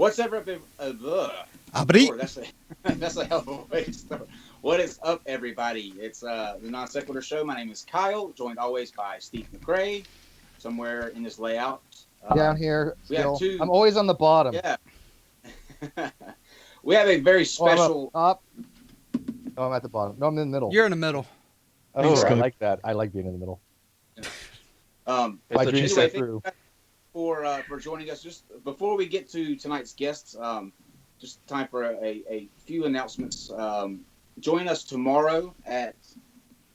What's up, everybody? That's a hell of a way to start. What is up, everybody? It's the NonSequitur Show. My name is Kyle, joined always by Steve McRae, somewhere in this layout. Down here, still. Two... I'm always on the bottom. Yeah. We have a very special... up. Oh, I'm at the bottom. No, I'm in the middle. You're in the middle. Oh, I like that. I like being in the middle. My dreams set through. For joining us. Just before we get to tonight's guests, just time for a few announcements. Join us tomorrow at,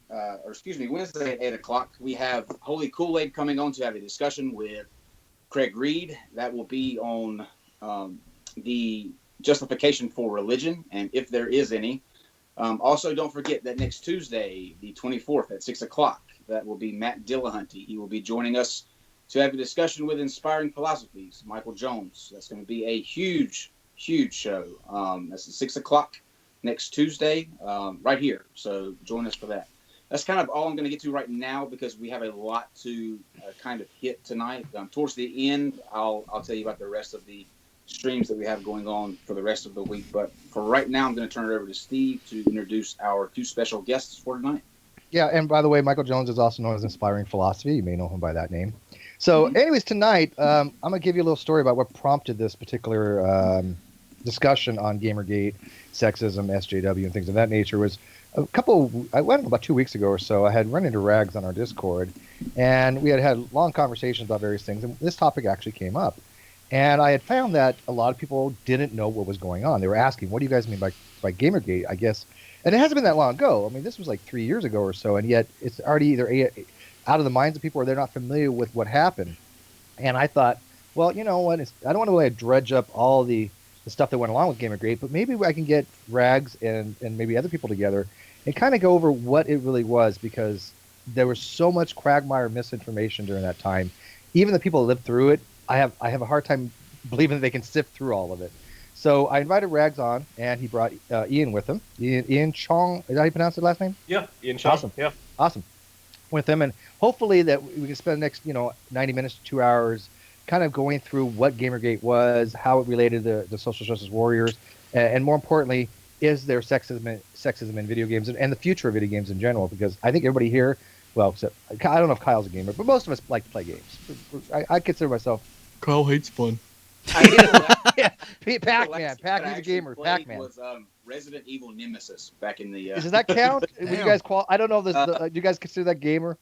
Wednesday at 8 o'clock. We have Holy Kool-Aid coming on to have a discussion with Craig Reed. That will be on the justification for religion, and if there is any. Also, don't forget that next Tuesday, the 24th at 6 o'clock, that will be Matt Dillahunty. He will be joining us to have a discussion with Inspiring Philosophies, Michael Jones. That's going to be a huge, huge show. That's at 6 o'clock next Tuesday, right here. So join us for that. That's kind of all I'm going to get to right now because we have a lot to kind of hit tonight. Towards the end, I'll tell you about the rest of the streams that we have going on for the rest of the week. But for right now, I'm going to turn it over to Steve to introduce our two special guests for tonight. Yeah, and by the way, Michael Jones is also known as Inspiring Philosophy. You may know him by that name. So, anyways, tonight, I'm going to give you a little story about what prompted this particular discussion on Gamergate, sexism, SJW, and things of that nature. Was about 2 weeks ago or so, I had run into Rags on our Discord, and we had long conversations about various things, and this topic actually came up. And I had found that a lot of people didn't know what was going on. They were asking, what do you guys mean by Gamergate, I guess? And it hasn't been that long ago. I mean, this was like 3 years ago or so, and yet it's already either out of the minds of people or they're not familiar with what happened. And I thought, well, you know what? I don't want to dredge up all the stuff that went along with Gamergate, but maybe I can get Rags and maybe other people together and kind of go over what it really was, because there was so much quagmire misinformation during that time. Even the people that lived through it, I have a hard time believing that they can sift through all of it. So I invited Rags on, and he brought Ian with him. Ian Cheong, is that how you pronounce his last name? Yeah, Ian Cheong. Awesome. Yeah. Awesome. With him, and hopefully that we can spend the next 90 minutes to 2 hours kind of going through what Gamergate was, how it related to the social justice warriors, and more importantly, is there sexism in video games and the future of video games in general? Because I think everybody here, well, except I don't know if Kyle's a gamer, but most of us like to play games. I consider myself. Kyle hates fun. Yeah, Pac-Man. Pac-Man's a gamer. Pac-Man was Resident Evil Nemesis back in the. Does that count? Would you guys I don't know if do you guys consider that gamer?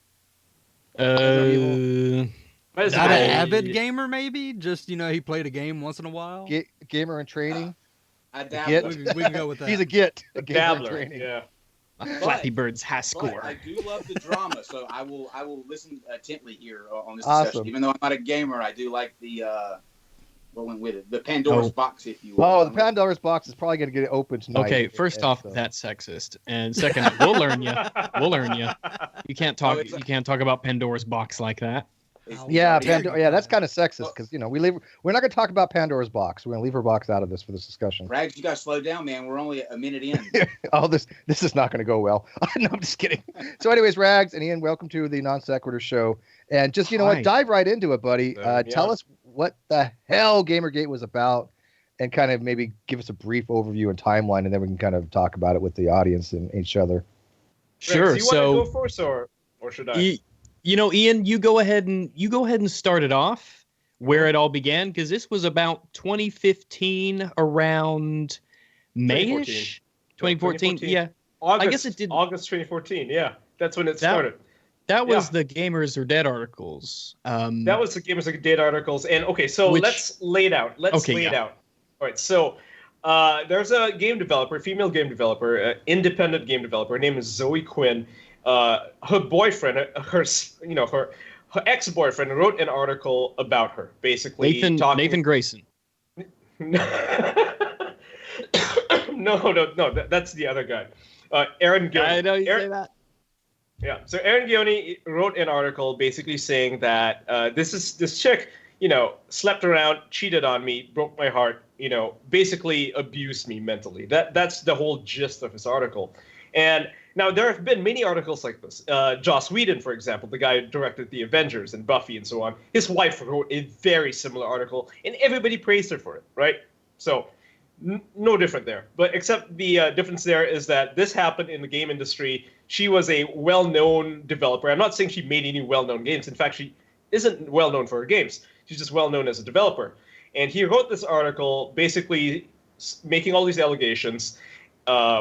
Not an avid gamer, maybe. Just he played a game once in a while. Gamer in training. I dabble. We can go with that. He's a git. A dabbler. Yeah. Flappy Bird's high score. I do love the drama, so I will listen intently here on this discussion. Even though I'm not a gamer, I do like the what went with it, the Pandora's box, if you will. Oh, the Pandora's box is probably going to get opened tonight. Okay, first off, that's sexist, and second, we'll learn you. We'll learn you. You can't talk. You can't talk about Pandora's box like that. Yeah, that's kind of sexist because we're not going to talk about Pandora's box. We're going to leave her box out of this for this discussion. Rags, you got to slow down, man. We're only a minute in. Oh, this is not going to go well. No, I'm just kidding. So, anyways, Rags and Ian, welcome to the Non-Sequitur Show, and just what, dive right into it, buddy. Tell us what the hell Gamergate was about, and kind of maybe give us a brief overview and timeline, and then we can kind of talk about it with the audience and each other. Sure. Rags, you want to go first, or should I? Ian, you go ahead and start it off where it all began, because this was about 2015, around May-ish? 2014, yeah. August, I guess it did. August 2014, yeah. That's when it started. That was the Gamers Are Dead articles. That was the Gamers Are Dead articles. And, okay, so let's lay it out. It out. All right, so there's a game developer, female game developer, independent game developer. Her name is Zoe Quinn. Her boyfriend, her ex-boyfriend wrote an article about her, basically Nathan Grayson. No, that's the other guy. Aaron Gionne. I know you say that. Yeah, so Aaron Gionne wrote an article basically saying that this chick, slept around, cheated on me, broke my heart, basically abused me mentally. That's the whole gist of his article. And now there have been many articles like this. Joss Whedon, for example, the guy who directed The Avengers and Buffy and so on, his wife wrote a very similar article, and everybody praised her for it, right? So no different there. But except the difference there is that this happened in the game industry. She was a well-known developer. I'm not saying she made any well-known games. In fact, she isn't well-known for her games. She's just well-known as a developer. And he wrote this article basically making all these allegations,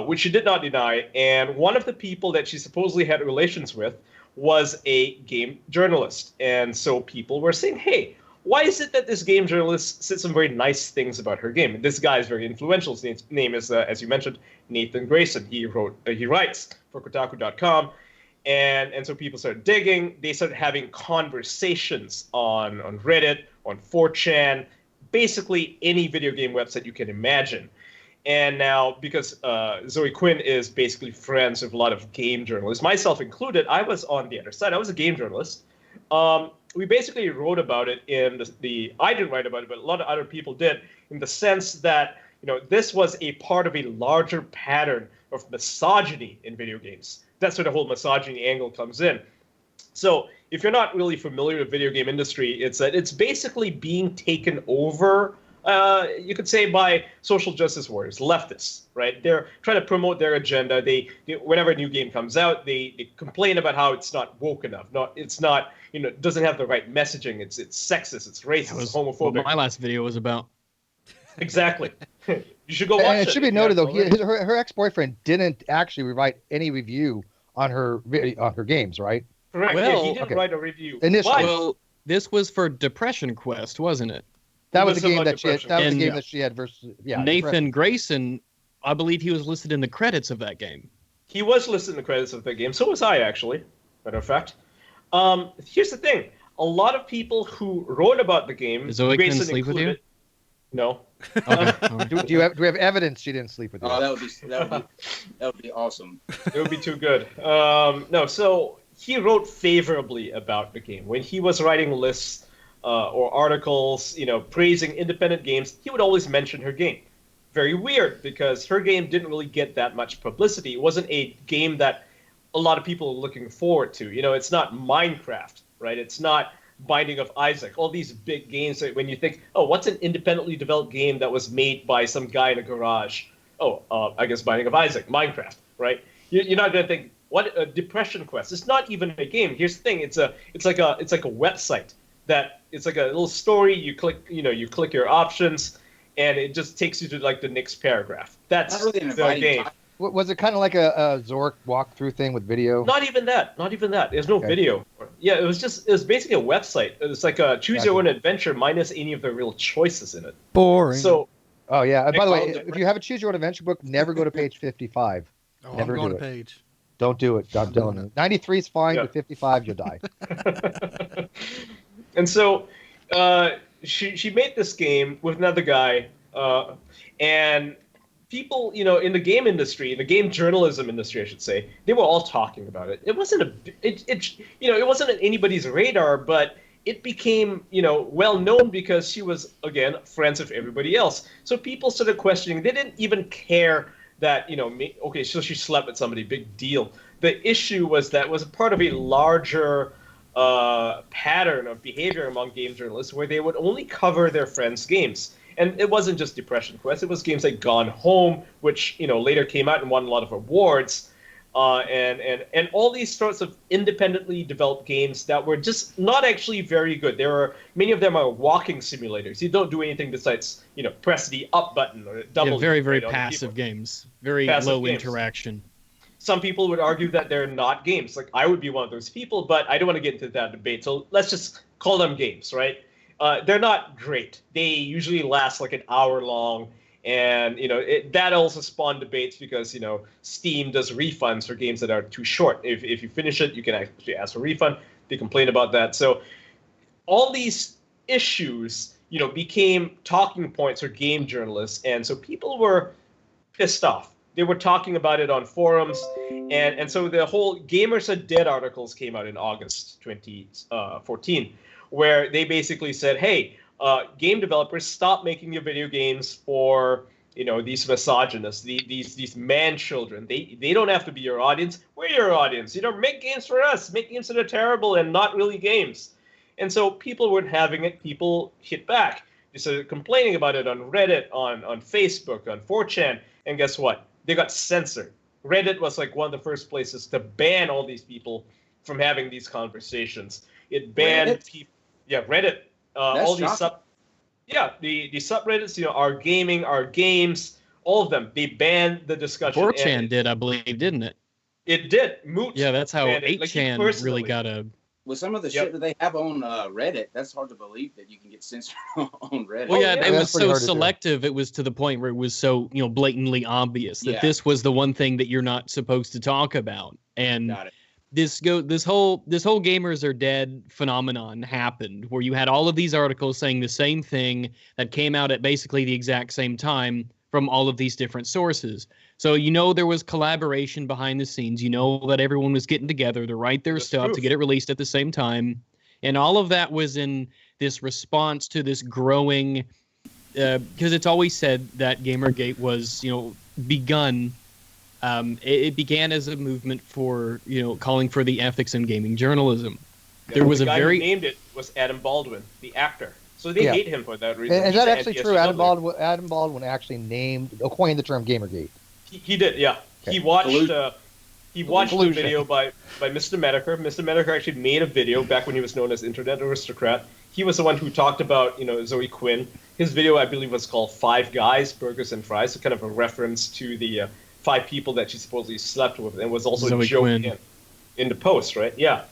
which she did not deny. And one of the people that she supposedly had relations with was a game journalist. And so people were saying, hey, why is it that this game journalist said some very nice things about her game? This guy is very influential. His name is, as you mentioned, Nathan Grayson. He writes for Kotaku.com. And so people started digging. They started having conversations on Reddit, on 4chan, basically any video game website you can imagine. And now, because Zoe Quinn is basically friends with a lot of game journalists, myself included, I was on the other side. I was a game journalist. We basically wrote about it in I didn't write about it, but a lot of other people did, in the sense that, this was a part of a larger pattern of misogyny in video games. That's where the whole misogyny angle comes in. So if you're not really familiar with the video game industry, it's that it's basically being taken over, you could say, by social justice warriors, leftists, right? They're trying to promote their agenda. They whenever a new game comes out, they complain about how it's not woke enough. It's not, doesn't have the right messaging. It's sexist. It's racist. It's homophobic. What my last video was about. Exactly. You should go watch it. And it should be noted, though, her ex-boyfriend didn't actually write any review on her games, right? Correct. Well, he didn't write a review. Initially. Well, this was for Depression Quest, wasn't it? That was the game that she had. Depression. That was the And game that she had versus. Yeah, Nathan Grayson, I believe he was listed in the credits of that game. He was listed in the credits of that game. So was I, actually. Matter of fact. Here's the thing. A lot of people who wrote about the game. Is Zoe Quinn Grayson sleep with you? included- No. Okay. All right. Do we have evidence she didn't sleep with you? Oh, that would be awesome. It would be too good. No, so he wrote favorably about the game. When he was writing lists or articles, praising independent games, he would always mention her game. Very weird, because her game didn't really get that much publicity. It wasn't a game that a lot of people are looking forward to. It's not Minecraft, right? It's not Binding of Isaac. All these big games that when you think, oh, what's an independently developed game that was made by some guy in a garage? Oh, I guess Binding of Isaac, Minecraft, right? You're not going to think, what a Depression Quest. It's not even a game. Here's the thing. It's like a website that it's like a little story. You click your options, and it just takes you to like the next paragraph. That's Not really an the inviting game. topic. Was it kind of like a Zork walkthrough thing with video? Not even that. There's no video. Yeah, it was basically a website. It was like a choose your own adventure minus any of the real choices in it. Boring. So Oh yeah. And by the way, They call it if you have a choose your own adventure book, never go to page 55. oh, I'm never going do to it. page. Don't do it. I'm telling you. 93 is fine, Yeah. but 55 you'll die. and so she made this game with another guy, and people, in the game industry, in the game journalism industry, I should say, they were all talking about it. It wasn't it wasn't on anybody's radar, but it became, well known because she was, again, friends with everybody else. So people started questioning. They didn't even care that, okay, so she slept with somebody, big deal. The issue was that it was a part of a larger pattern of behavior among game journalists where they would only cover their friends' games. And it wasn't just Depression Quest. It was games like Gone Home, which, later came out and won a lot of awards. And all these sorts of independently developed games that were just not actually very good. Many of them are walking simulators. You don't do anything besides, press the up button or double. Very, very right on the passive keyboard. games. Very Passive low games. interaction. Some people would argue that they're not games. Like, I would be one of those people, but I don't want to get into that debate. So let's just call them games, right? They're not great. They usually last like an hour long. And, that also spawned debates because, Steam does refunds for games that are too short. If you finish it, you can actually ask for a refund. They complain about that. So all these issues, became talking points for game journalists. And so people were pissed off. They were talking about it on forums. And so the whole Gamers Are Dead articles came out in August 2014, where they basically said, hey, game developers, stop making your video games for these misogynists, these man children. They don't have to be your audience. We're your audience. Make games for us. Make games that are terrible and not really games. And so people weren't having it. People hit back. They started complaining about it on Reddit, on Facebook, on 4chan, and guess what? They got censored. Reddit was like one of the first places to ban all these people from having these conversations. It banned people. Yeah, Reddit. All these the subreddits, our gaming, our games, all of them. They banned the discussion. 4chan did, I believe, didn't it? It did. Moot. Yeah, that's how 8chan really got a. With some of the shit that they have on Reddit, that's hard to believe that you can get censored on Reddit. Well, it was so selective. It was to the point where it was so blatantly obvious that this was the one thing that you're not supposed to talk about. And this whole gamers are dead phenomenon happened, where you had all of these articles saying the same thing that came out at basically the exact same time from all of these different sources. So there was collaboration behind the scenes. That everyone was getting together to write their stuff to get it released at the same time. And all of that was in this response to this growing, because it's always said that Gamergate was, begun. It began as a movement for, calling for the ethics in gaming journalism. There was the guy who named it was Adam Baldwin, the actor. So they hate him for that reason. Is that actually true? Adam Baldwin actually coined the term Gamergate. He did, yeah. Okay. He watched a video by Mr. Medicare. Mr. Medicare actually made a video back when he was known as Internet Aristocrat. He was the one who talked about, Zoe Quinn. His video, I believe, was called 5 Guys, Burgers and Fries, so kind of a reference to the 5 people that she supposedly slept with, and was also Zoe joking in the post, right? Yeah.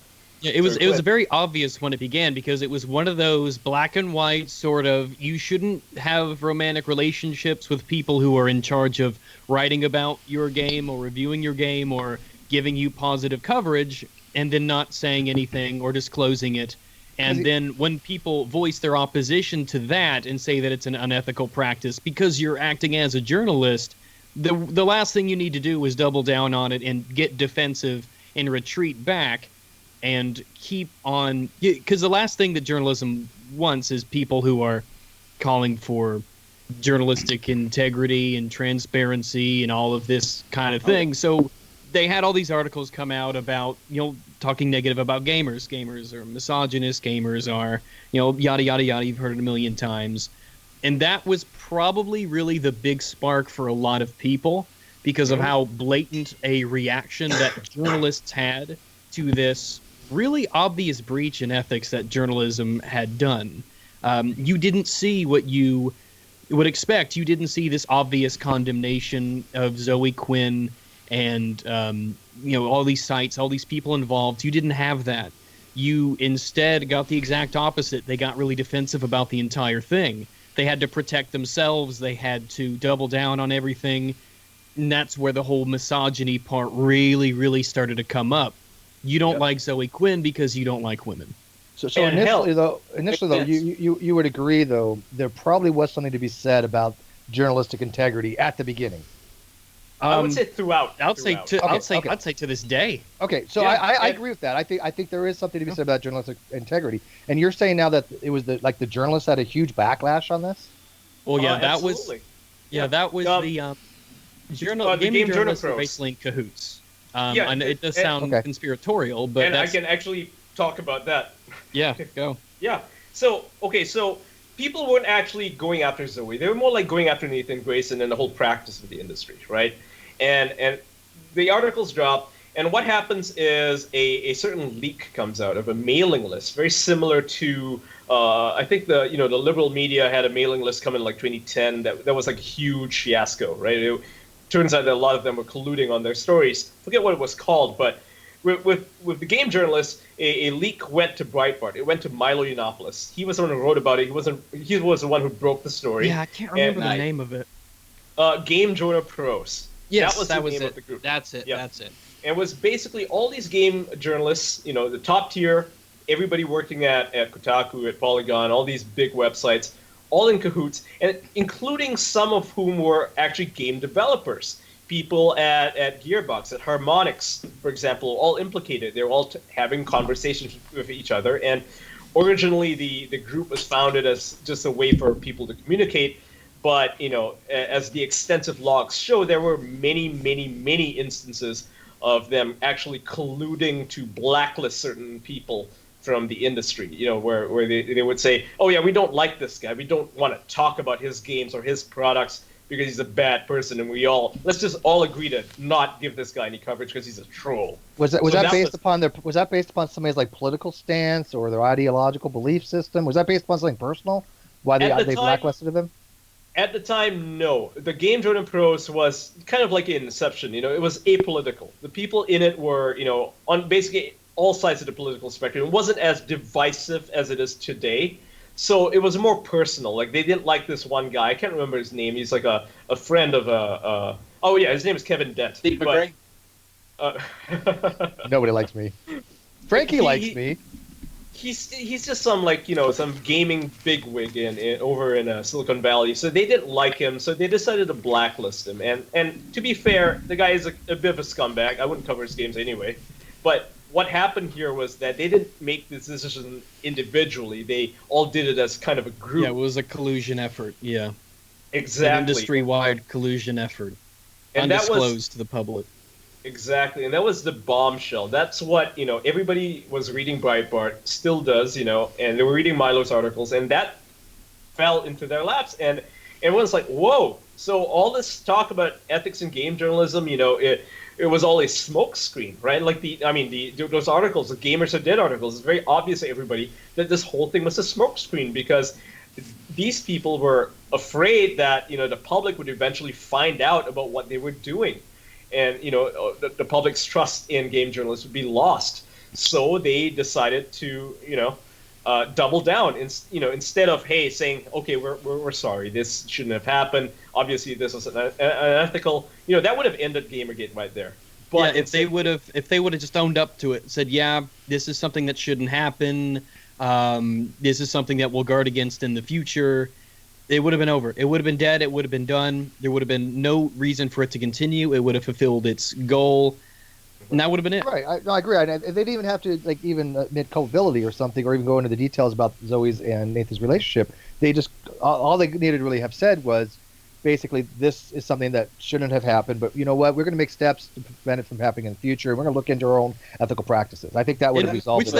Yeah, it was very obvious when it began, because it was one of those black and white sort of, you shouldn't have romantic relationships with people who are in charge of writing about your game or reviewing your game or giving you positive coverage, and then not saying anything or disclosing it. And then when people voice their opposition to that and say that it's an unethical practice because you're acting as a journalist, the last thing you need to do is double down on it and get defensive and retreat back. And keep on, because the last thing that journalism wants is people who are calling for journalistic integrity and transparency and all of this kind of thing. So they had all these articles come out about, talking negative about gamers. Gamers are misogynist. Gamers are, yada, yada, yada. You've heard it a million times. And that was probably really the big spark for a lot of people because of how blatant a reaction that journalists had to this really obvious breach in ethics that journalism had done. You didn't see what you would expect. You didn't see this obvious condemnation of Zoe Quinn and all these sites, all these people involved. You didn't have that. You instead got the exact opposite. They got really defensive about the entire thing. They had to protect themselves. They had to double down on everything. And that's where the whole misogyny part really, really started to come up. You don't like Zoe Quinn because you don't like women. So initially though, you would agree though there probably was something to be said about journalistic integrity at the beginning. I would say throughout. I'd say to this day. Okay, so I agree with that. I think there is something to be said about journalistic integrity. And you're saying now that it was the journalists had a huge backlash on this? Well, yeah, that was the gaming journalists were basically in cahoots. And it does sound conspiratorial, but I can actually talk about that. Yeah, go. Yeah. So people weren't actually going after Zoe. They were more like going after Nathan Grayson and the whole practice of the industry, right? And the articles drop, and what happens is a certain leak comes out of a mailing list, very similar to I think the liberal media had a mailing list come in like 2010 that was like a huge fiasco, right? It turns out that a lot of them were colluding on their stories. Forget what it was called, but with the game journalists, a leak went to Breitbart. It went to Milo Yiannopoulos. He was the one who wrote about it. He was the one who broke the story. Yeah, I can't remember the name of it. Game Journal Pros. Yes, that was the name of the group. That's it. And it was basically all these game journalists, the top tier, everybody working at Kotaku, at Polygon, all these big websites, all in cahoots, and including some of whom were actually game developers. People at Gearbox, at Harmonix, for example, all implicated. They were all having conversations with each other. And originally, the group was founded as just a way for people to communicate. But, as the extensive logs show, there were many, many, many instances of them actually colluding to blacklist certain people from the industry, where they would say, oh yeah, we don't like this guy. We don't want to talk about his games or his products because he's a bad person, and let's just all agree to not give this guy any coverage because he's a troll. Was that based upon somebody's like political stance or their ideological belief system? Was that based upon something personal? Why they blacklisted him? At the time, no. The Game Journal Pros was kind of like an Inception. It was apolitical. The people in it were, on basically all sides of the political spectrum. It wasn't as divisive as it is today. So it was more personal. Like, they didn't like this one guy. I can't remember his name. He's like a friend of oh yeah, his name is Kevin Dent. Steve McRae? Nobody likes me. Frankie likes me. He's just some some gaming bigwig over in Silicon Valley. So they didn't like him, so they decided to blacklist him. And to be fair, the guy is a bit of a scumbag. I wouldn't cover his games anyway. But what happened here was that they didn't make this decision individually. They all did it as kind of a group. Yeah, it was a collusion effort. Yeah, exactly. An industry-wide collusion effort, and undisclosed to the public. Exactly, and that was the bombshell. That's what, everybody was reading Breitbart, still does, and they were reading Milo's articles, and that fell into their laps, and everyone's like, whoa. So all this talk about ethics in game journalism, it was all a smokescreen, right? Like those articles, the Gamers Are Dead articles, it's very obvious to everybody that this whole thing was a smokescreen because these people were afraid that, the public would eventually find out about what they were doing. And the public's trust in game journalists would be lost. So they decided to double down. Instead of saying, okay, we're sorry, this shouldn't have happened. Obviously, this was unethical. That would have ended Gamergate right there. But yeah, if they would have just owned up to it, and said, yeah, this is something that shouldn't happen. This is something that we'll guard against in the future. It would have been over. It would have been dead. It would have been done. There would have been no reason for it to continue. It would have fulfilled its goal, and that would have been it. Right. I agree. They didn't even have to even admit culpability or something, or even go into the details about Zoe's and Nathan's relationship. They just all they needed to really have said was basically this is something that shouldn't have happened, but you know what? We're going to make steps to prevent it from happening in the future. And we're going to look into our own ethical practices. I think that would have resolved which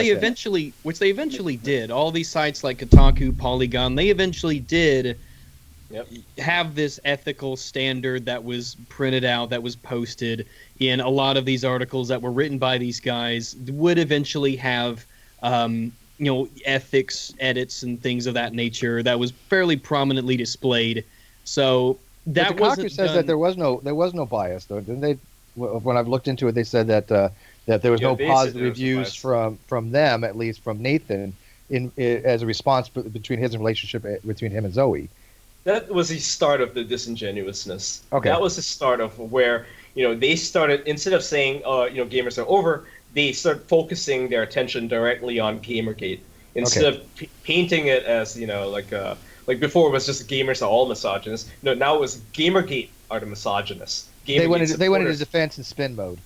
they eventually did. All these sites like Kotaku, Polygon, they eventually did have this ethical standard that was printed out, that was posted in a lot of these articles that were written by these guys, would eventually have ethics edits and things of that nature that was fairly prominently displayed. So that wasn't says done. that there was no bias, though, didn't they? When I've looked into it, they said that there was no positive reviews from them, at least from Nathan, as a response between his relationship between him and Zoe. That was the start of the disingenuousness. Okay. That was the start of where they started, instead of saying gamers are over, they started focusing their attention directly on Gamergate instead of painting it as like before it was just gamers are all misogynists. No, now it was Gamergate are the misogynists. They went into defense and spin mode.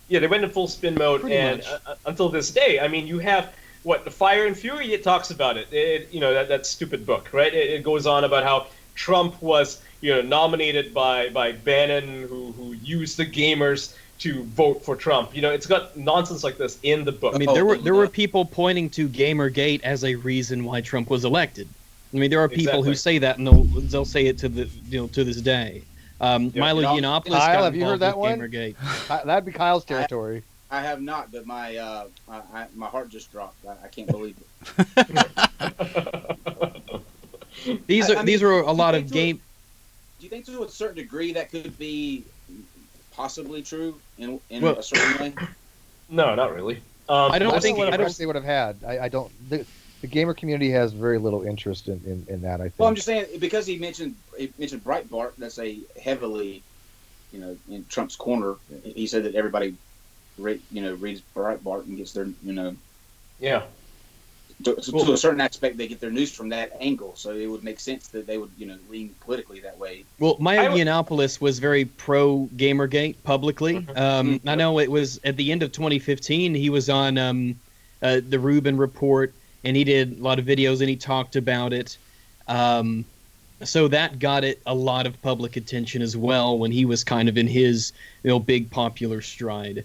Yeah, they went in full spin mode, Pretty much. Until this day, I mean, you have the Fire and Fury. It talks about it. That stupid book, right? It goes on about how Trump was nominated by Bannon, who used the gamers to vote for Trump. It's got nonsense like this in the book. I mean, there were people pointing to Gamergate as a reason why Trump was elected. I mean, there are people who say that, and they'll say it to this day. Milo Yiannopoulos Kyle, got have you heard that one? Gamergate. That'd be Kyle's territory. I have not, but my heart just dropped. I can't believe it. These are a lot of game. Do you think to a certain degree that could be possibly true in a certain way? No, not really. I don't think they would have had. I don't. The gamer community has very little interest in that. I think. Well, I'm just saying because he mentioned Breitbart. That's a heavily, in Trump's corner. He said that everybody, reads Breitbart and gets their, Yeah. To a certain aspect, they get their news from that angle. So it would make sense that they would, lean politically that way. Well, Milo Yiannopoulos was very pro Gamergate publicly. I know it was at the end of 2015. He was on the Rubin Report. And he did a lot of videos, and he talked about it. So that got it a lot of public attention as well when he was kind of in his big popular stride.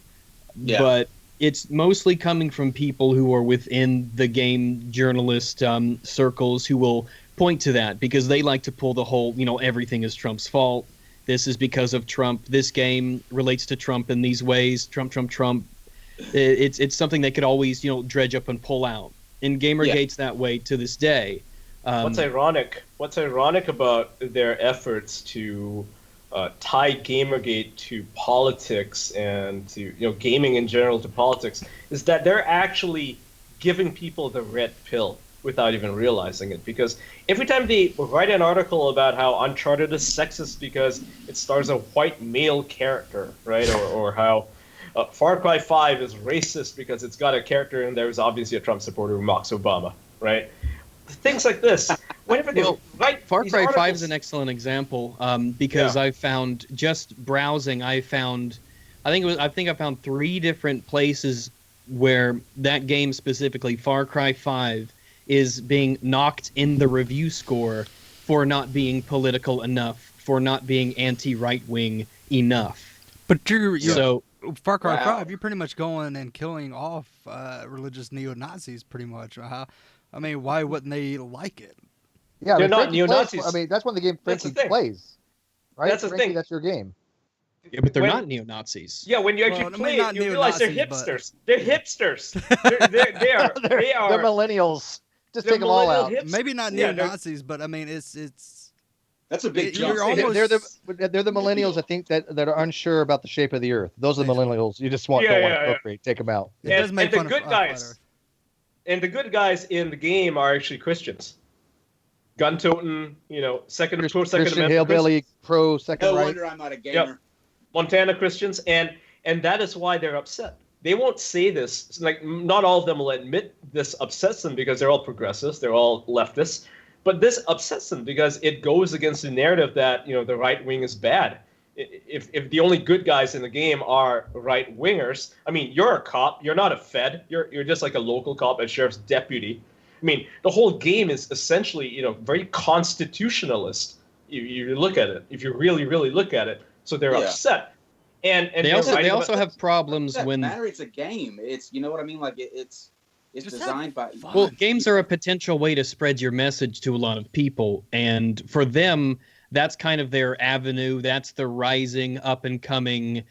Yeah. But it's mostly coming from people who are within the game journalist circles who will point to that because they like to pull the whole, everything is Trump's fault. This is because of Trump. This game relates to Trump in these ways. Trump, Trump, Trump. It's something they could always, dredge up and pull out. And Gamergate's that way to this day. What's ironic about their efforts to tie Gamergate to politics and to gaming in general to politics is that they're actually giving people the red pill without even realizing it. Because every time they write an article about how Uncharted is sexist because it stars a white male character, right, or how Far Cry 5 is racist because it's got a character in there who's obviously a Trump supporter who mocks Obama, right? Things like this. Whenever they write Far these Cry 5 articles- is an excellent example because I found just browsing. I think I found 3 different places where that game specifically, Far Cry 5, is being knocked in the review score for not being political enough, for not being anti-right wing enough. But you're So Far Cry Wow. 5, you're pretty much going and killing off religious neo-Nazis pretty much. I mean, why wouldn't they like it? Yeah, They're not Frankie plays- neo-Nazis. I mean, that's one of the game That's the Frankie thing. plays. Right? That's the Frankie, thing. That's your game. yeah, but they're When- not neo-Nazis. Yeah, when you Well, actually I mean, play not it, you realize they're neo-Nazis, hipsters. They're hipsters. They are. They're millennials. Just they're take them all millennial out. hipsters. Maybe not Yeah, they're- neo-Nazis, but I mean, it's That's a big You're jump. almost- They're the millennials. I think that are unsure about the shape of the earth. Those are the millennials. You just don't want to procreate. Take them out. it does make the fun of good Flat guys. Earth. And the good guys in the game are actually Christians. Gun-toting, Second Christian Amendment hillbilly, pro No second right. wonder I'm not a gamer. Montana Christians, and that is why they're upset. They won't say this. It's like not all of them will admit this upsets them because they're all progressives, they're all leftists. But this upsets them because it goes against the narrative that the right wing is bad. If the only good guys in the game are right wingers, I mean, you're a cop, you're not a Fed, you're just like a local cop, a sheriff's deputy. I mean, the whole game is essentially very constitutionalist. You look at it, if you really look at it. So they're upset. And they also have problems Doesn't when matter. It's a game. It's what I mean. Like it's Just designed by. have fun. Well, games are a potential way to spread your message to a lot of people, and for them, that's kind of their avenue. That's the rising, up and coming,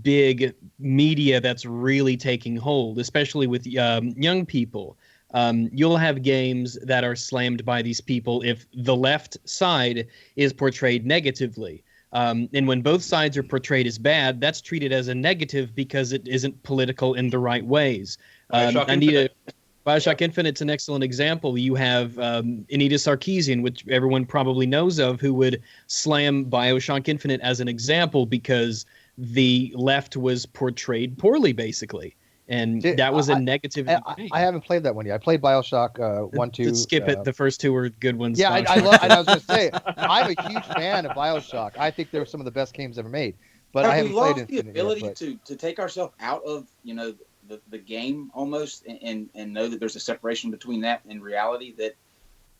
big media that's really taking hold, especially with young people. You'll have games that are slammed by these people if the left side is portrayed negatively. And when both sides are portrayed as bad, that's treated as a negative because it isn't political in the right ways. Bioshock Infinite's an excellent example. You have Anita Sarkeesian, which everyone probably knows of, who would slam Bioshock Infinite as an example because the left was portrayed poorly, basically. And that was a negative. I haven't played that one yet. I played Bioshock 1, 2. Skip it. The first 2 were good ones. Yeah, I love. And I was going to say, I'm a huge fan of Bioshock. I think they're some of the best games ever made. But I haven't played Infinite. The ability to take ourselves out of the game almost and know that there's a separation between that and reality. That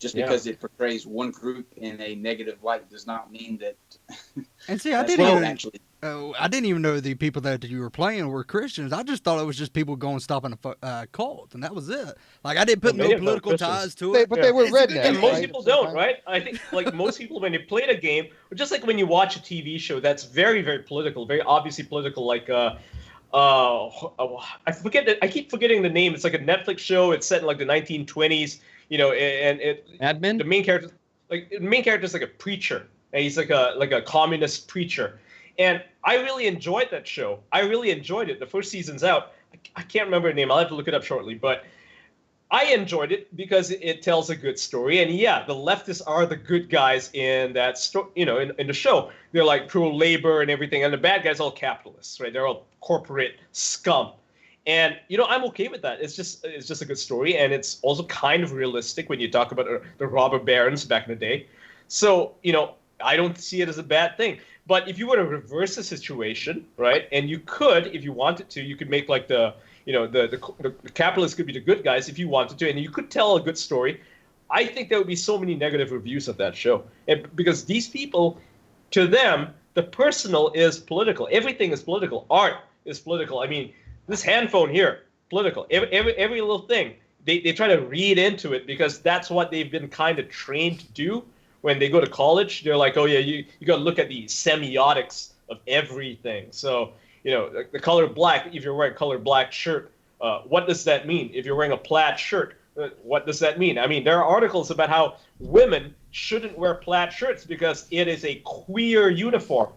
just because it portrays one group in a negative light does not mean that. And see, I didn't even know the people that you were playing were Christians. I just thought it was just people going stopping a cult, and that was it. Like I didn't put no political ties to it. But they were rednecks. And most people don't, right? I think like most people when they play the game, or just like when you watch a TV show that's very, very political, very obviously political, like I keep forgetting the name. It's like a Netflix show. It's set in like the 1920s, and Admin? The main character is like a preacher, and he's like a communist preacher. And I really enjoyed that show. I really enjoyed it. The first season's out. I can't remember the name. I'll have to look it up shortly. But I enjoyed it because it tells a good story. And yeah, the leftists are the good guys in that story. In the show, they're like pro-labor and everything, and the bad guys are all capitalists, right? They're all corporate scum. And I'm okay with that. It's just a good story, and it's also kind of realistic when you talk about the robber barons back in the day. So I don't see it as a bad thing. But if you were to reverse the situation, right, and you could, if you wanted to, you could make like the capitalists could be the good guys if you wanted to, and you could tell a good story. I think there would be so many negative reviews of that show, and because these people, to them, the personal is political. Everything is political. Art is political. I mean, This handphone here, political. Every little thing, they try to read into it because that's what they've been kind of trained to do when they go to college. They're like, oh yeah, you got to look at the semiotics of everything. So, the color black, if you're wearing a color black shirt, what does that mean? If you're wearing a plaid shirt, what does that mean? I mean, there are articles about how women shouldn't wear plaid shirts because it is a queer uniform.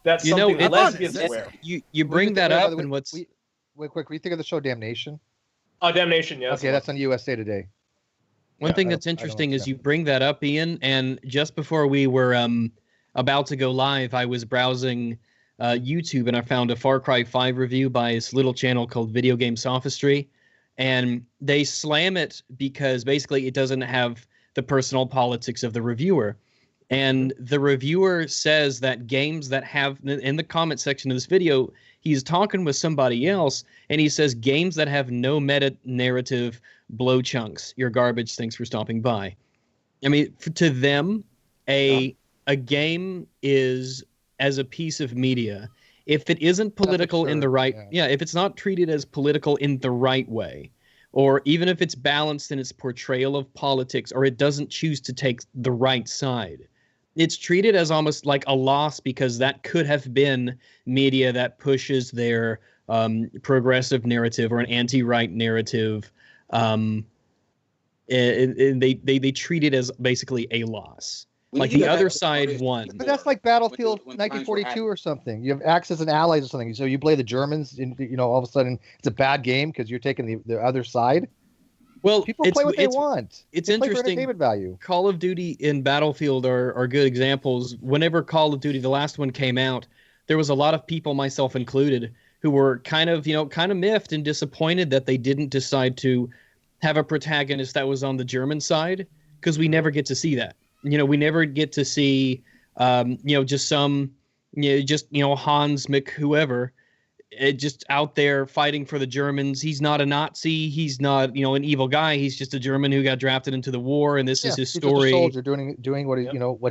That's something lesbians wear. You bring that up, and what's... Wait, quick. What do you think of the show Damnation? Oh, Damnation, yes. Okay, that's on USA Today. One thing that's interesting is you bring that up, Ian, and just before we were about to go live, I was browsing YouTube, and I found a Far Cry 5 review by this little channel called Video Game Sophistry, and they slam it because basically it doesn't have the personal politics of the reviewer. And the reviewer says that games that have, in the comment section of this video, he's talking with somebody else, and he says games that have no meta-narrative blow chunks. You're garbage, thanks for stopping by. I mean, to them, a game is as a piece of media. If it isn't political in the right... Yeah, if it's not treated as political in the right way, or even if it's balanced in its portrayal of politics, or it doesn't choose to take the right side, it's treated as almost like a loss because that could have been media that pushes their progressive narrative or an anti-right narrative. They treat it as basically a loss. Like the other side won. But that's like Battlefield 1942 or something. You have Axis and Allies or something. So you play the Germans, and all of a sudden it's a bad game because you're taking the other side. Well, people play what they want. It's they interesting. Play for entertainment value. Call of Duty and Battlefield are good examples. Whenever Call of Duty, the last one, came out, there was a lot of people, myself included, who were kind of miffed and disappointed that they didn't decide to have a protagonist that was on the German side, because we never get to see that. We never get to see, just some, Hans Mc whoever, just out there fighting for the Germans. He's not a Nazi. He's not, an evil guy. He's just a German who got drafted into the war, and this is his story. He's just a soldier doing what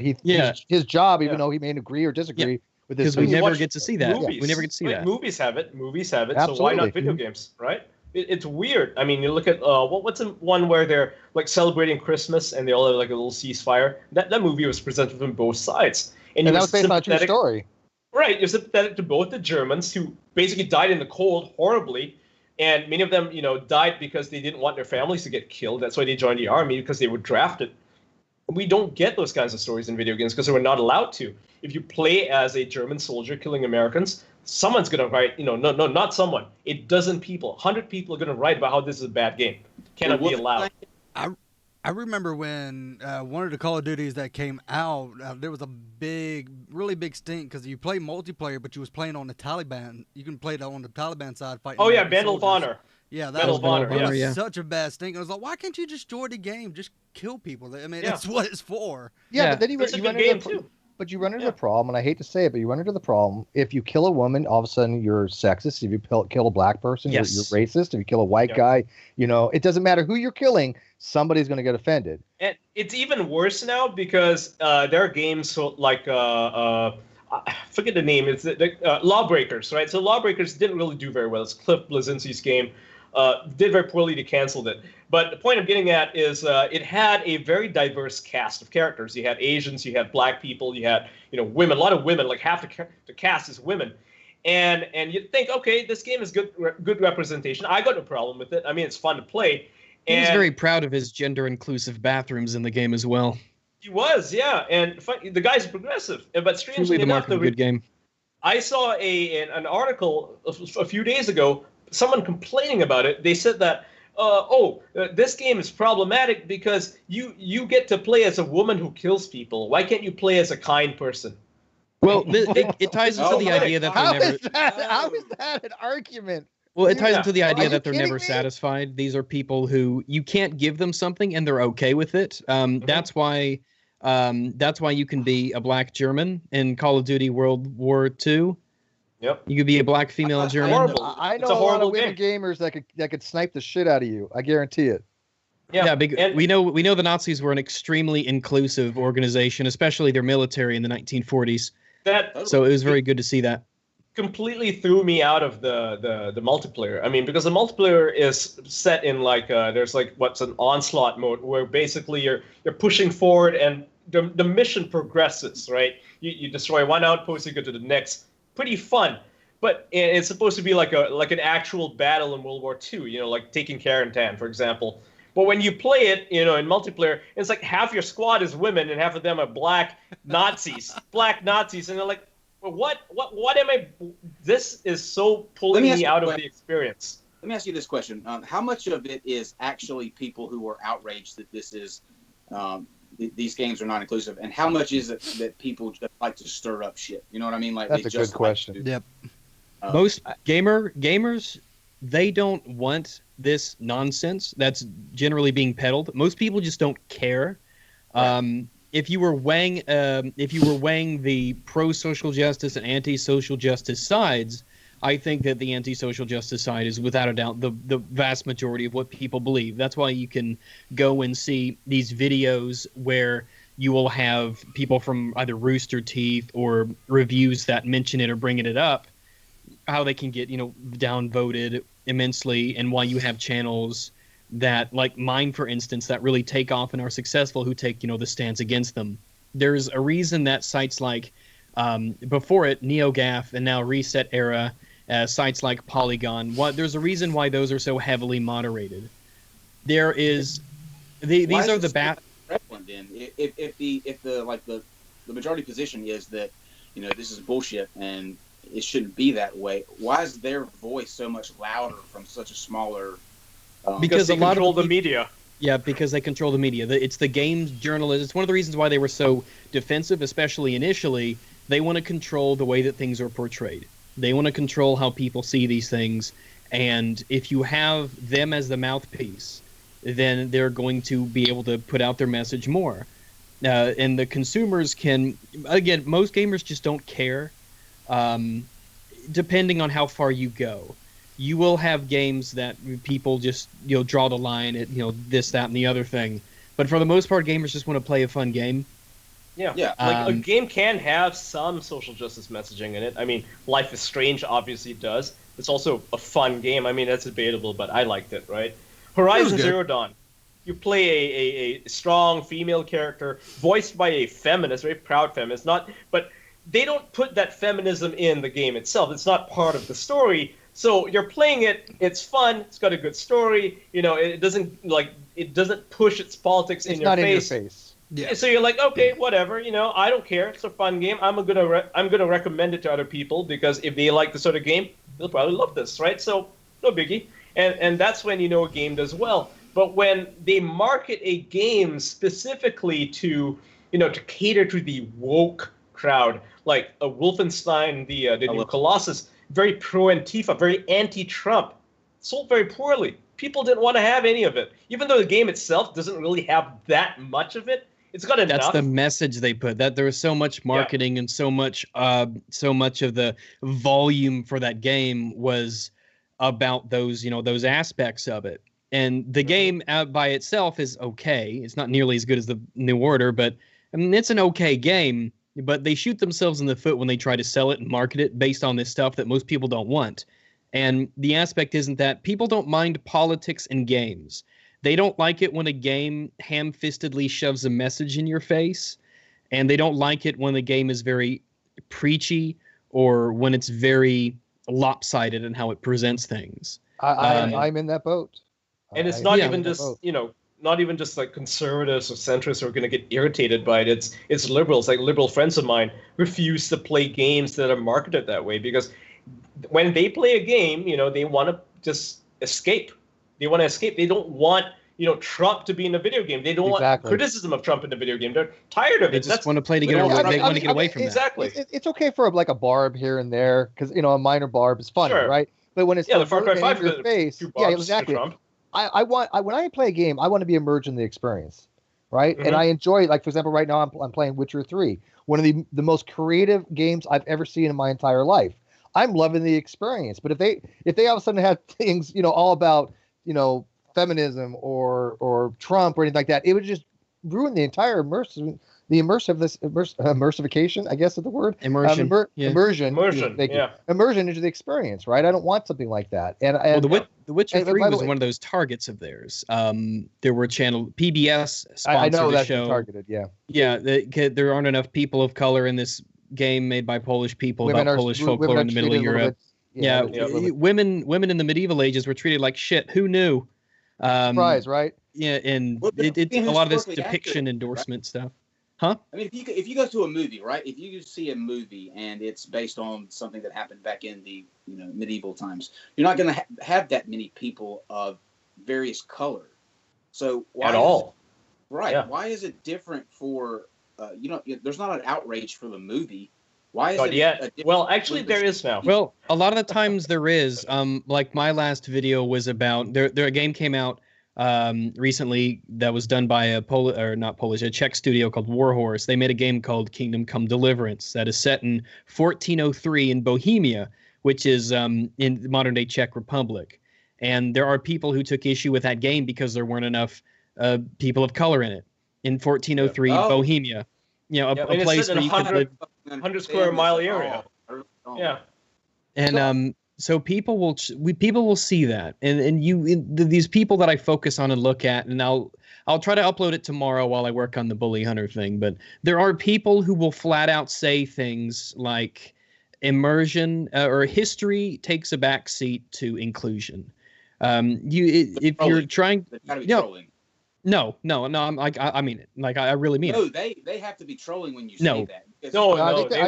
his job, even though he may agree or disagree with this. Because we never get to see that. Movies, we never get to see that. Movies have it. Absolutely. So why not video games, right? It's weird. I mean, you look at what's one where they're like celebrating Christmas and they all have like a little ceasefire. That movie was presented from both sides, and that was based on a true story. Right, you're sympathetic to both the Germans who basically died in the cold horribly, and many of them, died because they didn't want their families to get killed. That's why they joined the army, because they were drafted. We don't get those kinds of stories in video games because we're not allowed to. If you play as a German soldier killing Americans, someone's going to write, no, not someone. A dozen people, 100 people are going to write about how this is a bad game. Cannot be allowed. I remember when one of the Call of Duties that came out, there was a really big stink because you play multiplayer, but you was playing on the Taliban. You can play it on the Taliban side fighting. Oh yeah, Medal of Honor. Yeah, that was such a bad stink. I was like, why can't you just join the game? Just kill people. I mean, that's what it's for. Yeah, but then you run into you run into the problem, and I hate to say it, but you run into the problem. If you kill a woman, all of a sudden you're sexist. If you kill a black person, you're racist. If you kill a white guy, it doesn't matter who you're killing. Somebody's going to get offended. And it's even worse now because there are games like I forget the name. It's Lawbreakers, right? So Lawbreakers didn't really do very well. It's Cliff Bleszinski's game. Did very poorly. They canceled it. But the point I'm getting at is it had a very diverse cast of characters. You had Asians, you had black people, you had women, a lot of women. Like half the cast is women. And you'd think, okay, this game is good representation. I got no problem with it. I mean, it's fun to play. He's very proud of his gender-inclusive bathrooms in the game as well. He was, yeah. And the guy's progressive. But strangely enough, good game. I saw an article a few days ago, someone complaining about it. They said that, this game is problematic because you get to play as a woman who kills people. Why can't you play as a kind person? Well, it ties into the idea that how is that an argument? Well, it ties into the idea that they're never satisfied. These are people who you can't give them something and they're okay with it. That's why you can be a black German in Call of Duty World War II. Yep. You could be a black female German. I know a lot of women gamers that could snipe the shit out of you. I guarantee it. Yeah, we know the Nazis were an extremely inclusive organization, especially their military in the 1940s. So it was very good to see that. completely threw me out of the multiplayer. I mean, because the multiplayer is set in like there's like what's an onslaught mode where basically you're pushing forward and the mission progresses, right? You destroy one outpost, you go to the next. Pretty fun, but it's supposed to be like an actual battle in World War II. You know, like taking Carentan, for example. But when you play it, you know, in multiplayer, it's like half your squad is women and half of them are black Nazis, and they're like, well, what am I? This is so pulling me out of the experience. Let me ask you this question: how much of it is actually people who are outraged that this is these games are not inclusive, and how much is it that people just like to stir up shit? You know what I mean? Like that's a good question. Yep. Most gamers, they don't want this nonsense that's generally being peddled. Most people just don't care. Right. If you were weighing the pro-social justice and anti-social justice sides, I think that the anti-social justice side is without a doubt the vast majority of what people believe. That's why you can go and see these videos where you will have people from either Rooster Teeth or reviews that mention it or bringing it up, how they can get, you know, downvoted immensely, and why you have channels that, like mine, for instance, that really take off and are successful, who take, you know, the stance against them. There's a reason that sites like, before it, NeoGAF, and now Reset Era, sites like Polygon, there's a reason why those are so heavily moderated. There is, these are the bad. Then, if the majority position is that, you know, this is bullshit and it shouldn't be that way, why is their voice so much louder from such a smaller? Because they control the media. Yeah, because they control the media. It's the games journalists. It's one of the reasons why they were so defensive, especially initially. They want to control the way that things are portrayed. They want to control how people see these things. And if you have them as the mouthpiece, then they're going to be able to put out their message more. And the consumers can, again, most gamers just don't care, depending on how far you go. You will have games that people just, you know, draw the line at, you know, this, that, and the other thing. But for the most part, gamers just want to play a fun game. Yeah. Like a game can have some social justice messaging in it. I mean, Life is Strange obviously does. It's also a fun game. I mean, that's debatable, but I liked it, right? Horizon Zero Dawn. You play a strong female character voiced by a feminist, very proud feminist. But they don't put that feminism in the game itself. It's not part of the story. So you're playing it. It's fun. It's got a good story. You know, it doesn't push its politics in your face. It's not in your face. Yeah. So you're like, okay, whatever. You know, I don't care. It's a fun game. I'm gonna recommend it to other people because if they like the sort of game, they'll probably love this, right? So no biggie. And that's when you know a game does well. But when they market a game specifically to, you know, to cater to the woke crowd, like a Wolfenstein, the new Colossus, very pro-Antifa, very anti-Trump, sold very poorly. People didn't want to have any of it. Even though the game itself doesn't really have that much of it, it's got enough. That's the message they put. That there was so much marketing and so much of the volume for that game was about those, you know, those aspects of it. And the game by itself is okay. It's not nearly as good as the New Order, but I mean, it's an okay game. But they shoot themselves in the foot when they try to sell it and market it based on this stuff that most people don't want. And the aspect isn't that people don't mind politics in games. They don't like it when a game ham-fistedly shoves a message in your face. And they don't like it when the game is very preachy or when it's very lopsided in how it presents things. I'm in that boat. And it's not even just, you know, not even just like conservatives or centrists who are going to get irritated by it. It's liberals, like liberal friends of mine, refuse to play games that are marketed that way because when they play a game, you know, they want to just escape. They want to escape. They don't want, you know, Trump to be in a video game. They don't want criticism of Trump in the video game. They're tired of it. They just want to play to get away. They want to get away from that. Exactly. It's okay for like a barb here and there because, you know, a minor barb is funny, right? But when it's the Far Cry 5 in your face, exactly. When I play a game, I want to be immersed in the experience, right? Mm-hmm. And I enjoy, like, for example, right now I'm playing Witcher 3, one of the most creative games I've ever seen in my entire life. I'm loving the experience. But if they all of a sudden have things, you know, all about, you know, feminism or Trump or anything like that, it would just ruin the entire immersification, I guess is the word. Immersion. Immersion. Immersion. Yeah. Immersion into the experience, right? I don't want something like that. And The Witcher 3 by the was way- one of those targets of theirs. There were PBS I sponsored know the that's show. targeted. Yeah. Yeah, there aren't enough people of color in this game made by Polish people Women about are- Polish women folklore are in the middle of treated a little Europe. bit- Yeah, they're treated a little bit- women in the medieval ages were treated like shit. Who knew? Surprise, right? Yeah, and Well, but it's a being lot of this historically depiction accurate, endorsement stuff. I mean, if you go to a movie, right? If you see a movie and it's based on something that happened back in the medieval times, you're not going to have that many people of various color. So why At all. Right? Yeah. Why is it different for there's not an outrage for the movie. Why is Not it? yet. Well, actually, there is now. Well, a lot of the times there is. Like my last video was about a game came out recently that was done by a Czech studio called Warhorse. They made a game called Kingdom Come Deliverance that is set in 1403 in Bohemia, which is in the modern day Czech Republic. And there are people who took issue with that game because there weren't enough people of color in it in 1403 Bohemia. A it's place set where in you could live. 100 square mile area. Yeah. And so people will see that, and these people that I focus on and look at, and I'll try to upload it tomorrow while I work on the Bully Hunter thing. But there are people who will flat out say things like immersion or history takes a backseat to inclusion. If you're trying, no, I mean it. Like I really mean No, it. they have to be trolling when you say No. that. Because No,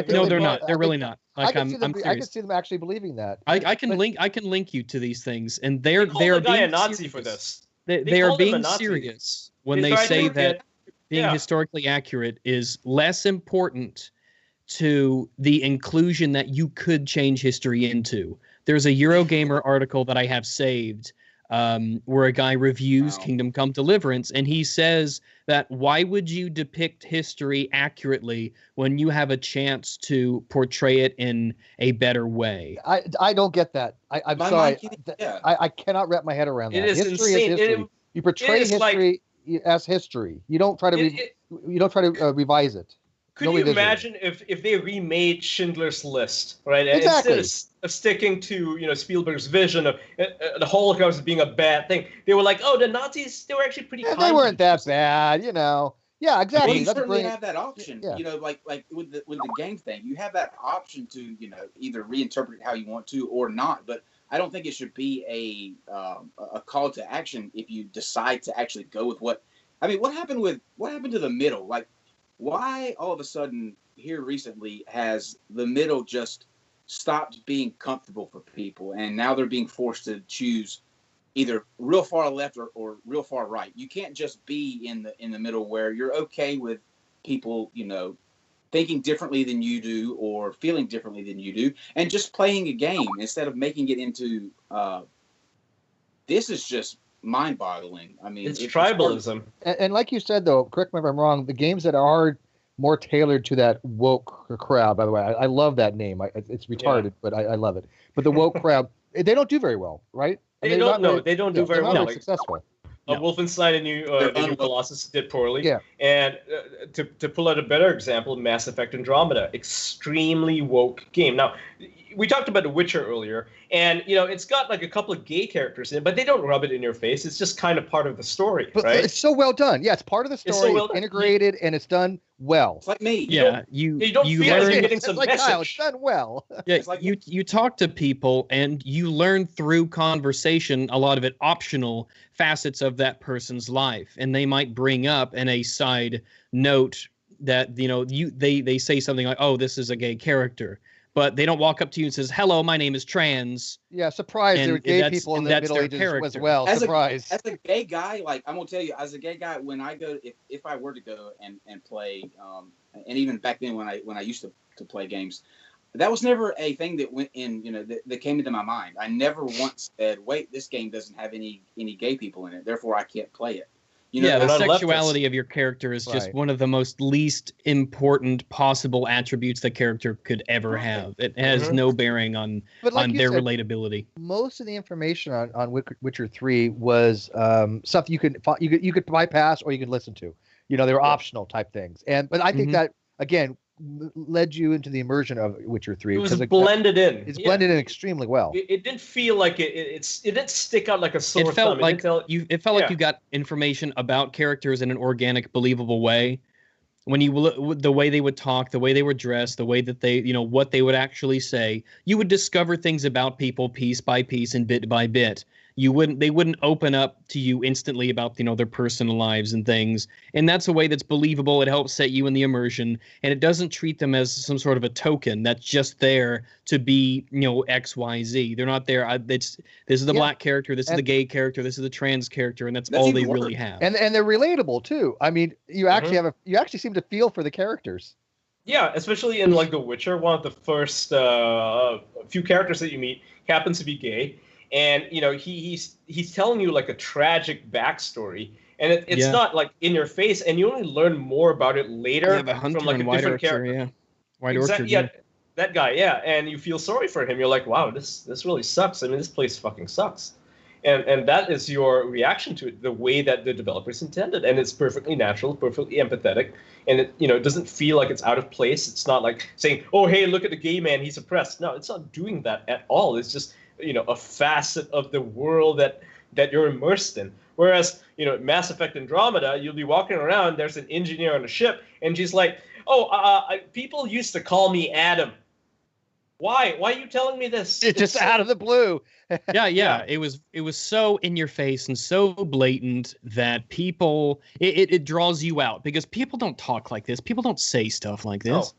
No, they're not. They're really not. I Like can I'm I can serious. see them actually believing that. I can link you to these things, and they're They call the guy being a Nazi serious. for this. They are called him a being Nazi. serious when They they tried say to that get- being yeah. historically accurate is less important to the inclusion that you could change history into. There's a Eurogamer article that I have saved where a guy reviews Kingdom Come Deliverance, and he says that why would you depict history accurately when you have a chance to portray it in a better way? I don't get that. I'm My sorry. mind can't- yeah. I cannot wrap my head around that. It is History insane. is history. You portray is like- history as history. You don't try to revise it. Could Nobody you does it. imagine if they remade Schindler's List, right? Exactly. Instead of sticking to Spielberg's vision of the Holocaust being a bad thing, they were like, oh, the Nazis, they were actually pretty. Yeah, kind they to weren't that people. bad, Yeah, Well, exactly. you That's certainly brilliant. have that option. Yeah. Like with the game thing, you have that option to either reinterpret it how you want to or not. But I don't think it should be a call to action if you decide to actually go with what. I mean, what happened to the middle? Like, why all of a sudden here recently has the middle just stopped being comfortable for people, and now they're being forced to choose either real far left or real far right. You can't just be in the middle where you're okay with people, thinking differently than you do or feeling differently than you do, and just playing a game instead of making it into. This is just mind-boggling. I mean, It's tribalism. And like you said, though, correct me if I'm wrong, the games that are more tailored to that woke crowd, by the way, I love that name. It's retarded, but I love it. But the woke crowd, they don't do very well, right? They they're don't not know. They don't do very they're not well. very successful. Wolfenstein and the new Colossus did poorly. Yeah. And to pull out a better example, Mass Effect Andromeda, extremely woke game. Now, we talked about The Witcher earlier, and it's got like a couple of gay characters in it, but they don't rub it in your face. It's just kind of part of the story, But right? it's so well done. Yeah, it's part of the It's story. so well It's done. integrated, and it's done well. It's like me. Yeah, you don't feel like learn. you're getting It's some like Kyle, message. it's done well. Yeah, It's like- you talk to people and you learn through conversation, a lot of it optional facets of that person's life, and they might bring up in a side note that they say something like, "Oh, this is a gay character," but they don't walk up to you and says, "Hello, my name is trans." Yeah, surprise. There were And gay that's- people in and the that's Middle their Ages character. as well. As Surprise. a gay guy, like I'm gonna tell you, as a gay guy, when I go, if I were to go and play, and even back then when I used to play games, that was never a thing that went in, that came into my mind. I never once said, "Wait, this game doesn't have any gay people in it, therefore I can't play it." Yeah, the they're not sexuality of your character is just Right. one of the most least important possible attributes the character could ever have. It has Mhm. no bearing on But like you their said, relatability. most of the information on Witcher 3 was stuff you could bypass or you could listen to. You know, they were optional type things. But I think Mhm. that again led you into the immersion of Witcher 3. It was because blended in. It's Yeah. blended in extremely well. It didn't feel like it didn't stick out like a sore It felt thumb. like it felt like yeah. you got information about characters in an organic, believable way. When you look, the way they would talk, the way they were dressed, the way that they, what they would actually say, you would discover things about people piece by piece and bit by bit. They wouldn't open up to you instantly about, their personal lives and things. And that's a way that's believable. It helps set you in the immersion, and it doesn't treat them as some sort of a token that's just there to be, X, Y, Z. They're not there. This is the black character. This is the gay character. This is the trans character. And that's all they really have. And they're relatable too. I mean, you actually you actually seem to feel for the characters. Yeah, especially in like The Witcher, one of the first few characters that you meet happens to be gay. And he's telling you like a tragic backstory, and it's not like in your face, and you only learn more about it later from like a different character. White Orchard. Yeah, that guy. Yeah, and you feel sorry for him. You're like, wow, this really sucks. I mean, this place fucking sucks, and that is your reaction to it, the way that the developers intended, and it's perfectly natural, perfectly empathetic, and it doesn't feel like it's out of place. It's not like saying, oh hey, look at the gay man, he's oppressed. No, it's not doing that at all. It's just a facet of the world that you're immersed in. Whereas, Mass Effect Andromeda, you'll be walking around, there's an engineer on a ship, and she's like, people used to call me Adam. Why? Why are you telling me this? It's just out of the blue. Yeah. It was so in your face and so blatant that people, it draws you out, because people don't talk like this. People don't say stuff like this.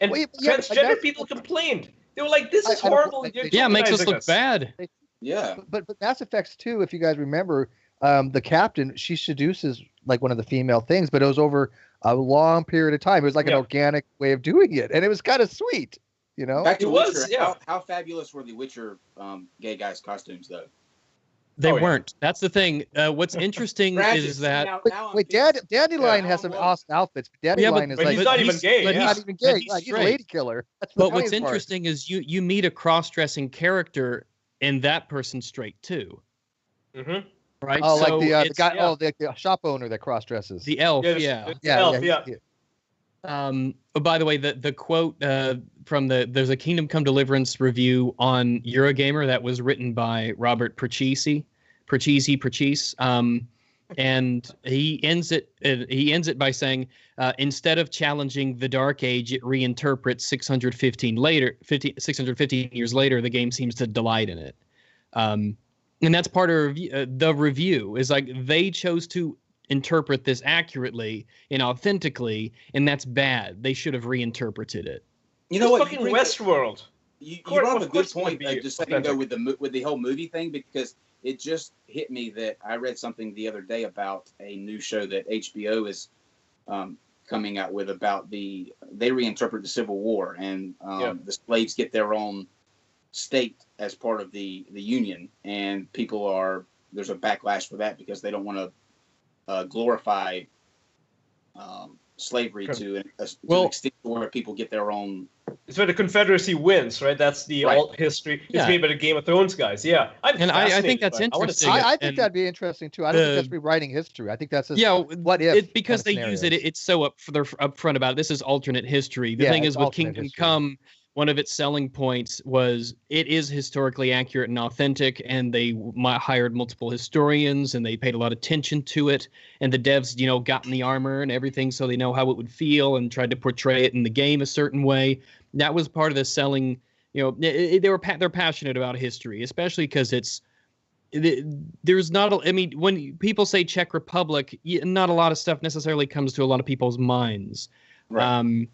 No. And transgender people complained. They were like, "This is horrible." It makes us look bad. Yeah. But Mass Effects 2, if you guys remember, the captain, she seduces like one of the female things, but it was over a long period of time. It was like an organic way of doing it, and it was kind of sweet, Back to It Witcher, was, yeah. How fabulous were the Witcher gay guys' costumes, though? They weren't. That's the thing. What's interesting is that wait, Dandelion has some awesome outfits. Dandelion is but like he's not even gay. He's not even gay. He's a lady killer. But what's interesting is you meet a cross-dressing character, and that person's straight too. Mm-hmm. Right. Oh, so like the guy. Oh, the shop owner that cross-dresses. The elf. Oh, by the way, the quote there's a Kingdom Come Deliverance review on Eurogamer that was written by Robert Perchese, and he ends it by saying, instead of challenging the Dark Age, it reinterprets 615 years later. The game seems to delight in it, and that's part of the review. Is like they chose to interpret this accurately and authentically, and that's bad. They should have reinterpreted it. You know what? Fucking Westworld. You brought up a good point just a second ago with the whole movie thing, because it just hit me that I read something the other day about a new show that HBO is coming out with about they reinterpret the Civil War, and the slaves get their own state as part of the Union, and there's a backlash for that because they don't want to glorify slavery to an extent where people get their own. It's where the Confederacy wins, right? That's the alt history. It's made by the Game of Thrones guys. Yeah, I think that's interesting. I think that'd be interesting too. I don't think that's rewriting history. I think that's what if because they use it. It's so upfront about it. This is alternate history. The thing is with Kingdom Come, one of its selling points was it is historically accurate and authentic, and they hired multiple historians, and they paid a lot of attention to it, and the devs, got in the armor and everything so they know how it would feel and tried to portray it in the game a certain way. That was part of the selling. They're passionate about history, especially because there's not when people say Czech Republic, not a lot of stuff necessarily comes to a lot of people's minds. Right.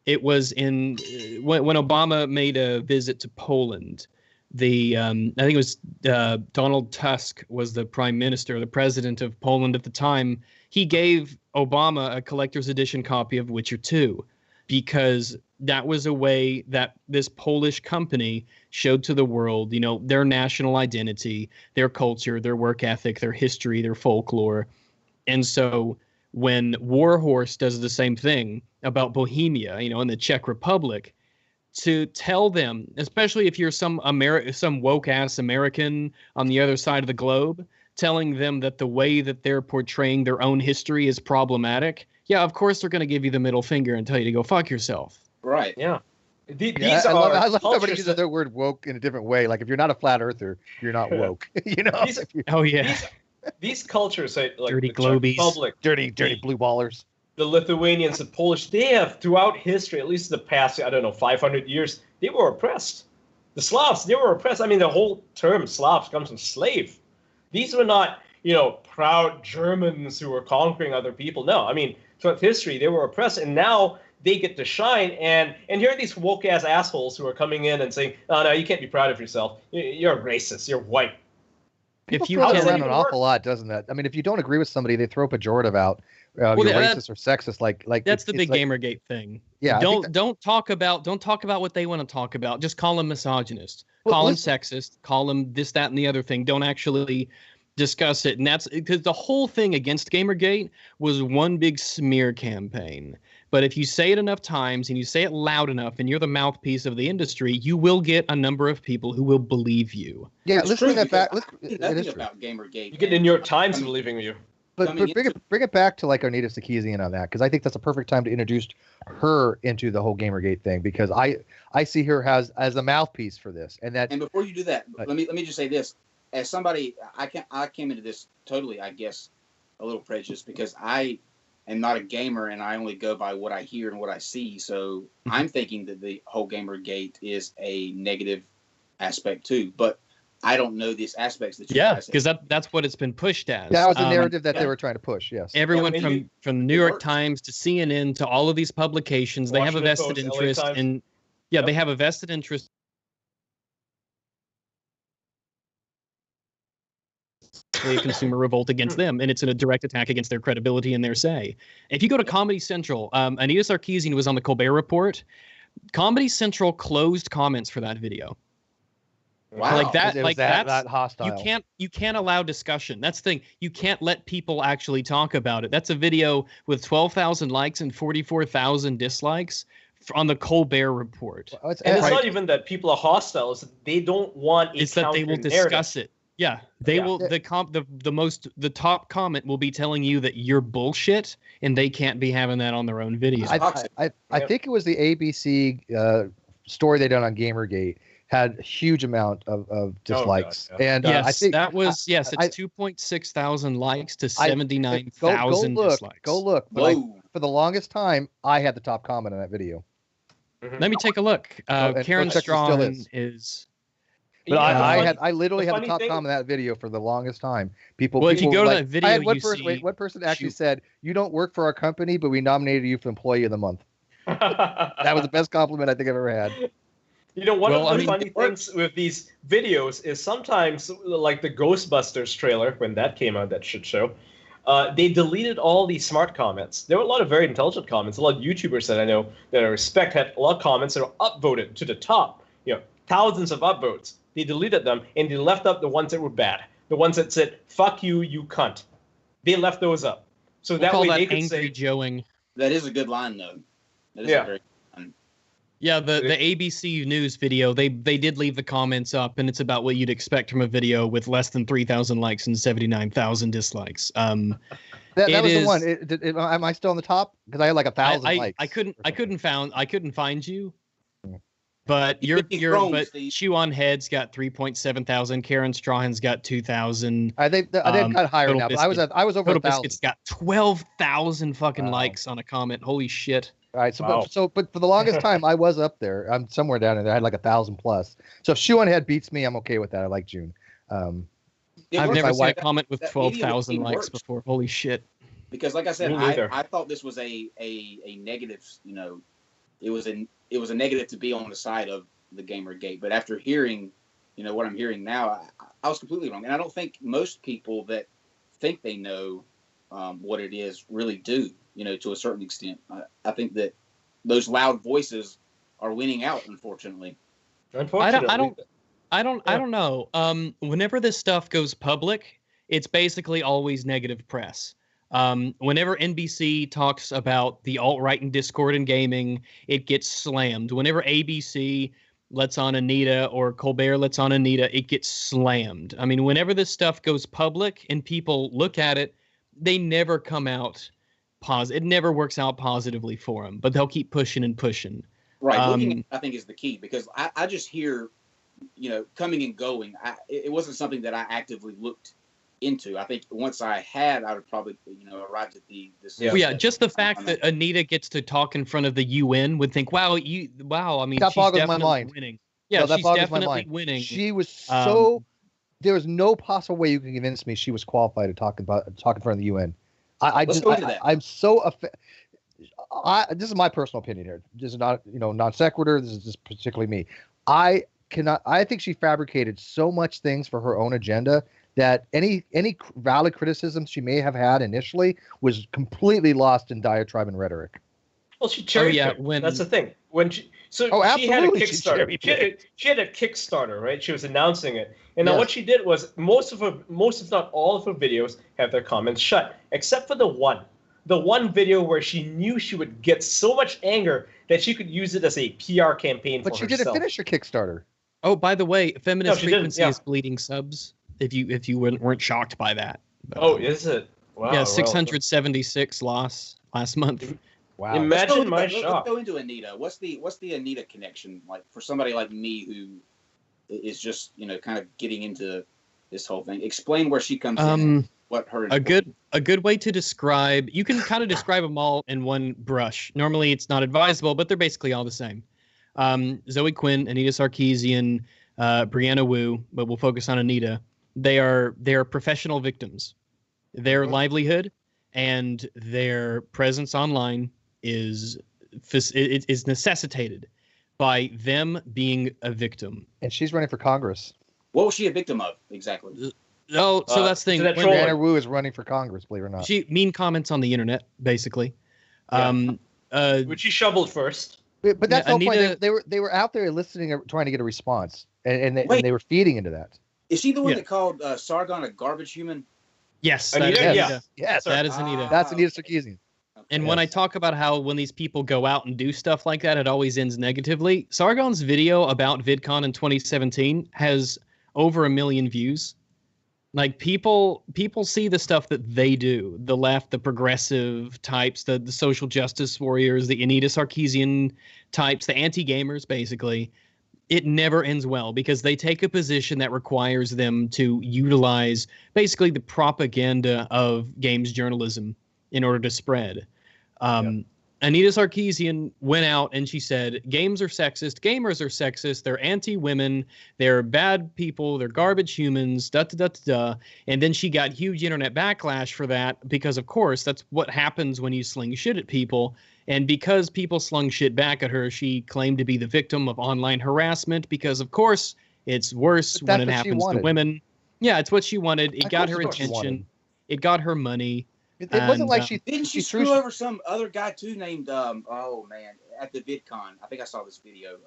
It was when Obama made a visit to Poland. I think it was Donald Tusk was the prime minister, the president of Poland at the time. He gave Obama a collector's edition copy of Witcher 2 because that was a way that this Polish company showed to the world, their national identity, their culture, their work ethic, their history, their folklore. And so when Warhorse does the same thing about Bohemia, in the Czech Republic, to tell them, especially if you're some woke ass American on the other side of the globe, telling them that the way that they're portraying their own history is problematic, yeah, of course they're going to give you the middle finger and tell you to go fuck yourself. Right. Yeah. Yeah, These I are love somebody cultures uses their word woke in a different way. Like if you're not a flat earther, you're not woke. You know, These- Oh yeah, these cultures, like Dirty the Czech globies. Republic, dirty blue ballers. the Lithuanians, the Polish, they have throughout history, at least the past, I don't know, 500 years, they were oppressed. The Slavs, they were oppressed. I mean, the whole term Slavs comes from slave. These were not, proud Germans who were conquering other people. No, I mean, throughout history, they were oppressed, and now they get to shine. And here are these woke ass assholes who are coming in and saying, "Oh no, you can't be proud of yourself. You're a racist. You're white." People if you throw that can- around an awful lot, doesn't that? I mean, if you don't agree with somebody, they throw pejorative out. You're racist or sexist. Like that's the it's big like, Gamergate thing. Yeah, I think don't talk about what they want to talk about. Just call them misogynist, Well, call them listen- sexist, call them this, that, and the other thing. Don't actually discuss it. And that's because the whole thing against Gamergate was one big smear campaign. But if you say it enough times and you say it loud enough and you're the mouthpiece of the industry, you will get a number of people who will believe you. Yeah, It's let's true, bring that back. because I knew It nothing is true. about Gamergate. You get the and- New York Times I mean, believing you. But coming bring it back to like Anita Sarkeesian on that, because I think that's a perfect time to introduce her into the whole Gamergate thing, because I see her as a mouthpiece for this, and that And before you do that, Right. let me just say this: as somebody, I came into this totally, I guess, a little prejudiced because I am not a gamer and I only go by what I hear and what I see. So I'm thinking that the whole Gamergate is a negative aspect too, but I don't know these aspects that you Yeah, guys because that's what it's been pushed as. was the narrative that yeah. they were trying to push. Yes. Everyone Yeah, I mean, from the New it York works. Times to CNN to all of these publications, they have a Washington vested Post, LA interest Times. in. Yep. They have a vested interest. A consumer revolt against them, and it's in a direct attack against their credibility and their say. If you go to Comedy Central, Anita Sarkeesian was on the Colbert Report. Comedy Central closed comments for that video. Wow. Like that, It was like that that's hostile. you can't allow discussion. That's the thing. You can't let people actually talk about it. That's a video with 12,000 likes and 44,000 dislikes on the Colbert Report. Well, it's- And it's right. not even that people are hostile; it's that they don't want a It's that they will counter-narrative. discuss it. Yeah, they Yeah. will. The top comment will be telling you that you're bullshit, and they can't be having that on their own video. toxic. I Yep. think it was the ABC story they done on Gamergate had a huge amount of dislikes, yeah. and yes, I think that was I- it's 2.6 thousand likes to I- 79,000 dislikes. Go look. But I, Whoa. for the longest time, I had the top comment on that video. Let me take a look. and Karen Coach Texas still Strawn is. is. But Yeah, I literally the had the funny top thing- comment on that video for the longest time. People. Well, if you people go were to like, that video, I had one you person. see- Wait, one person actually shoot. said, "You don't work for our company, but we nominated you for Employee of the Month." That was the best compliment I think I've ever had. One Well, of I the mean, funny it works. things with these videos is sometimes, like the Ghostbusters trailer, when that came out, that shit show, they deleted all these smart comments. There were a lot of very intelligent comments. A lot of YouTubers that I know that I respect had a lot of comments that were upvoted to the top. Thousands of upvotes. They deleted them, and they left up the ones that were bad. The ones that said, "Fuck you, you cunt." They left those up. So We'll that call way that they could angry say, Joeing. That is a good line, though. That is Yeah. a very Yeah, the ABC News video, they did leave the comments up, and it's about what you'd expect from a video with less than 3,000 likes and 79,000 dislikes. That It was the is- one. Am I still on the top? Because I had like 1,000 likes. I couldn't find you. Mm. But You could be Chrome, but Steve. Chew on Head's got 3.7 thousand. Karen Strahan's got 2,000. They've got higher Total now. But I was over Total 1,000. Biscuit's got 12,000 fucking Wow. likes on a comment. Holy shit! All right, so Wow. but for the longest time, I was up there. I'm somewhere down in there. I had like 1,000 plus. So if Shoe on Head beats me, I'm okay with that. I like June. It I've works. never my seen a wife- comment with that medium 12,000 even likes works. before. Holy shit! Because, like I said, Me neither. I thought this was a negative. It was a negative to be on the side of the Gamergate. But after hearing, what I'm hearing now, I was completely wrong. And I don't think most people that think they know what it is really do. To a certain extent. I think that those loud voices are winning out, unfortunately. unfortunately, I don't know. Whenever this stuff goes public, it's basically always negative press. Whenever NBC talks about the alt-right and Discord and gaming, it gets slammed. Whenever ABC lets on Anita or Colbert lets on Anita, it gets slammed. I mean, whenever this stuff goes public and people look at it, they never come out positive. It never works out positively for them, but they'll keep pushing and pushing. Right. Looking at, I think, is the key, because I just hear, coming and going. It wasn't something that I actively looked into. I think once I had, I would probably, arrived at the decision. Well, yeah, just the fact that Anita gets to talk in front of the UN would think, wow. I mean, that she's boggles definitely my mind. winning. Yeah, that she's boggles my definitely mind. winning. She was so. There was no possible way you can convince me she was qualified to talk in front of the UN. Let's go into that. I'm so. This is my personal opinion here. This is not, non sequitur. This is just particularly me. I think she fabricated so much things for her own agenda that any valid criticism she may have had initially was completely lost in diatribe and rhetoric. Well, she cherry-picked. That's the thing. When she had a Kickstarter. She had a Kickstarter, right? She was announcing it, and now what she did was most if not all of her videos have their comments shut, except for the one video where she knew she would get so much anger that she could use it as a PR campaign for herself. But she didn't finish her Kickstarter. Oh, by the way, feminist frequency is bleeding subs. If you weren't shocked by that. But, is it? Wow. Yeah, 676 loss last month. Wow. Imagine my shock. Let's go into Anita. What's the Anita connection like for somebody like me who is just kind of getting into this whole thing? Explain where she comes in. What her a good way to describe. You can kind of describe them all in one brush. Normally, it's not advisable, but they're basically all the same. Zoe Quinn, Anita Sarkeesian, Brianna Wu, but we'll focus on Anita. They are professional victims. Their livelihood and their presence online is necessitated by them being a victim. And she's running for Congress. What was she a victim of exactly? Oh, so that's the thing. Brianna Wu is running for Congress, believe it or not. She mean comments on the internet, basically. Which she shoveled first. But that's the whole point. They were out there listening, trying to get a response, and they were feeding into that. Is she the one that called Sargon a garbage human? Yes, Anita. Yes, that is Anita. That's Anita Sarkeesian. And when I talk about how when these people go out and do stuff like that, it always ends negatively. Sargon's video about VidCon in 2017 has over 1 million views. Like people see the stuff that they do, the left, the progressive types, the social justice warriors, the Anita Sarkeesian types, the anti-gamers, basically. It never ends well because they take a position that requires them to utilize basically the propaganda of games journalism in order to spread. Anita Sarkeesian went out and she said, games are sexist, gamers are sexist, they're anti-women, they're bad people, they're garbage humans, da-da-da-da-da. And then she got huge internet backlash for that because, of course, that's what happens when you sling shit at people. And because people slung shit back at her, she claimed to be the victim of online harassment because, of course, it's worse when it happens to women. Yeah, it's what she wanted. It got her attention. It got her money. It wasn't like she didn't she screw over some other guy too named at the VidCon. I think I saw this video.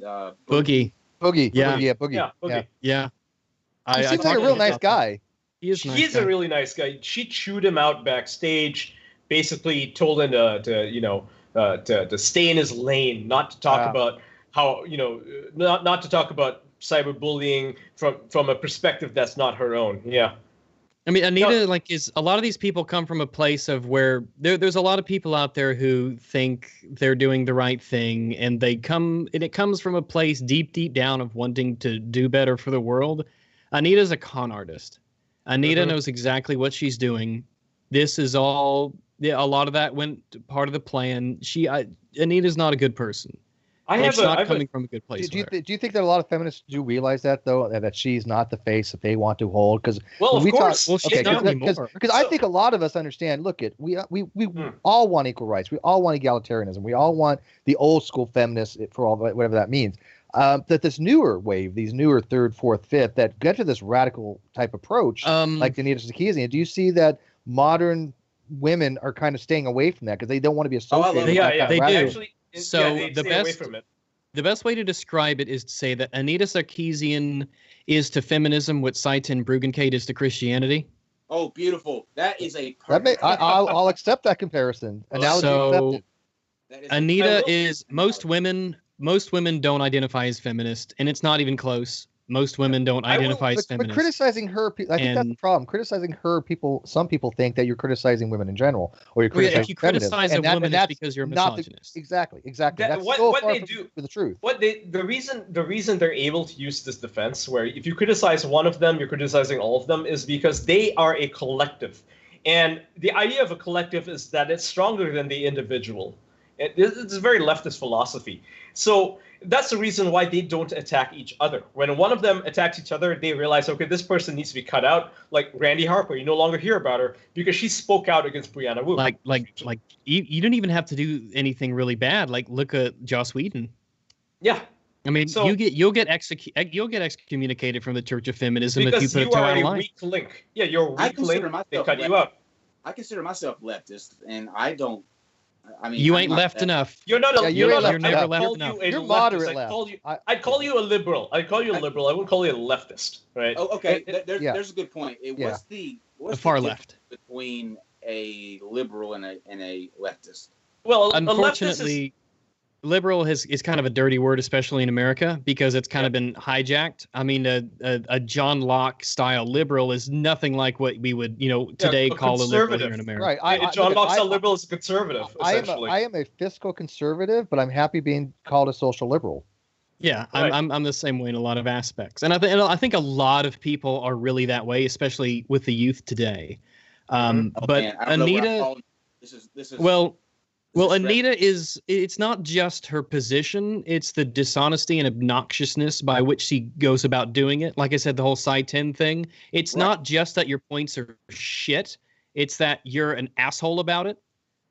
Boogie. Boogie. Yeah. Boogie. Yeah. He seems like a real nice guy. He's a really nice guy. She chewed him out backstage. Basically, told him to stay in his lane, not to talk about how not to talk about cyberbullying from a perspective that's not her own. Yeah. I mean, Anita, is a lot of these people come from a place of where there's a lot of people out there who think they're doing the right thing, and it comes from a place deep down of wanting to do better for the world. Anita's a con artist. Anita knows exactly what she's doing. This is all. Yeah, a lot of that went part of the plan. Anita's not a good person. Coming from a good place. Do you think that a lot of feminists do realize that though, that she's not the face that they want to hold? Because she's not anymore. Because I think a lot of us understand. Look, we all want equal rights. We all want egalitarianism. We all want the old school feminists for all whatever that means. That this newer wave, these newer third, fourth, fifth, that get to this radical type approach, like Anita Sarkeesian. Do you see that modern women are kind of staying away from that because they don't want to be associated? They do. Actually, so the best way to describe it is to say that Anita Sarkeesian is to feminism what Seitan Bruggencate is to Christianity. Oh, beautiful! That is a perfect. I'll accept that comparison. So Anita is most women most women don't identify as feminist, and it's not even close. Most women don't identify as But feminist. criticizing her, I think that's the problem. Criticizing her, some people think that you're criticizing women in general, or you're criticizing if you feminism. criticize a woman, it's because you're a misogynist. Exactly. That, That's what so what far they from do the truth. the reason they're able to use this defense, where if you criticize one of them, you're criticizing all of them, is because they are a collective, and the idea of a collective is that it's stronger than the individual. It's a very leftist philosophy. So that's the reason why they don't attack each other. When one of them attacks each other, they realize, okay, this person needs to be cut out. Like Randy Harper, you no longer hear about her because she spoke out against Brianna Wu. Like you don't even have to do anything really bad. Like look at Joss Whedon. Yeah. I mean, So, you'll get excommunicated from the Church of Feminism if you because put you a toe are out of a line. weak link. Yeah, you're a I weak consider link. myself They cut you left. out. I consider myself leftist, and I don't. I mean, You I'm ain't not left left. enough. You're not. Yeah, You're you're not. never I left called enough. you a You're leftist. moderate I'd left. call you a liberal. I'd call you a liberal. I wouldn't call you a leftist, right? Oh, okay. Yeah. There's a good point. What's the far difference left between a liberal and a leftist? Well, Unfortunately, liberal is kind of a dirty word, especially in America, because it's kind of been hijacked. I mean, a John Locke style liberal is nothing like what we would, today call a liberal here in America. Right. John Locke's a liberal is a conservative, essentially. I am a fiscal conservative, but I'm happy being called a social liberal. Yeah, Right. I'm the same way in a lot of aspects, and I think a lot of people are really that way, especially with the youth today. Oh, But man, I don't know what I'm Anita, calling- this is well, this is Anita it's not just her position, it's the dishonesty and obnoxiousness by which she goes about doing it. Like I said, the whole Side 10 thing. It's Right. not just that your points are shit, it's that you're an asshole about it,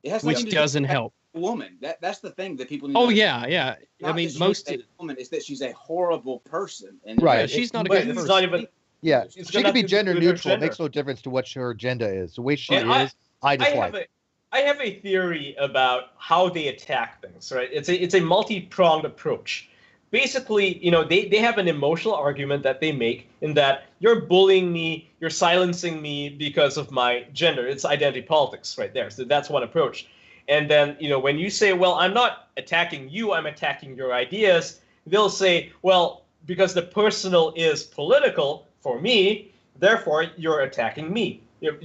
It has which nothing to do doesn't with help. a woman. That's the thing that people need. Oh to yeah. I Not mean, that she's most a woman is that she's a horrible person. And Right. she's not a But good it's person. not even. Yeah, It's she got can be nothing to gender do with her neutral. It gender. makes no difference to what her agenda is. The way she And is, I dislike. I have a theory about how they attack things, right? It's a multi-pronged approach. Basically, they have an emotional argument that they make in that you're bullying me, you're silencing me because of my gender. It's identity politics right there. So that's one approach. And then, when you say, well, I'm not attacking you, I'm attacking your ideas, they'll say, well, because the personal is political for me, therefore you're attacking me.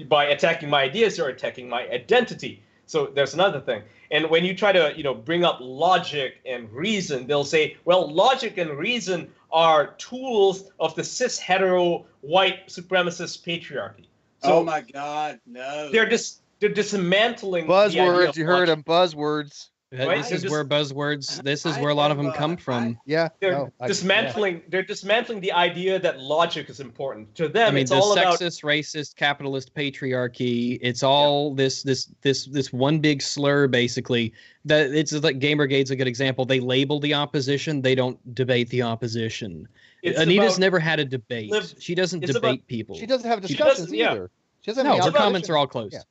By attacking my ideas, you're attacking my identity. So there's another thing. And when you try to, bring up logic and reason, they'll say, well, logic and reason are tools of the cis hetero white supremacist patriarchy. So oh my God, no! they're dismantling the idea Buzzwords. of You heard logic. them. Buzzwords. Right? This They're is where buzzwords. This is I where a lot of am, them come from. Yeah. They're no, dismantling. They're dismantling the idea that logic is important to them. I mean, it's the all sexist, about racist, capitalist patriarchy. It's all this one big slur, basically. That it's like Gamergate's a good example. They label the opposition. They don't debate the opposition. It's Anita's about never had a debate. She doesn't it's debate about- people. She doesn't have She discussions doesn't- yeah. either. She doesn't No, have her any comments opposition. are all closed. Yeah.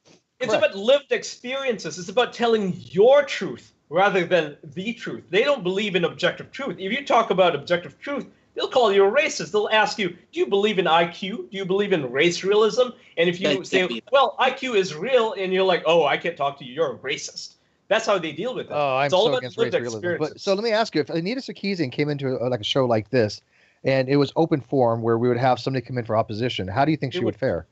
It's Correct. about lived experiences. It's about telling your truth rather than the truth. They don't believe in objective truth. If you talk about objective truth, they'll call you a racist. They'll ask you, do you believe in IQ? Do you believe in race realism? And if you say, well, IQ is real, and you're like, oh, I can't talk to you, you're a racist. That's how they deal with it. Oh, I'm it's all so about against lived race realism. experiences. But so let me ask you: if Anita Sarkeesian came into like a show like this, and it was open forum where we would have somebody come in for opposition, how do you think she would fare?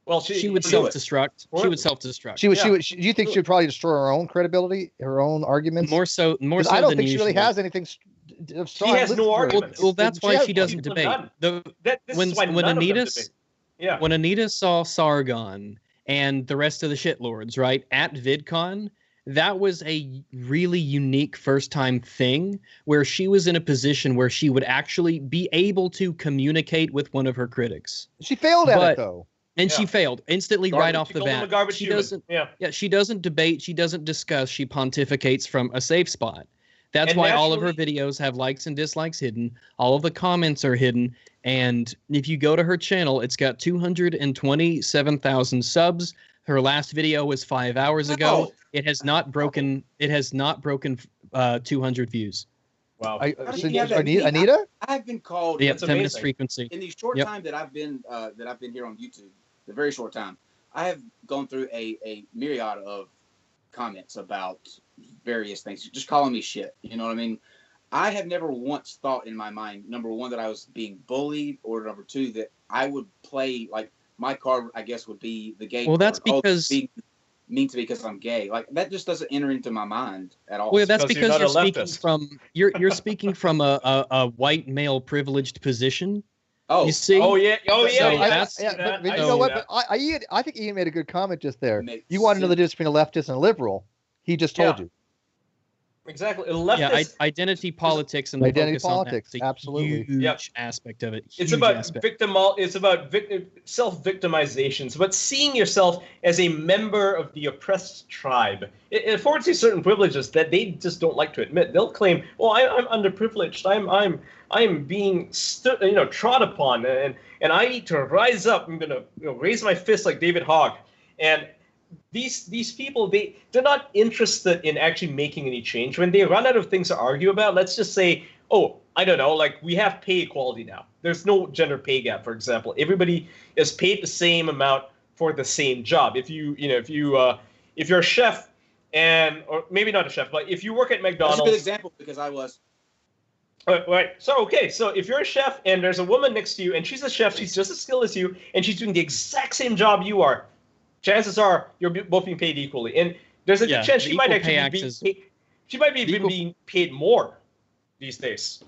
Well, She would do it. self-destruct. She would self-destruct. She would. Yeah. She would. Do you think she would probably destroy her own credibility, her own arguments? More so 'Cause I don't than think she really usual. has anything. She has no arguments. Well, that's why she doesn't None. debate. This is why When none of them Anita debate. Yeah. when Anita saw Sargon and the rest of the shitlords, right, at VidCon, that was a really unique first-time thing where she was in a position where she would actually be able to communicate with one of her critics. She failed at But- it though. And she Yeah. failed instantly Garbage. right off She the called him a bat. garbage She human. doesn't Yeah. she doesn't debate, she doesn't discuss, she pontificates from a safe spot. That's And why all of her naturally- videos have likes and dislikes hidden. All of the comments are hidden. And if you go to her channel, it's got 227,000 subs. Her last video was 5 hours ago. Oh. It has not broken 200 views. Wow. How did you have that Anita, many? Anita? I've been called Yeah, That's feminist amazing. frequency. in the short Yep. time that I've been here on YouTube, the very short time, I have gone through a myriad of comments about various things, just calling me shit. You know what I mean? I have never once thought in my mind, number one, that I was being bullied, or number two, that I would play, like, my card, I guess, would be the gay Well, that's card. because Being mean to me because I'm gay. Like, that just doesn't enter into my mind at all. well, that's Because you're because not you're a speaking leftist. from you're speaking from a white male privileged position. Oh, You see? Oh yeah, So yeah. that's- Yeah, but you I know see what? that. But I think Ian made a good comment just there. Makes You want to know the sense. difference between a leftist and a liberal. He just told Yeah. you. Exactly. Leftist. Yeah, identity politics and the Identity focus on that politics, is a absolutely. huge Yep. aspect of it. It's Huge about aspect. It's about self-victimization. It's about seeing yourself as a member of the oppressed tribe. It affords you certain privileges that they just don't like to admit. They'll claim, "Oh, I'm underprivileged. I'm being trod upon, and I need to rise up. I'm gonna raise my fist like David Hogg." And these people, they're not interested in actually making any change. When they run out of things to argue about, let's just say, oh, I don't know, like, we have pay equality now. There's no gender pay gap, for example. Everybody is paid the same amount for the same job. If you're a chef, or maybe not a chef, but if you work at that's McDonald's, a good example because I was. Right. So if you're a chef and there's a woman next to you and she's a chef, she's just as skilled as you, and she's doing the exact same job you are, chances are you're both being paid equally. And there's a good chance the she might Equal Pay actually Act be is- paid, she might be even Equal- being paid more these days.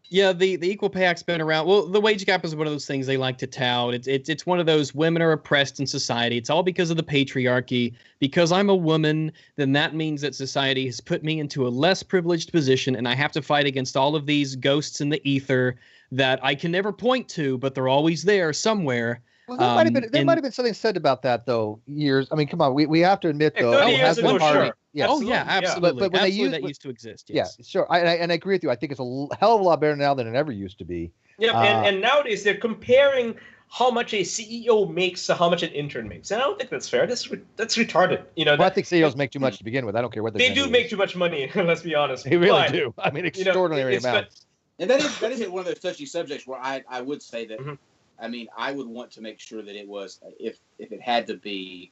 Yeah, the Equal Pay Act's been around. Well, the wage gap is one of those things they like to tout. It's one of those women are oppressed in society. It's all because of the patriarchy. Because I'm a woman, then that means that society has put me into a less privileged position, and I have to fight against all of these ghosts in the ether that I can never point to, but they're always there somewhere. Well, there might have been something said about that though. Years. I mean, come on. We have to admit Hey, though. 30 it years has been ago, hard. sure. Yeah. Oh yeah, Absolutely, yeah. absolutely. But when they Absolutely, use- that but- used to exist. Yeah, Yes. sure. And I agree with you. I think it's a hell of a lot better now than it ever used to be. Yeah, and nowadays they're comparing how much a CEO makes to how much an intern makes. And I don't think that's fair. That's retarded. Well, I think CEOs make too much to begin with. I don't care what they do make too much money, let's be honest. They really But, do. I mean, you know, extraordinary it's- amounts. And that is one of those touchy subjects where I would say that, Mhm. I mean, I would want to make sure that it was, if it had to be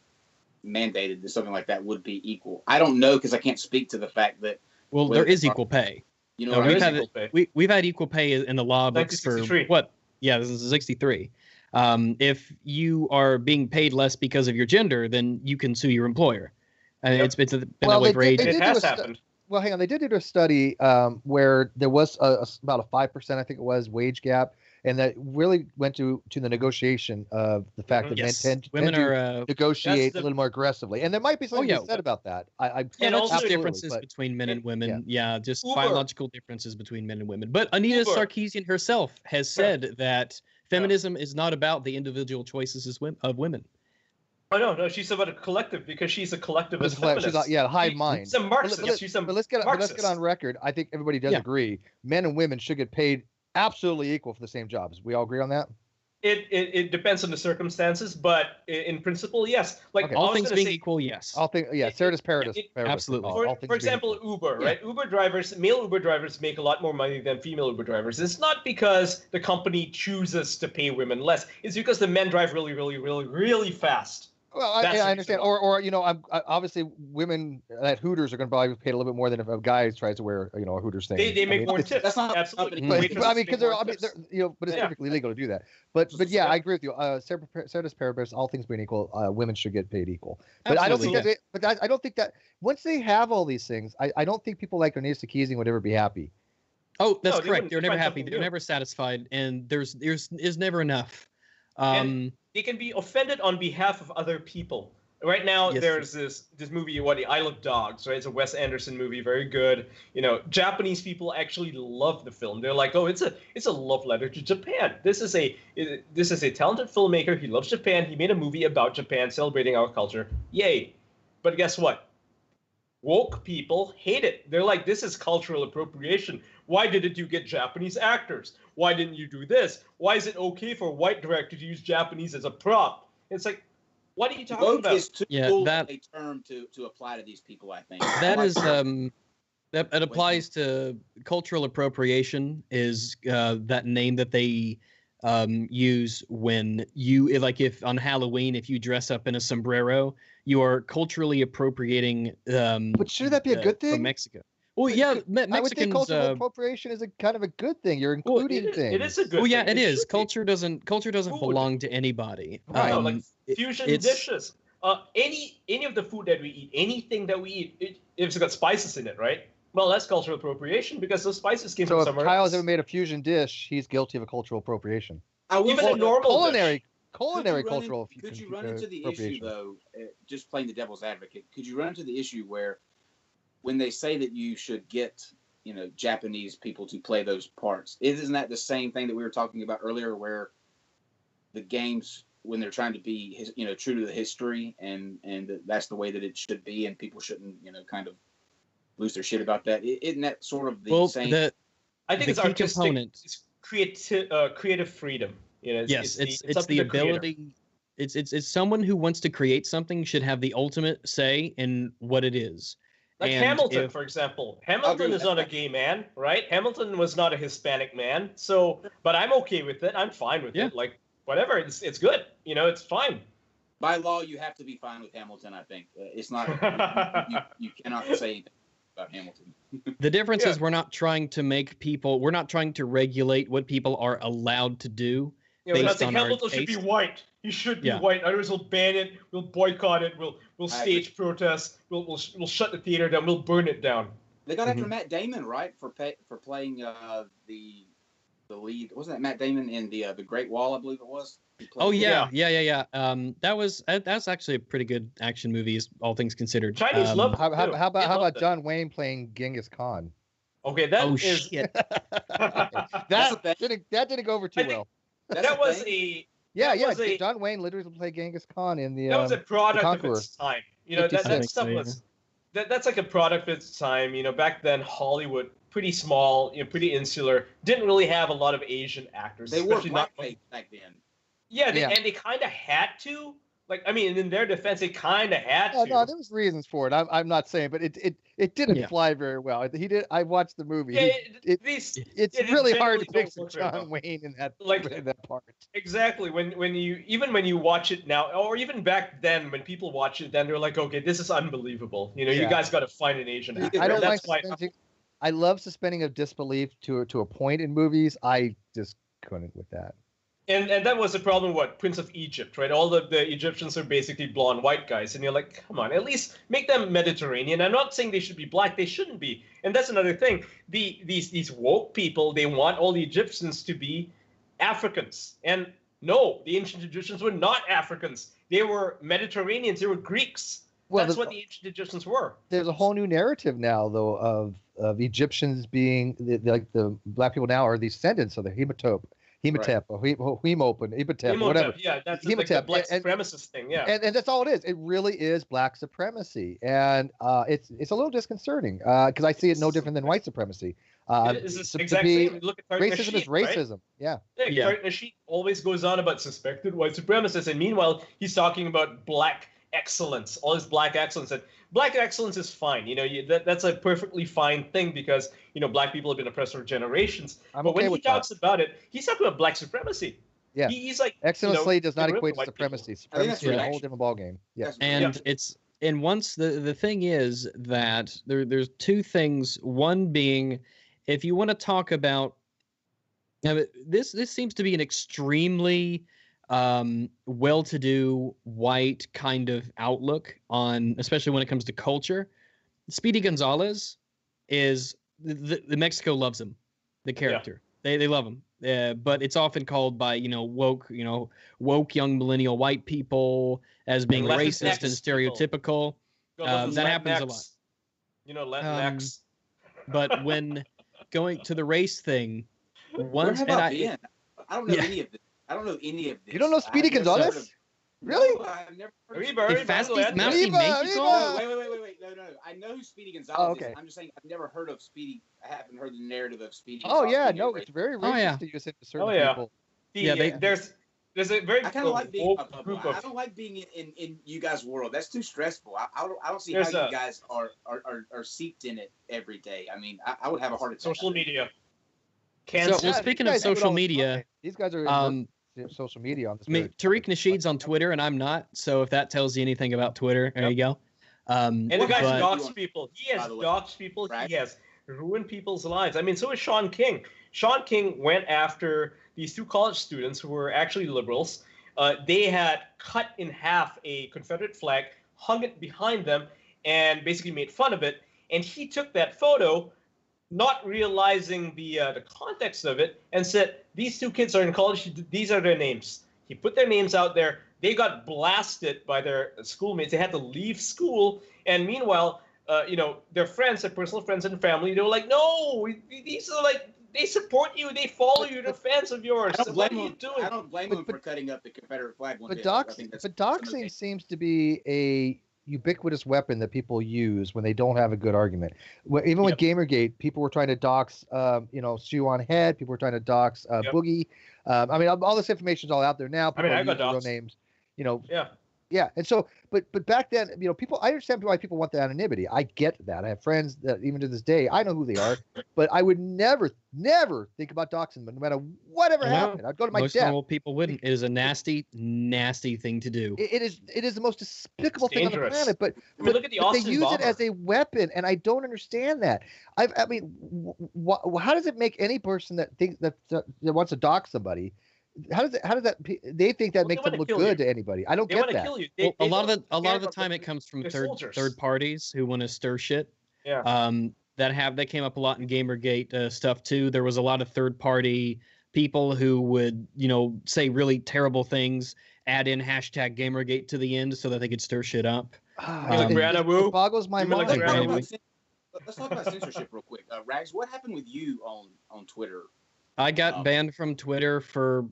mandated, that something like that would be equal. I don't know because I can't speak to the fact that, Well, Whether there is it's- equal pay. you know, No, what I we've mean? had equal pay. we've had equal pay in the law books for 1963. what? Yeah, this is 63. If you are being paid less because of your gender, then you can sue your employer. And Yep. it's been Well, that way for they ages. did It do has a stu- happened. Well, hang on. They did do a study where there was about a 5%, I think it was, wage gap, and that really went to the negotiation of the fact that Yes, men tend women to are. negotiate That's the- a little more aggressively, and there might be something to yeah. be said about that. And And also also- differences but- between men and women. Yeah, just Uber. biological differences between men and women. But Anita Uber. Sarkeesian herself has said that feminism is not about the individual choices of women. Oh no, she's about a collective because she's a collectivist feminist. She's a hive mind. She's a Marxist. But let's get Marxist. on record. I think everybody does Yeah. agree. Men and women should get paid absolutely equal for the same jobs. We all agree on that. It depends on the circumstances, but in principle, yes. Like Okay. I All was things gonna being say, equal, yes. I'll think. Yeah, Ceritus Paribus. absolutely. For example, Uber, right? Uber drivers, male Uber drivers make a lot more money than female Uber drivers. It's not because the company chooses to pay women less. It's because the men drive really, really, really, really fast. Well, That's I the understand. reason Or obviously women at Hooters are going to probably get paid a little bit more than if a guy tries to wear a Hooters thing. They I make mean, more it's- tips. that's not- Absolutely. but- But, Waitresses I mean, make because more they're, tips. but it's Yeah. perfectly legal to do that. But yeah, I agree with you. Ceritus Paribus, all things being equal, women should get paid equal. But I don't think Absolutely, I don't think that once they have all these things, I don't think people like Anita Sarkeesian would ever be happy. Oh, that's No, they correct. wouldn't. They're They never find happy. something They're new. never satisfied, and there's never enough. They can be offended on behalf of other people. Right now, Yes. there's this movie, The Isle of Dogs, right? It's a Wes Anderson movie, very good. Japanese people actually love the film. They're like, oh, it's a love letter to Japan. This is a talented filmmaker. He loves Japan. He made a movie about Japan, celebrating our culture. Yay! But guess what? Woke people hate it. They're like, this is cultural appropriation. Why didn't you get Japanese actors? Why didn't you do this? Why is it okay for a white director to use Japanese as a prop? It's like, what are you talking Woke about? is too Yeah, cool that- a term to apply to these people, I think. That Like, is that it applies to cultural appropriation. Is that name that they use when you if on Halloween if you dress up in a sombrero, you are culturally appropriating. But should that be a good From thing? Mexico. Well, yeah, I would think Mexicans. cultural appropriation is a kind of a good thing. You're including things. It is a good. Well, yeah, thing. it is. Should be. Culture doesn't Food. belong to anybody. Right. No, like fusion it's- dishes. Any of the food that we eat, anything that we eat, if it's got spices in it, right? Well, that's cultural appropriation because those spices came So from if somewhere Kyle's else. ever made a fusion dish, he's guilty of a cultural appropriation. I will Even say a normal culinary Could you run cultural. Could you run into the issue appropriation. though? Just playing the devil's advocate, could you run into the issue where, when they say that you should get, Japanese people to play those parts, isn't that the same thing that we were talking about earlier, where the games, when they're trying to be, true to the history, and that's the way that it should be, and people shouldn't, kind of lose their shit about that. Isn't that sort of the same? I think the it's key artistic. component. It's creative freedom. Yes, it's up to the creator. ability. It's someone who wants to create something should have the ultimate say in what it is. Like And Hamilton, if- for example. Hamilton is not a gay man, right? Hamilton was not a Hispanic man. So, but I'm okay with it. I'm fine with it. Like, whatever. It's good. It's fine. By law, you have to be fine with Hamilton. I think it's not. you cannot say anything about Hamilton. The difference is we're not trying to regulate what people are allowed to do. We're not based saying on our Hamilton should be taste. white. He should be white. Otherwise, we'll ban it. We'll boycott it. We'll stage protests. We'll shut the theater down. We'll burn it down. They got after Matt Damon, right, for playing the lead. Wasn't that Matt Damon in the Great Wall? I believe it was. Oh yeah. That's actually a pretty good action movie, all things considered. Chinese love. How about John Wayne playing Genghis Khan? Okay, that is. Shit. That didn't go over too well. That was a. John Wayne literally played Genghis Khan in the. That was a product of Conqueror. its time. That stuff was. That's like a product of its time. Back then Hollywood, pretty small, pretty insular, didn't really have a lot of Asian actors. They wore especially not blackface back then. and they kind of had to. Like, I mean, in their defense, they kind of had to. No, there was reasons for it. I'm not saying, but it didn't fly very well. He did. I watched the movie. Yeah, it's really hard to generally picture don't work very John Wayne in that part. Exactly. When you watch it now, or even back then, when people watch it, then they're like, okay, this is unbelievable. You guys got to find an Asian actor. I don't That's like why. I love suspending of disbelief to a point in movies. I just couldn't with that. And that was the problem with Prince of Egypt, right? All the Egyptians are basically blonde white guys, and you're like, come on, at least make them Mediterranean. I'm not saying they should be black; they shouldn't be. And that's another thing. These woke people, they want all the Egyptians to be Africans, and no, the ancient Egyptians were not Africans. They were Mediterraneans. They were Greeks. Well, that's what the ancient Egyptians were. There's a whole new narrative now, though, of Egyptians being the black people now are the descendants of the Hematep, or Hemotep, whatever. Yeah, that's like the black supremacist thing. Yeah, and that's all it is. It really is black supremacy, and it's a little disconcerting because I see it no different than white supremacy. Exactly. Look at racism is racism. Right? Yeah. Tariq Nasheed always goes on about suspected white supremacists, and meanwhile he's talking about black excellence, all this black excellence. And black excellence is fine. That's a perfectly fine thing because black people have been oppressed for generations. But when he talks about it, he's talking about black supremacy. Yeah, he's like excellency does not equate to supremacy. Supremacy is a whole different ballgame. Yeah, and once the thing is that there's two things. One being, if you want to talk about this seems to be an extremely well-to-do white kind of outlook on, especially when it comes to culture. Speedy Gonzalez is the Mexico loves him, the character. Yeah. They love him, but it's often called by woke young millennial white people as being racist and stereotypical. That happens a lot. Latinx. But when going to the race thing, once I don't know any of this. I don't know any of this. You don't know Speedy Gonzalez? Really? No, I've never heard of Wait. No. I know who Speedy Gonzalez is. I'm just saying I've never heard of Speedy. I haven't heard the narrative of Speedy. Oh, yeah. No, it's very racist to use it to certain people. There's a very I kind of like being group I don't like being in you guys' world. That's too stressful. I don't see how you guys are seeped in it every day. I mean, I would have a heart attack. Social media. Speaking of social media, these guys are social media on this. Tariq Nasheed's on Twitter, and I'm not. So if that tells you anything about Twitter, there you go. And the guy's but- doxed people. He has doxed people. He has ruined people's lives. I mean, so is Sean King. Sean King went after these two college students who were actually liberals. They had cut in half a Confederate flag, hung it behind them, and basically made fun of it. And he took that photo, not realizing the context of it, and said, these two kids are in college, these are their names. He put their names out there. They got blasted by their schoolmates. They had to leave school. And meanwhile, their friends, their personal friends and family, they were like, no, these are like, they support you. They follow you. They're fans of yours. What are you doing? I don't blame them for cutting up the Confederate flag. But doxing seems to be a ubiquitous weapon that people use when they don't have a good argument. Even with Gamergate, people were trying to dox, Sue on Head. People were trying to dox Boogie. I mean, all this information is all out there now. People I got real doxed. names. Yeah, and so, but back then, people. I understand why people want the anonymity. I get that. I have friends that even to this day, I know who they are, but I would never think about doxing them, no matter whatever happened. I'd go to my most death. normal people wouldn't. It is a nasty, nasty thing to do. It is the most despicable thing on the planet. But look at the Austin they use bomber. it as a weapon, and I don't understand that. How does it make any person that thinks that wants to dox somebody? How does that? They think that makes them look good to anybody. I don't get that. They want to kill you. A lot of the time, it comes from third parties who want to stir shit. Yeah. That came up a lot in Gamergate stuff too. There was a lot of third party people who would say really terrible things, add in hashtag Gamergate to the end so that they could stir shit up. It boggles my mind. Let's talk about censorship real quick. Rags, what happened with you on Twitter? I got banned from Twitter for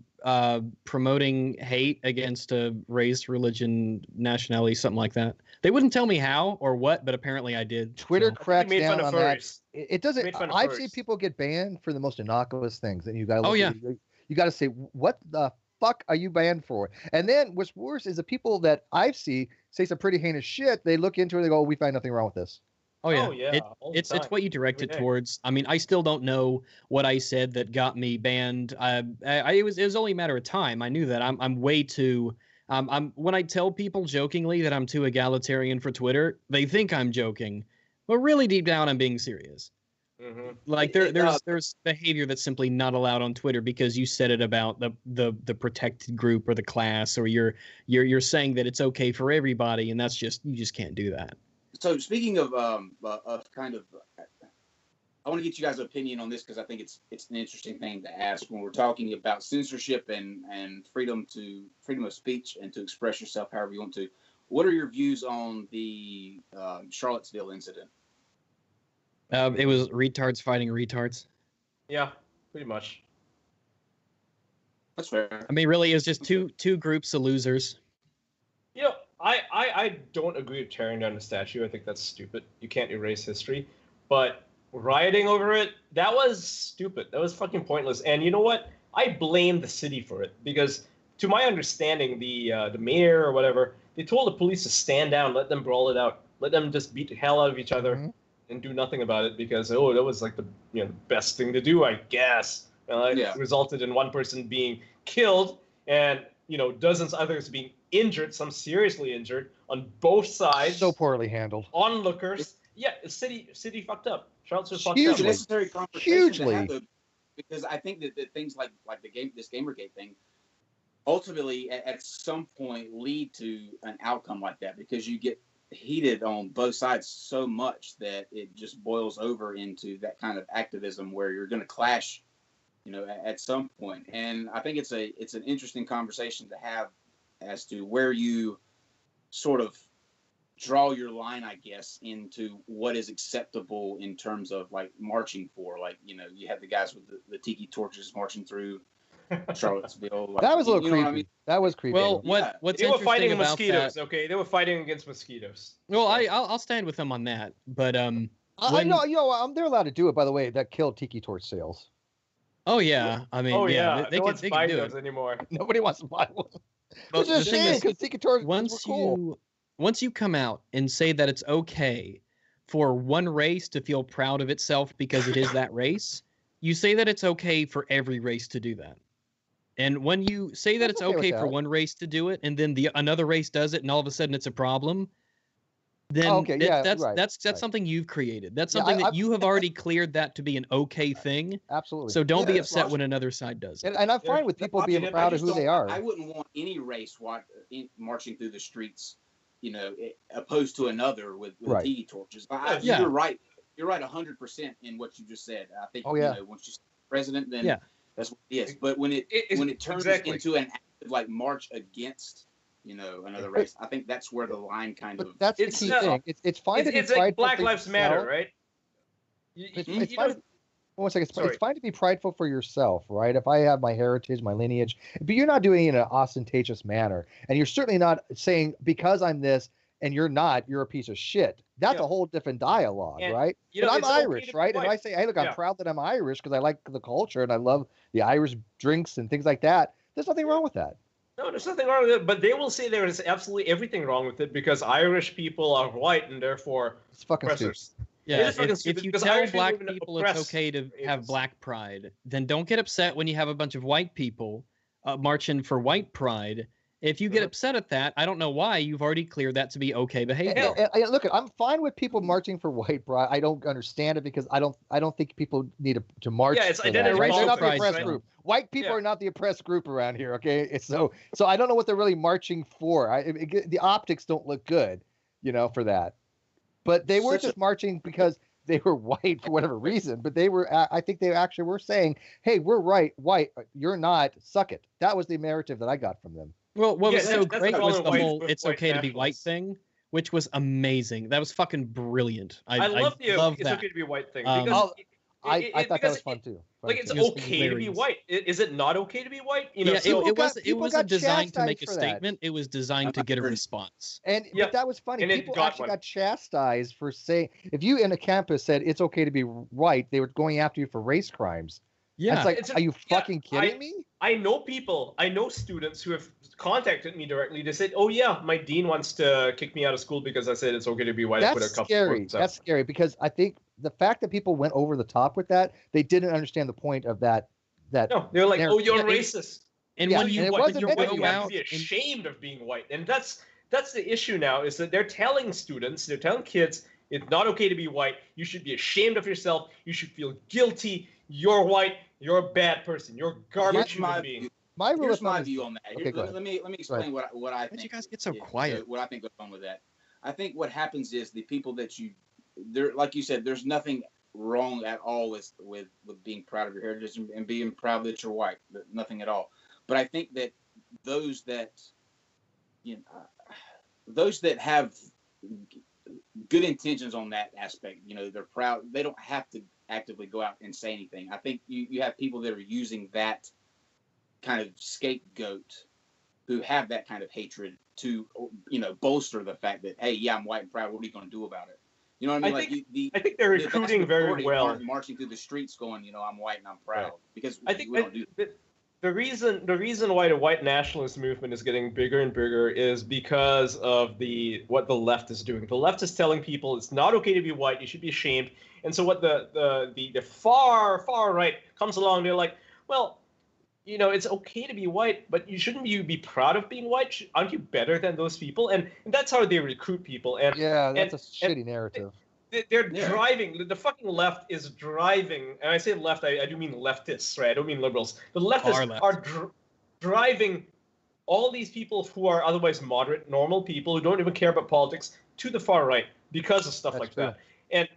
promoting hate against a race, religion, nationality, something like that. They wouldn't tell me how or what, but apparently I did. Twitter cracks down on that. It doesn't. Made fun of I've furries. seen people get banned for the most innocuous things, and you got to. Oh, yeah. You got to say, what the fuck are you banned for? And then what's worse is the people that I see say some pretty heinous shit. They look into it, and they go, "We find nothing wrong with this." Oh yeah, it's what you direct it towards. I mean, I still don't know what I said that got me banned. It was only a matter of time. I knew that I'm way too. When I tell people jokingly that I'm too egalitarian for Twitter, they think I'm joking, but really deep down I'm being serious. Mm-hmm. Like there's behavior that's simply not allowed on Twitter because you said it about the protected group or the class, or you're saying that it's okay for everybody, and that's you just can't do that. So speaking of kind of, I want to get you guys' opinion on this because I think it's an interesting thing to ask when we're talking about censorship and freedom of speech and to express yourself however you want to. What are your views on the Charlottesville incident? It was retards fighting retards. Yeah, pretty much. That's fair. I mean, really, it was just two groups of losers. I don't agree with tearing down the statue. I think that's stupid. You can't erase history. But rioting over it, that was stupid. That was fucking pointless. And you know what? I blame the city for it because, to my understanding, the mayor or whatever, they told the police to stand down, let them brawl it out, let them just beat the hell out of each other and do nothing about it because that was like the best thing to do, I guess. It resulted in one person being killed and dozens of others being injured, some seriously injured on both sides. So poorly handled. Onlookers. Yeah, the city fucked up. Charlottesville fucked up. Hugely. Necessary conversation to have those, because I think that things like this Gamergate thing ultimately at some point lead to an outcome like that because you get heated on both sides so much that it just boils over into that kind of activism where you're going to clash at some point. And I think it's an interesting conversation to have as to where you sort of draw your line, I guess, into what is acceptable in terms of like marching for. Like, you have the guys with the tiki torches marching through Charlottesville. Like, that was a little creepy. I mean? That was creepy. Well, what's they were interesting fighting about mosquitoes, that, okay? They were fighting against mosquitoes. Well, I'll stand with them on that. But I know, they're allowed to do it, by the way. That killed tiki torch sales. Oh yeah, I mean, they no can do those it anymore. Nobody wants to buy one. But Which is a shame because tiki torch were cool. Once you come out and say that it's okay for one race to feel proud of itself because it is that race, you say that it's okay for every race to do that. And when you say that it's okay for one race to do it, and then another race does it, and all of a sudden it's a problem, then that's right, that's right. something you've created. That's Yeah, something that you have already cleared that to be an okay thing. Absolutely. So don't be that's upset logical. when another side does it. And I'm fine with people being I proud of just who they don't- are. I wouldn't want any race marching through the streets, opposed to another with Right. tiki torches. Yeah. You're right. You're right 100% in what you just said. I think, Oh, yeah. Once you're president, then Yeah. that's what it is. But when it turns exactly. into an active like march against, another race, I think that's where the line kind But of. that's the It's key not- thing. It's fine to be It's like prideful Black for Lives Matter, yourself. right? It's You fine. don't- One second. Sorry. It's fine to be prideful for yourself, right? If I have my heritage, my lineage, but you're not doing it in an ostentatious manner, and you're certainly not saying because I'm this and you're not, you're a piece of shit. That's Yeah. a whole different dialogue, And, right? But I'm it's okay Irish, to be right? And if I white. say, hey, look, I'm Yeah. proud that I'm Irish because I like the culture and I love the Irish drinks and things like that. There's nothing wrong with that. No, there's nothing wrong with it, but they will say there is absolutely everything wrong with it because Irish people are white and therefore It's fucking stupid. oppressors. It Yeah, is fucking if stupid you because tell Irish black people have been people it's oppressed okay to have ages. black pride, then don't get upset when you have a bunch of white people marching for white pride. If you get upset at that, I don't know why. You've already cleared that to be okay behavior. And look, I'm fine with people marching for white pride. I don't understand it because I don't think people need to march. Yeah, it's for that, identity right? They're not the politics, oppressed right? group. White people Yeah. are not the oppressed group around here. Okay, so I don't know what they're really marching for. The optics don't look good, for that. But they weren't just marching because they were white for whatever reason. But they were. I think they actually were saying, "Hey, we're right, white. You're not. Suck it." That was the narrative that I got from them. Well, what was Yeah, so that's great the was problem the with whole white "it's okay to be white" nationalists. thing, which was amazing. That was fucking brilliant. I love the love it's that. okay to be white thing Um, because I thought that because was fun too. Like it's It was okay to be hilarious. white. Is it not okay to be white? Yeah, so it people wasn't got designed to make a chastised for that. statement. It was designed to get a response. And Yeah, but that was funny. and it People got actually one. got chastised for saying if you in a campus said it's okay to be white, they were going after you for race crimes. Yeah, It's like, It's a- are you yeah, fucking kidding me? I know students who have contacted me directly. They said, "Oh yeah, my dean wants to kick me out of school because I said it's okay to be white." I put a That's couple scary. quotes up. That's scary because I think the fact that people went over the top with that, they didn't understand the point of that. No, they're like, They're- "Oh, you're Yeah, racist." and Yeah, when and you it What? wasn't you're meant to You be go have to out be and ashamed of being white, and that's the issue now. Is that they're telling students, they're telling kids, it's not okay to be white. You should be ashamed of yourself. You should feel guilty. You're white. You're a bad person. You're a garbage Here's my human being. view. My rule Here's of thumb my is- view on that. Okay, go ahead. Let me explain what I think. Why'd you guys get so is- quiet? What I think goes on with that. I think what happens is the people that there, like you said, there's nothing wrong at all with being proud of your heritage and being proud that you're white. Nothing at all. But I think that those that have good intentions on that aspect, they're proud. They don't have to actively go out and say anything. I think you have people that are using that kind of scapegoat who have that kind of hatred to bolster the fact that, hey, yeah, I'm white and proud. What are you going to do about it? You know what I mean? I think they're the vast recruiting very majority well. aren't marching through the streets going, I'm white and I'm proud, Right. because I think we don't do that. the reason why the white nationalist movement is getting bigger and bigger is because of what the left is doing. The left is telling people it's not okay to be white. You should be ashamed. And so what the far right comes along, they're like, well, it's okay to be white, but shouldn't you be proud of being white? Aren't you better than those people? And that's how they recruit people. And Yeah, that's a and shitty narrative. they're driving. The fucking left is driving, and I say left, I do mean leftists, right? I don't mean liberals. The leftists are driving all these people who are otherwise moderate, normal people who don't even care about politics to the far right because of stuff like that. And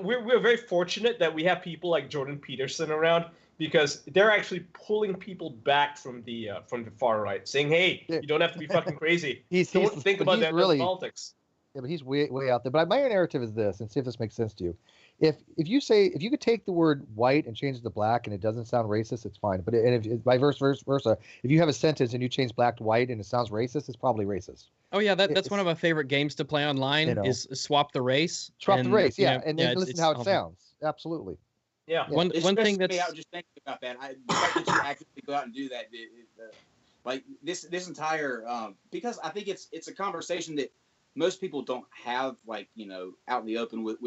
we're very fortunate that we have people like Jordan Peterson around, because they're actually pulling people back from the far right, saying, "Hey, you don't have to be fucking crazy. Don't think about that really politics." Yeah, but he's way out there. But my narrative is this, and see if this makes sense to you. If you could take the word white and change it to black and it doesn't sound racist, it's fine. But if by versa, if you have a sentence and you change black to white and it sounds racist, it's probably racist. Oh yeah, that's one of my favorite games to play online. Is swap the race. Swap the race, yeah, and then yeah, listen to how it sounds. Absolutely. Yeah. One thing that's me out just thinking about that. The fact that you actively go out and do that, like this entire because I think it's a conversation that most people don't have, like, out in the open with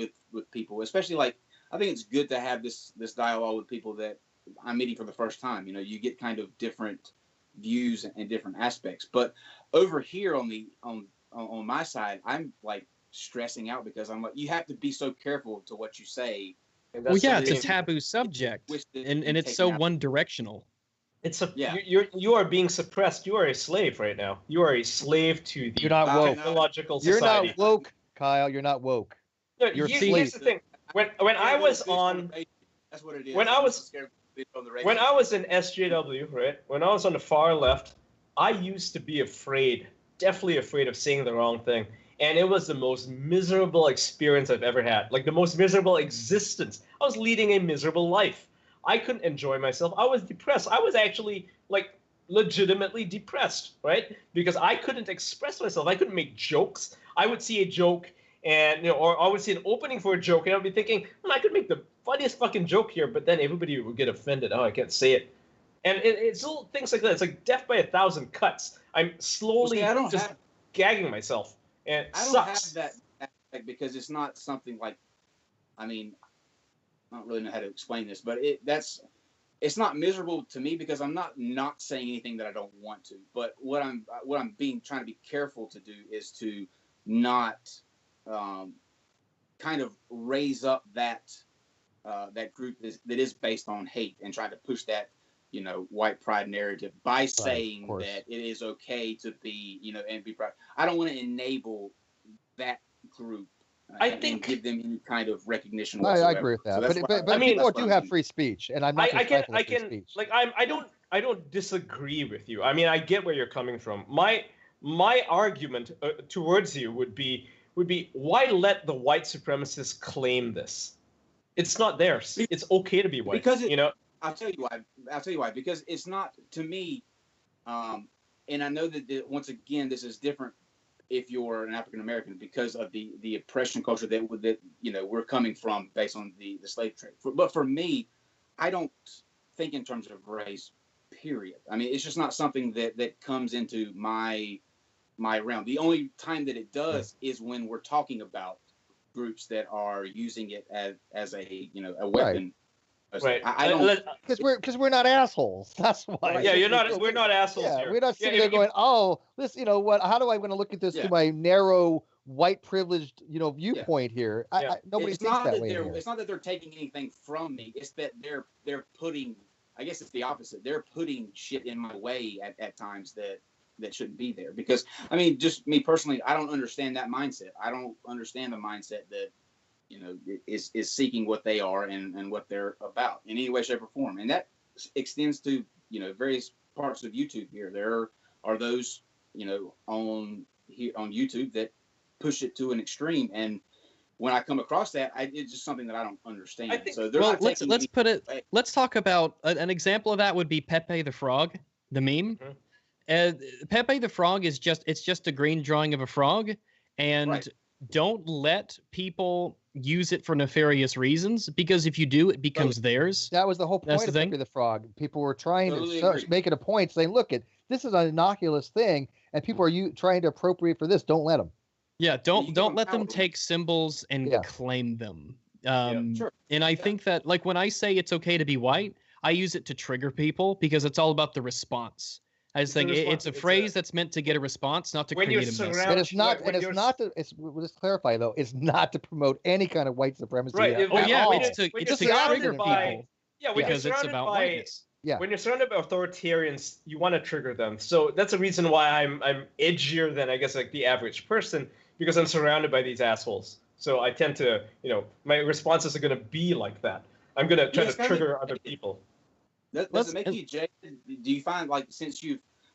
people, especially, like, I think it's good to have this dialogue with people that I'm meeting for the first time. You get kind of different views and different aspects. But over here on on my side, I'm like stressing out because I'm like, you have to be so careful to what you say. Well, yeah, it's a taboo subject, and it's so one directional. You are being suppressed. You are a slave right now. You are a slave to the You're not woke. technological You're society. not woke, Kyle. You're not woke. No, You're here's the thing. When I was on, that's what it is. When I was in SJW, right? When I was on the far left, I used to be afraid, definitely afraid of saying the wrong thing. And it was the most miserable experience I've ever had. Like the most miserable existence. I was leading a miserable life. I couldn't enjoy myself. I was depressed. I was actually like legitimately depressed, right? Because I couldn't express myself. I couldn't make jokes. I would see a joke and or I would see an opening for a joke and I would be thinking, I could make the funniest fucking joke here, but then everybody would get offended. Oh, I can't say it. And it's little things like that. It's like death by 1,000 cuts. I'm slowly gagging myself. And I don't have that aspect because it's not something like, I mean, I don't really know how to explain this, but it's not miserable to me because I'm not saying anything that I don't want to. But what I'm trying to be careful to do is to not kind of raise up that group that is based on hate and try to push that white pride narrative by saying that it is okay to be and be proud. I don't want to enable that group. I think give them any kind of recognition whatsoever. I agree with that. So but I mean, people do have free speech, and I'm not. I can speech. Like I don't disagree with you. I mean, I get where you're coming from. My argument towards you would be why let the white supremacists claim this? It's not theirs. It's okay to be white. Because I'll tell you why. Because it's not, to me, and I know that once again this is different if you're an African American because of the oppression culture that we're coming from based on the slave trade. But for me, I don't think in terms of race. Period. I mean, it's just not something that comes into my realm. The only time that it does is when we're talking about groups that are using it as a weapon. Right. Right. I don't because we're not assholes. That's why. Yeah, we're not assholes here. We're not sitting there going, "Oh, this, what? How do I want to look at this through my narrow white privileged, viewpoint here?" Nobody thinks that way. It's not that they're taking anything from me. It's that they're putting. I guess it's the opposite. They're putting shit in my way at times that shouldn't be there. Because I mean, just me personally, I don't understand that mindset. I don't understand the mindset that is seeking what they are and what they're about in any way, shape, or form. And that extends to, various parts of YouTube here. There are those, on YouTube that push it to an extreme. And when I come across that, it's just something that I don't understand. Let's talk about an example of that would be Pepe the Frog, the meme. Mm-hmm. Pepe the Frog it's just a green drawing of a frog, and don't let people use it for nefarious reasons, because if you do, it becomes theirs. That was the whole point of Pepe the Frog. People were trying to make it a point, saying, "Look, this is an innocuous thing, and people are trying to appropriate for this. Don't let them." Yeah, don't let them take symbols and claim them. Sure. And I think that, like, when I say it's okay to be white, I use it to trigger people because it's all about the response. I just think it's a phrase that's meant to get a response, not to create a mess. And it's not. Let's clarify though. It's not to promote any kind of white supremacy. Right. It's to trigger people. Yeah, because it's about whiteness. Yeah. When you're surrounded by authoritarians, you want to trigger them. So that's a reason why I'm edgier than I guess like the average person, because I'm surrounded by these assholes. So I tend to, my responses are going to be like that. I'm going to try to trigger other people. Does it make you jaded? Do you find, like, since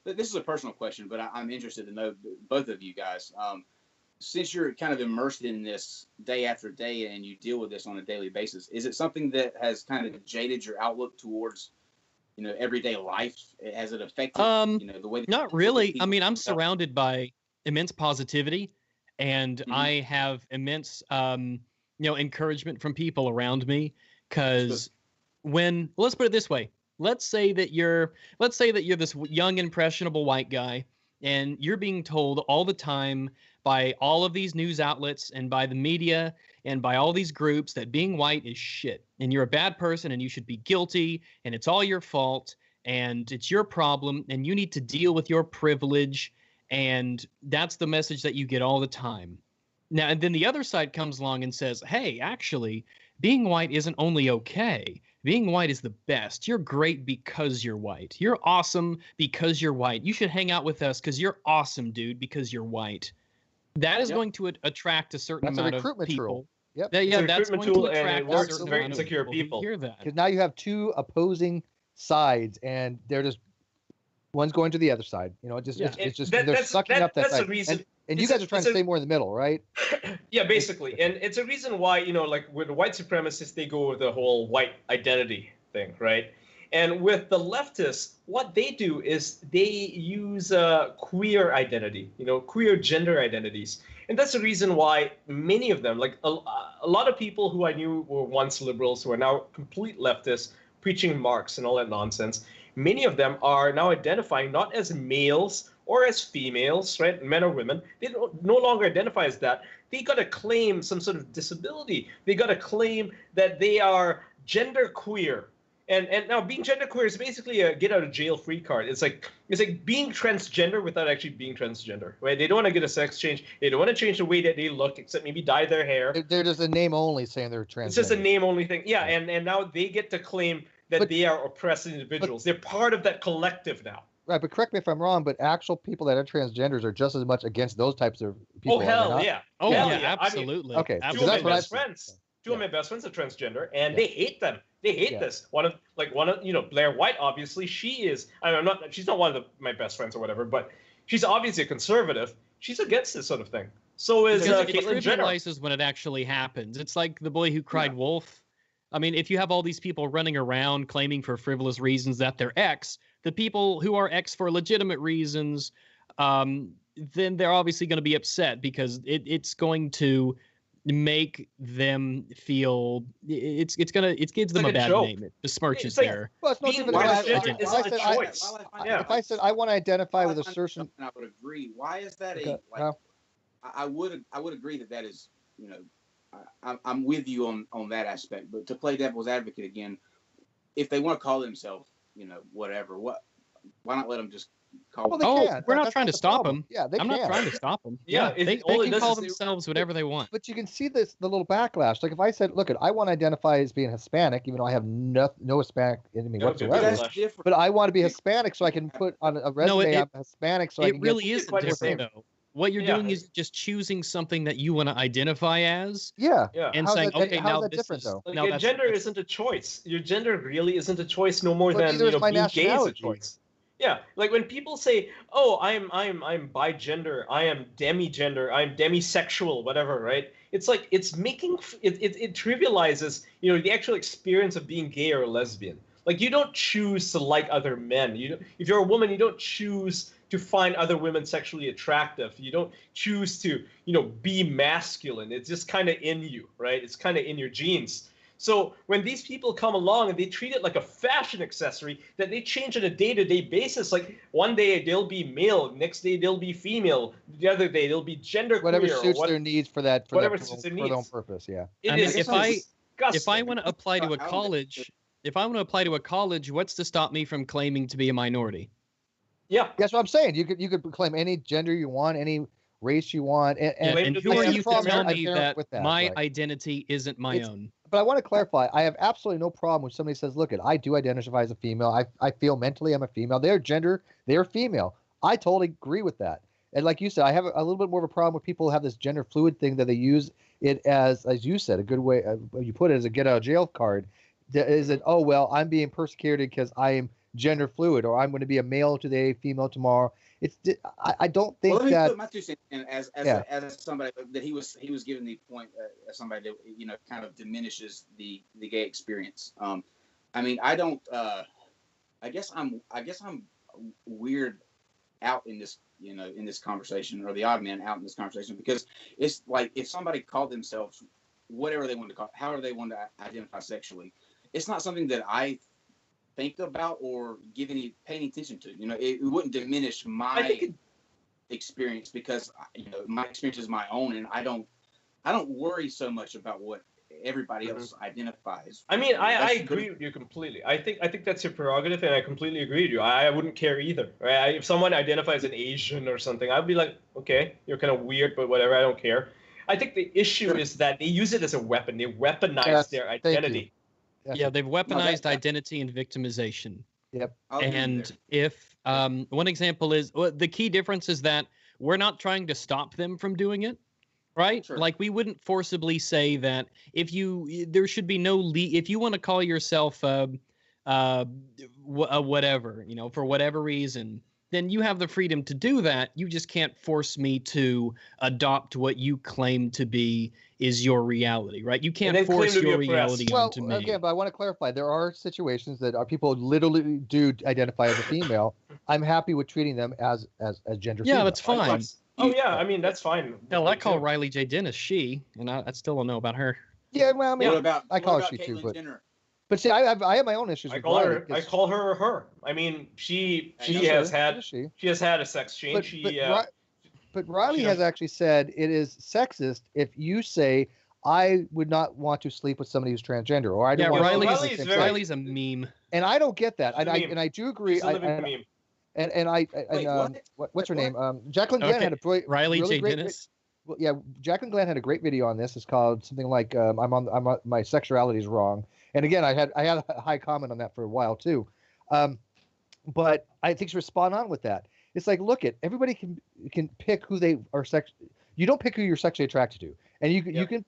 this is a personal question, but I'm interested to know, both of you guys, since you're kind of immersed in this day after day and you deal with this on a daily basis, is it something that has kind of jaded your outlook towards, everyday life? Has it affected, the way that not really. I mean, I'm surrounded by immense positivity, and I have immense, encouragement from people around me, because let's put it this way. Let's say that you're this young, impressionable white guy, and you're being told all the time by all of these news outlets and by the media and by all these groups that being white is shit, and you're a bad person, and you should be guilty, and it's all your fault, and it's your problem, and you need to deal with your privilege, And that's the message that you get all the time. Now, and then the other side comes along and says, hey, actually, being white isn't only okay. Being white is the best. You're great because you're white. You're awesome because you're white. You should hang out with us because you're awesome, dude, because you're white. That is going to attract a certain amount of people. Tool. Yep. That's going to attract a certain very amount insecure of people who people. hear that. Because now you have two opposing sides, and they're just one's going to the other side. You know, it's just they're sucking up that that's side. the reason. And you guys are trying to stay more in the middle, right? Yeah, basically, and it's a reason why, you know, like with the white supremacists, they go with the whole white identity thing, right? And with the leftists, what they do is they use queer identity, you know, queer gender identities. And that's the reason why many of them, like a lot of people who I knew were once liberals who are now complete leftists, preaching Marx and all that nonsense, many of them are now identifying not as males or as females, right, men or women. They no longer identify as that. They got to claim some sort of disability. They got to claim that they are gender queer. And now being genderqueer is basically a get out of jail free card. It's like being transgender without actually being transgender, right? They don't want to get a sex change. They don't want to change the way that they look, except maybe dye their hair. They're just a name only saying they're transgender. It's just a name only thing. Yeah, and now they get to claim that they are oppressed individuals. They're part of that collective now. Right, but correct me if I'm wrong, but actual people that are transgenders are just as much against those types of people. Oh, hell yeah. Oh, hell yeah, absolutely. I mean, okay, two of that's my what best friends. Two of my best friends are transgender, and they hate them. They hate this. One of you know, Blair White, obviously, she's not one of my best friends or whatever, but she's obviously a conservative. She's against this sort of thing. So is Because it Caitlyn Jenner. trivializes when it actually happens. It's like the boy who cried wolf. I mean, if you have all these people running around claiming for frivolous reasons that they're X, the people who are X for legitimate reasons, then they're obviously going to be upset because it's going to make them feel it gives them like a bad joke. name. It besmirches Like, their. Well, it's not being even transgender is a choice. If I said I want to identify with a certain, I would agree. Why is that I would agree that is, you know, I'm with you on that aspect. But to play devil's advocate again, if they want to call themselves, you know, whatever, why not let them just call? Well, we're not trying to stop them. Yeah, I'm not trying to stop them. Yeah, they can call themselves whatever they want. But you can see the little backlash. Like if I said, "Look, I want to identify as being Hispanic," even though I have no Hispanic in me whatsoever. But I want to be Hispanic so I can put on a resume I'm Hispanic. So it really isn't different though. What you're doing is just choosing something that you want to identify as. Yeah. And saying, okay, now this is though? Like your gender isn't a choice. Your gender really isn't a choice, no more than being gay is a choice. Yeah, like when people say, "Oh, I'm bigender, I am demigender, I'm demisexual, whatever," right? It's like it's making it trivializes, you know, the actual experience of being gay or lesbian. Like you don't choose to like other men. If you're a woman, you don't choose to find other women sexually attractive. You don't choose to, you know, be masculine. It's just kind of in you, right? It's kind of in your genes. So when these people come along and they treat it like a fashion accessory that they change on a day-to-day basis, like one day they'll be male, next day they'll be female, the other day they'll be genderqueer. Whatever suits their needs for their own purpose, yeah. If I want to apply to a college, what's to stop me from claiming to be a minority? Yeah, that's what I'm saying. You could claim any gender you want, any race you want, and who are you to tell me that my identity isn't my own? But I want to clarify. I have absolutely no problem when somebody says, "Look, I do identify as a female. I feel mentally I'm a female. Their gender, they're female." I totally agree with that. And like you said, I have a little bit more of a problem with people who have this gender fluid thing that they use it as you said, a good way. You put it as a get out of jail card. Is it? Oh well, I'm being persecuted because I am gender fluid, or I'm going to be a male today, female tomorrow. I don't think let me that. Put my 2 cents in as somebody that he was giving the point as somebody that, you know, kind of diminishes the gay experience. I mean, I don't. I guess I'm weird out in this, you know, in this conversation, or the odd man out in this conversation, because it's like if somebody called themselves whatever they want to call, however they want to identify sexually, it's not something that I think about or pay any attention to. You know, it wouldn't diminish my experience, because, you know, my experience is my own, and I don't worry so much about what everybody else identifies. I mean, I That's agree good. with you completely. I think that's your prerogative, and I completely agree with you. I wouldn't care either. Right? If someone identifies as an Asian or something, I'd be like, okay, you're kind of weird, but whatever, I don't care. I think the issue is that they use it as a weapon. They weaponize their identity. Yeah, they've weaponized that- identity and victimization. Yep. I'll agree And there. if one example is the key difference is that we're not trying to stop them from doing it, right? Sure. Like we wouldn't forcibly say that there should be no if you want to call yourself whatever, for whatever reason, then you have the freedom to do that. You just can't force me to adopt what you claim to be is your reality, right? You can't then claim force to be your oppressed. reality Well, onto me. again, but I want to clarify. There are situations that people literally do identify as a female. I'm happy with treating them as gender. Yeah, female. that's fine. Oh yeah, I mean that's fine. Hell, I call Riley J. Dennis she, and I still don't know about her. Yeah, well, I mean, What about I call what her about she too, Caitlyn but Jenner? see, I have my own issues. I with call Riley, her. I 'cause call her her. I mean, she Sure, has had she. she has had a sex change. But Riley she has does- actually said it is sexist if you say I would not want to sleep with somebody who's transgender, or I don't Yeah, want to sleep with Riley's the same very- sex. Riley's a meme. And I don't get that. She's a meme. And I do agree. She's a living meme. What's her name? Jacqueline Glenn Okay, had a Riley really J. great Dennis. well, yeah, Jacqueline Glenn had a great video on this. It's called something like my sexuality is wrong. And again, I had a high comment on that for a while too. But I think she was spot on with that. It's like, look, everybody can pick who they are You don't pick who you're sexually attracted to, and you can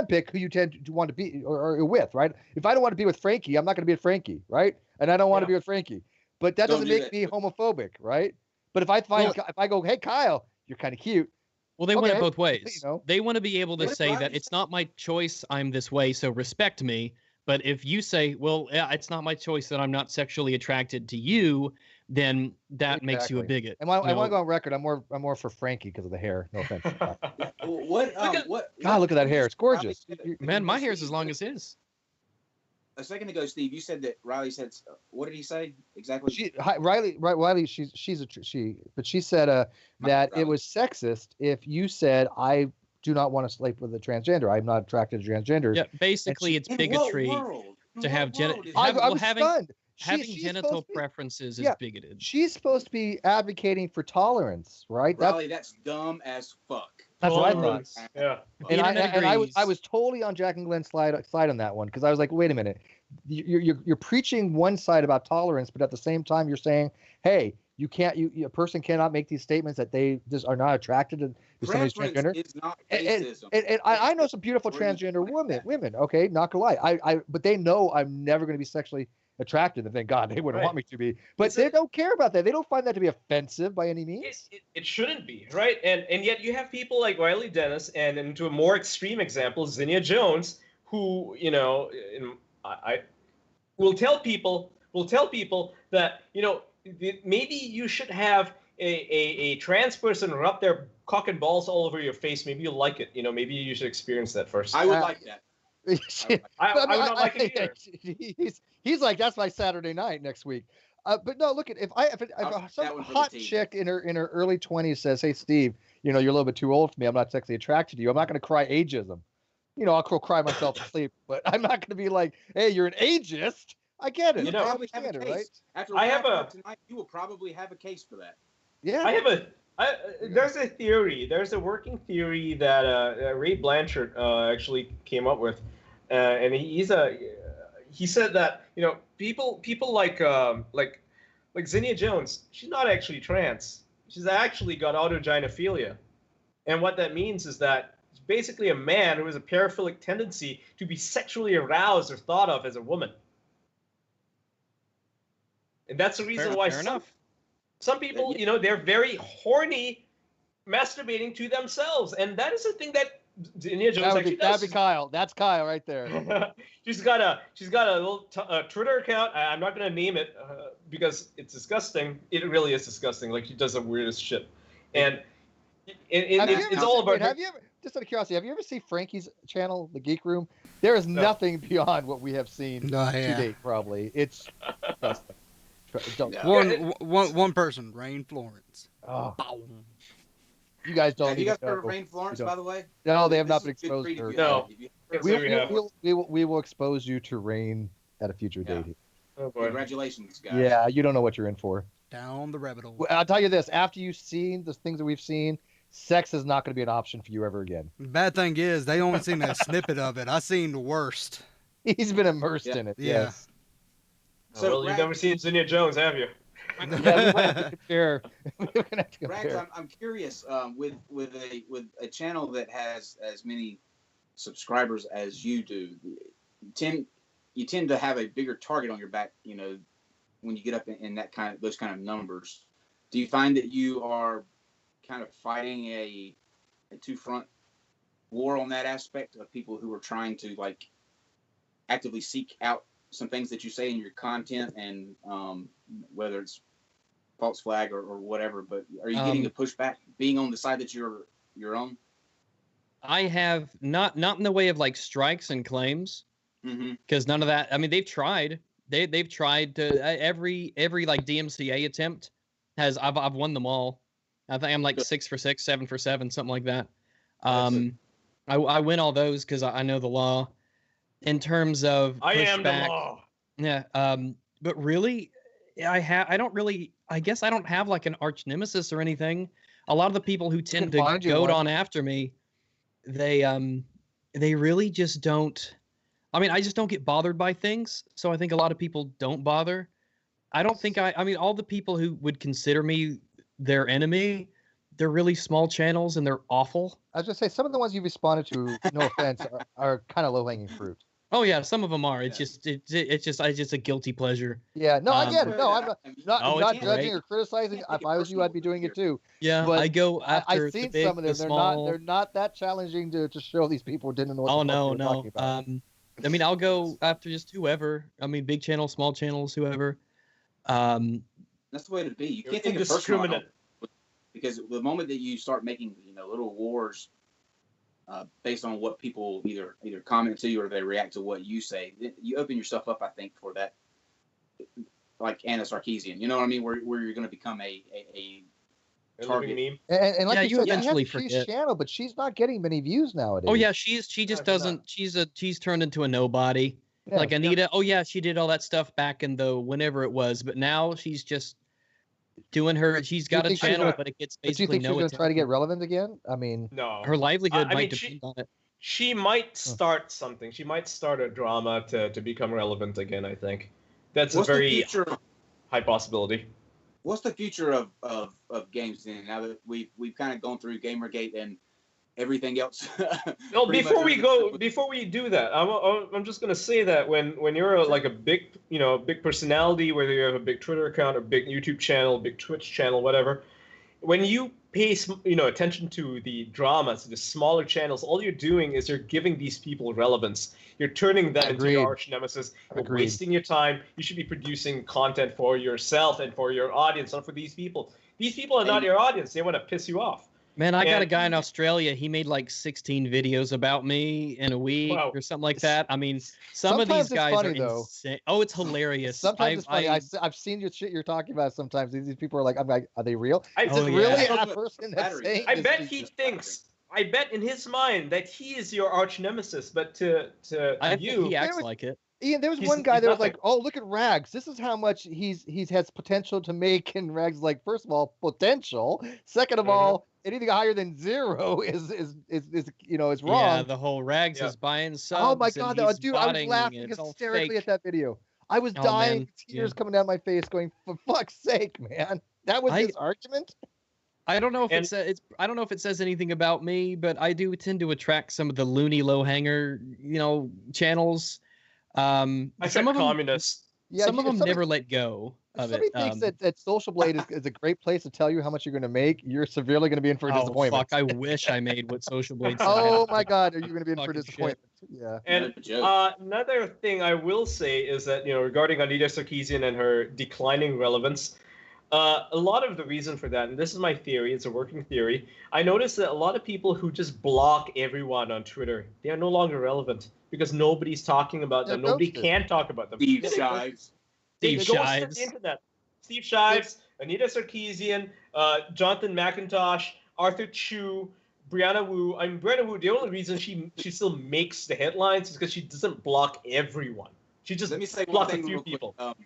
pick who you tend to want to be or with, right? If I don't want to be with Frankie, I'm not going to be with Frankie, right? And I don't want to be with Frankie, but that Don't doesn't do make that. me homophobic, right? But if I go, hey Kyle, you're kind of cute. Well, they want Okay, it both ways. you know. They want to be able to What if say Riley that it's said- not my choice, I'm this way, so respect me. But if you say, well, yeah, it's not my choice that I'm not sexually attracted to you, then that makes you a Exactly. bigot. And I you want know? to go on record. I'm more for Frankie because of the hair. No offense. What? God, look at that hair. It's gorgeous. Man, my hair's as long as his. A second ago, Steve, you said that Riley said. What did he say exactly? Riley, she, but she said that it was sexist if you said I do not want to sleep with a transgender. I'm not attracted to transgenders. Yeah, basically, it's In bigotry what world? In to what have world is I that? was having- stunned. having She's genital supposed to be- preferences is Yeah. bigoted. She's supposed to be advocating for tolerance, right? Riley, that's dumb as fuck. That's what I thought. Yeah. And Internet I agrees. was totally on Jack and Glenn's side on that one because I was like, wait a minute, you're preaching one side about tolerance, but at the same time you're saying, hey, you can't, a person cannot make these statements that they just are not attracted to somebody's Preference transgender. is not And racism. I know some beautiful Where do you transgender find that? women. Okay, not gonna lie. But they know I'm never going to be sexually attracted, and thank God they wouldn't Right. want me to be. But It's they don't care about that. They don't find that to be offensive by any means. It shouldn't be, right? And yet you have people like Riley Dennis, and to a more extreme example, Zinnia Jones, who I will tell people that maybe you should have a trans person rub their cock and balls all over your face. Maybe you'll like it. Maybe you should experience that first. I would like that. I would not like it either. He's like, that's my Saturday night next week. But no, look at if That some one for hot the team. chick in her early 20s says, "Hey Steve, you're a little bit too old for me. I'm not sexually attracted to you. I'm not going to cry ageism. I'll cry myself to sleep, but I'm not going to be like, hey, you're an ageist. I get it. You I probably have a understand it, case. right? After I have a- tonight, you will probably have a case for that. Yeah. There's a theory. There's a working theory that Ray Blanchard actually came up with, and he said that people like Zinnia Jones, she's not actually trans. She's actually got autogynephilia, and what that means is that it's basically a man who has a paraphilic tendency to be sexually aroused or thought of as a woman, and that's the reason why fair enough. some people, they're very horny, masturbating to themselves, and that is a thing that Zinnia Jones actually That'd does. be Kyle. That's Kyle right there. she's got a little Twitter account. I'm not going to name it because it's disgusting. It really is disgusting. Like, she does the weirdest shit, and it's all about. Have you ever, just out of curiosity, have you ever seen Frankie's channel, The Geek Room? There is nothing beyond what we have seen No, to yeah. date. Probably it's disgusting. Don't. Yeah. One person, Rain Florence. Oh, you guys don't. Have you even guys heard of know. Rain Florence, You by the way? No, they have not This been is a good exposed treat to her. if you No. haven't. If you We will expose you to rain at a future date. Oh boy. Congratulations, guys. Yeah, you don't know what you're in for. Down the rabbit hole. Well, I'll tell you this: after you've seen the things that we've seen, sex is not going to be an option for you ever again. Bad thing is, they only seen a snippet of it. I seen the worst. He's been immersed in it. Yeah. Yes. So, well, you've never seen Zinnia Jones, have you? Yeah, we're gonna have to compare. Rags, I'm curious. With a channel that has as many subscribers as you do, you tend to have a bigger target on your back. You know, when you get up in those kind of numbers. Do you find that you are kind of fighting a two-front war on that aspect of people who are trying to like actively seek out some things that you say in your content, and whether it's false flag or whatever, but are you getting a pushback being on the side that you're on? I have not in the way of like strikes and claims, because none of that. I mean, they've tried. They've tried to every like DMCA attempt has I've won them all. I think I'm like 6 for 6, 7 for 7, something like that. I win all those because I know the law. In terms of pushback, I am the law. Yeah. But really, I don't really. I guess I don't have like an arch nemesis or anything. A lot of the people who tend to goad on after me, they really just don't. I mean, I just don't get bothered by things. So I think a lot of people don't bother. I don't think I mean, all the people who would consider me their enemy, they're really small channels and they're awful. I was just say some of the ones you responded to, no offense, are kind of low hanging fruit. Oh yeah, some of them are. It's just a guilty pleasure. Yeah, no, I get it. No, I'm not it's judging great. or criticizing. If I was you, I'd be doing it too. Yeah, but I go after I've seen the big, some of them. the small. They're not that challenging to show these people who didn't know what the fuck they were talking about. I mean, I'll go after just whoever. I mean, big channels, small channels, whoever. That's the way to be. You can't take it personal, because the moment that you start making little wars based on what people either comment to you or they react to what you say, you open yourself up, I think, for that, like Anna Sarkeesian. You know what I mean? Where you're going to become a target meme. And like you said, eventually she's forget. channel, but she's not getting many views nowadays. Oh yeah, she just doesn't. She's turned into a nobody. Yeah, like Anita. Yeah. Oh yeah, she did all that stuff back in the whenever it was, but now she's just doing her. She's got a channel, but it gets basically no attention. Do you think she's going to try to get relevant again? I mean, no. Her livelihood might depend on it. She might start something. She might start a drama to become relevant again. I think that's a very high possibility. What's the future of games then? Now that we've kind of gone through Gamergate and everything else. No, before we do that, I'm just gonna say that when you're like a big big personality, whether you have a big Twitter account, a big YouTube channel, big Twitch channel, whatever, when you pay attention to the dramas, to the smaller channels, all you're doing is you're giving these people relevance. You're turning them into your arch nemesis. You're wasting your time. You should be producing content for yourself and for your audience, not for these people. These people are not your audience. They want to piss you off. Man, I got a guy in Australia. He made like 16 videos about me in a week or something like that. I mean, some of these guys are insane. Oh, it's hilarious. Sometimes it's funny. I've seen your shit you're talking about. Sometimes these people are like, I'm like, are they real? Is it really a person that's saying? I bet he thinks. I bet in his mind that he is your arch nemesis, but to you, he acts like it. Ian, there was one guy that was like, "Oh, look at Rags. This is how much he has potential to make." And Rags like, first of all, potential. Second of all, anything higher than 0 is wrong. Yeah, the whole Rags is buying subs. Oh my god, dude, I was laughing hysterically at that video. I was dying, tears coming down my face, going, "For fuck's sake, man!" That was his argument. I don't know if I don't know if it says anything about me, but I do tend to attract some of the loony low hanger, channels. Some of communists. Some of them never let go of it. Somebody thinks that Social Blade is a great place to tell you how much you're going to make. You're severely going to be in for a disappointment. Fuck! I wish I made what Social Blade said. Oh my god, are you going to be in for disappointment? Shit. Yeah. And another thing I will say is that regarding Anita Sarkeesian and her declining relevance. A lot of the reason for that, and this is my theory, it's a working theory, I noticed that a lot of people who just block everyone on Twitter, they are no longer relevant because nobody's talking about them. Nobody can talk about them. Steve Shives. They go to the internet. Steve Shives, Anita Sarkeesian, Jonathan McIntosh, Arthur Chu, Brianna Wu. I mean, Brianna Wu. The only reason she still makes the headlines is because she doesn't block everyone. She just Let me say one blocks a thing few real quick. people.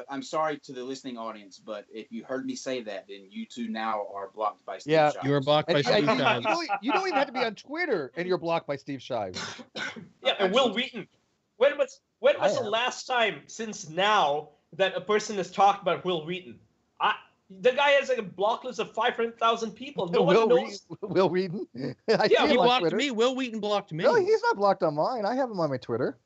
I'm sorry to the listening audience, but if you heard me say that, then you two now are blocked by Steve Yeah. Shives. You were blocked by And Steve you Shives. don't even have to be on Twitter, and you're blocked by Steve Shives. Yeah, and Will Wheaton. When was I the am. last time since now that a person has talked about Will Wheaton? The guy has like a block list of 500,000 people. No one knows. Will Wheaton. I Yeah, see He him on blocked Twitter. me. Will Wheaton blocked me. No, he's not blocked on mine. I have him on my Twitter.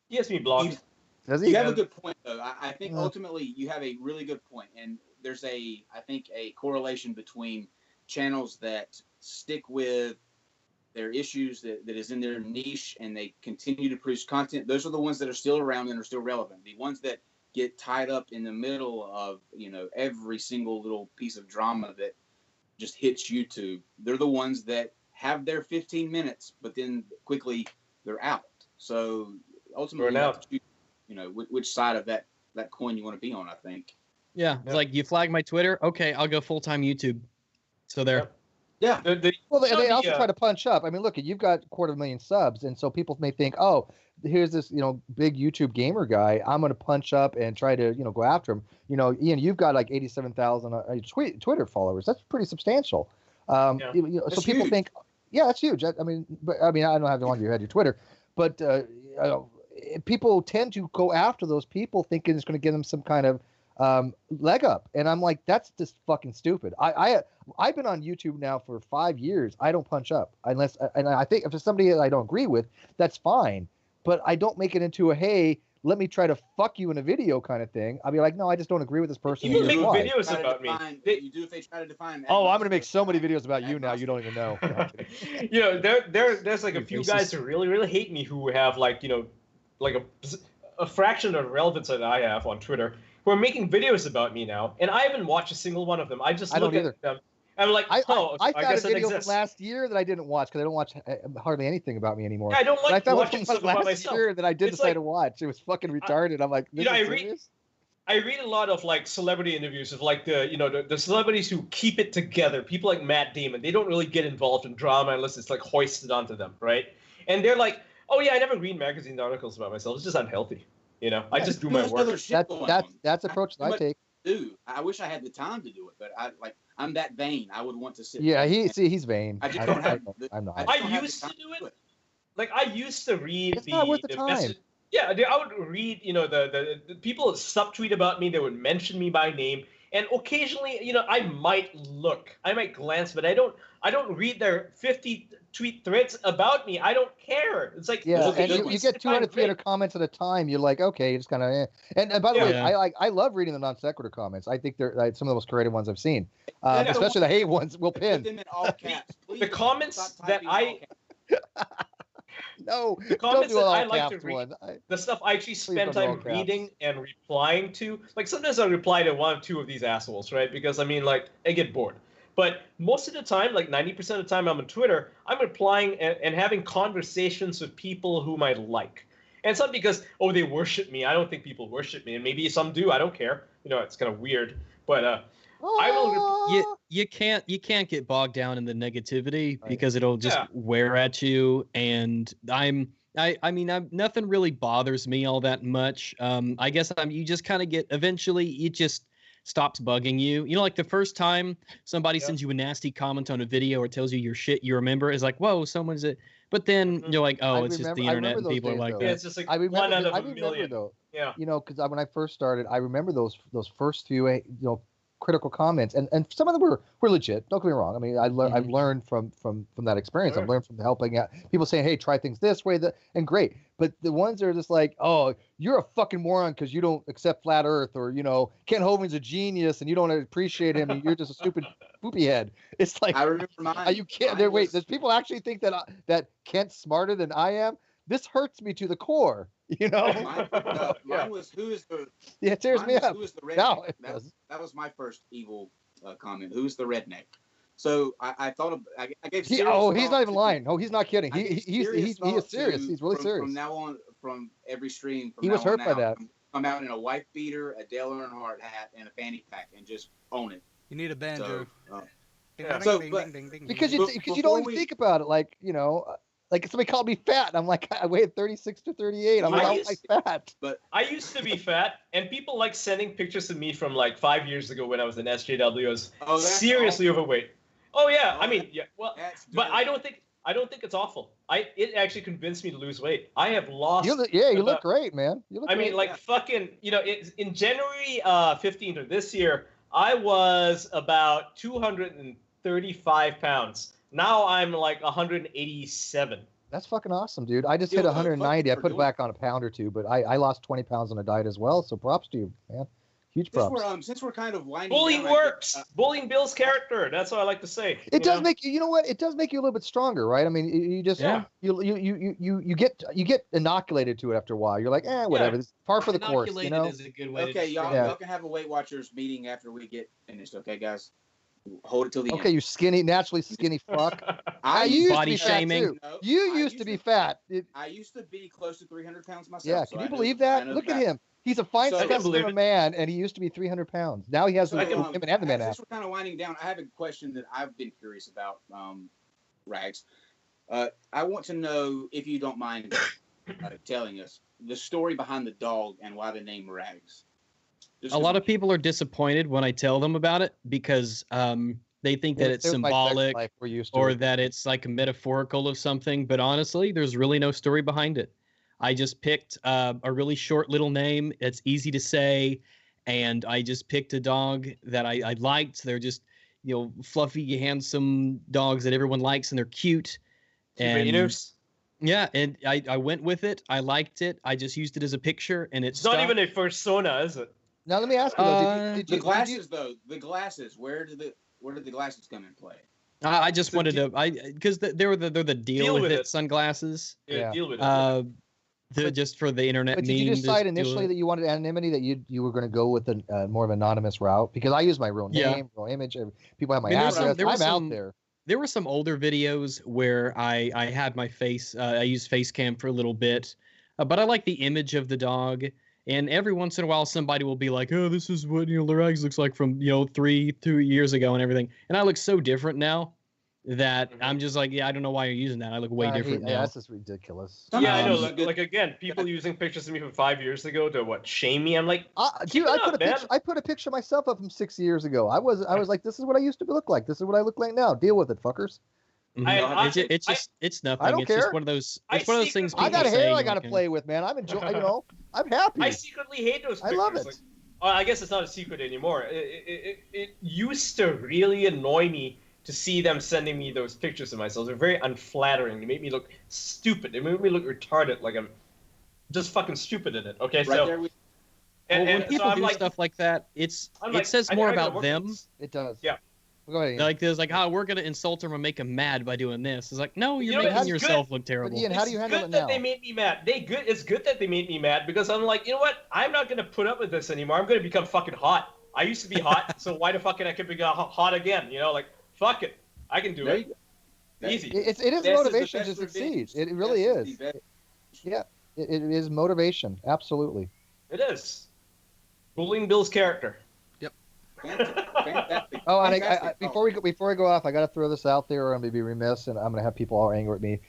He has me blocked. Does he? You have a good point, though. I think Yeah. ultimately you have a really good point, and there's I think a correlation between channels that stick with their issues that is in their niche and they continue to produce content. Those are the ones that are still around and are still relevant. The ones that get tied up in the middle of every single little piece of drama that just hits YouTube, they're the ones that have their 15 minutes, but then quickly they're out. So ultimately, you have to choose, which side of that coin you want to be on, I think. Yeah, it's like, you flag my Twitter. Okay, I'll go full-time YouTube. So there. Yeah. Well, they also try to punch up. I mean, look, you've got 250,000 subs, and so people may think, oh, here's this, big YouTube gamer guy. I'm going to punch up and try to, go after him. Ian, you've got like 87,000 Twitter followers. That's pretty substantial. So people huge. think, yeah, that's huge. I don't know how long you had your Twitter, but people tend to go after those people thinking it's going to give them some kind of leg up, and I'm like, that's just fucking stupid. I've been on YouTube now for 5 years. I don't punch up unless, and I think if it's somebody that I don't agree with, that's fine. But I don't make it into a, hey, let me try to fuck you in a video kind of thing. I'll be like, no, I just don't agree with this person. You make Why? videos about me. You do if they try to define. Oh, I'm gonna make so many videos about you now. You don't even know. There's like a few guys who really, really hate me who have like a fraction of the relevance that I have on Twitter, who are making videos about me now, and I haven't watched a single one of them. I just look at them. I'm like, I found guess a it video from exists. last year that I didn't watch because I don't watch hardly anything about me anymore. Yeah, I don't But like I found watching one stuff from about last myself. year that I did It's decide like- to watch. It was fucking retarded. I'm like, this is serious? I read a lot of like celebrity interviews of like the celebrities who keep it together. People like Matt Damon, they don't really get involved in drama unless it's like hoisted onto them, right? And they're like, oh yeah, I never read magazine articles about myself. It's just unhealthy, I just do my There's work. other shit going on. That's the approach that I take. I wish I had the time to do it, but I'm that vain. I would want to sit. Yeah, there. he's vain. I just don't have. I'm not. I used to do it. Like I used to read It's not worth the time. message. Yeah, I would read, the people that subtweet about me. They would mention me by name, and occasionally, I might glance, but I don't read their 50 tweet threads about me. I don't care. It's like, Yeah, Those are and good you ones. get 200, Great. 300 comments at a time. You're like, okay, you just kind of. And by the way, Yeah. I love reading the non-sequitur comments. I think they're some of the most creative ones I've seen. Yeah. Especially the hate ones. Will Put pin. them in all caps. Please. The comments Stop that typing in all caps. No, The don't comments do that all I like to caps read, one. the stuff I actually spend don't do all time caps. reading and replying to. Like sometimes I reply to one or two of these assholes, right? Because I get bored. But most of the time, like 90% of the time I'm on Twitter, I'm replying and having conversations with people whom I like. And it's not because, they worship me. I don't think people worship me. And maybe some do. I don't care. It's kind of weird. But I will... You can't get bogged down in the negativity Right. because it'll just wear at you. And I'm nothing really bothers me all that much. I guess you just kind of get, eventually it just stops bugging you. Like the first time somebody sends you a nasty comment on a video or tells you your shit you remember is like, whoa, someone's it. But then you're like, it's just the internet and people are like Yeah, that. it's just like I one out remember, of a million. though. Yeah. Because when I first started, I remember those first few, critical comments, and some of them were legit. Don't get me wrong. I mean, I've learned from that experience. Sure. I've learned from helping out people saying, "Hey, try things this way," and great. But the ones that are just like, "Oh, you're a fucking moron because you don't accept flat Earth," or Ken Hovind's a genius and you don't appreciate him and you're just a stupid poopy head. It's like, I remember mine. you can't. Wait, does people actually think that Kent's smarter than I am? This hurts me to the core. Mine was who is the Yeah, it tears me up. Who is the redneck? No, it doesn't. That was my first evil comment. Who's the redneck? So I thought I gave. He's not even lying. No, he's not kidding. He is serious. He's really serious. From now on, from every stream. He was hurt by that. Come out in a wife beater, a Dale Earnhardt hat, and a fanny pack, and just own it. You need a banjo. So, Yeah. So, because you before don't even we- think about it, like like somebody called me fat, and I'm like, I weigh 36 to 38. I'm like, how am I fat? I used to be fat, and people like sending pictures of me from like 5 years ago when I was in SJW. I was seriously overweight. Oh yeah, I mean, yeah. Well, but I don't think it's awful. It actually convinced me to lose weight. I have lost. You look great, man. You look. I mean, great. like fucking, in January 15th of this year, I was about 235 pounds. Now I'm like 187. That's fucking awesome, dude. I just hit 190. I put back on a pound or two, but I lost 20 pounds on a diet as well. So props to you, man. Huge props. Since we're kind of winding bullying down, works. Bullying builds character. That's what I like to say. It does make you. You know what? It does make you a little bit stronger, right? I mean, you just you get inoculated to it after a while. You're like, whatever. It's par for the course. You know. Is a good way Okay, to y'all can have a Weight Watchers meeting after we get finished. Okay, guys. Hold it till the end. Okay, you naturally skinny fuck. I used body to be fat shaming. too. You used to be fat. I used to be close to 300 pounds myself. Yeah, can you believe that? Look at him. He's a fine specimen of a man, and he used to be 300 pounds. Now he has him and the man Since we're kind of winding down, I have a question that I've been curious about, Rags. I want to know, if you don't mind telling us, the story behind the dog and why the name Rags. A lot of people are disappointed when I tell them about it because they think that it's symbolic or that it's like a metaphorical of something. But honestly, there's really no story behind it. I just picked a really short little name. It's easy to say. And I just picked a dog that I liked. They're just, fluffy, handsome dogs that everyone likes, and they're cute. And yeah, and I went with it. I liked it. I just used it as a picture, and it's not even a persona, is it? Now let me ask you though, the glasses, where did the glasses come in play? I just wanted to, because they're the deal with it sunglasses. Yeah, deal with it. Just for the internet. But did you decide initially that you wanted anonymity, that you were going to go with a more of an anonymous route? Because I use my real name, real image. People have my address. I'm out there. There were some older videos where I had my face. I used face cam for a little bit, but I like the image of the dog. And every once in a while, somebody will be like, "Oh, this is what Rags looks like from 2 years ago and everything." And I look so different now that I'm just like, I don't know why you're using that. I look way different now. That's just ridiculous. Yeah, I know. Like again, people using pictures of me from 5 years ago to shame me. I'm like, dude, I put a picture of myself up from 6 years ago. I was like, this is what I used to look like. This is what I look like now. Deal with it, fuckers. It's nothing. I don't it's care. just one of those. It's one of those things. I got hair I got to play with, man. I'm enjoying. I'm happy. I secretly hate those pictures. I love it. I guess it's not a secret anymore. It used to really annoy me to see them sending me those pictures of myself. They're very unflattering. They make me look stupid. They make me look retarded, like I'm just fucking stupid in it. Okay, when people do stuff like that, it says more about them. It does. Yeah. Go ahead, Ian. Like there's we're gonna insult them and make them mad by doing this. It's like, no, you're making yourself look terrible. But Ian, how do you handle it now? It's good that they made me mad. It's good that they made me mad because I'm like, you know what? I'm not gonna put up with this anymore. I'm gonna become fucking hot. I used to be hot, so why the fuck can I become hot again? Fuck it. I can do it. Easy. It is motivation to succeed. It really is. Yeah, it is motivation. Absolutely. It is. Bullying builds character. Fantastic. Oh, and I, before we go off, I got to throw this out there, or I'm going to be remiss, and I'm going to have people all angry at me.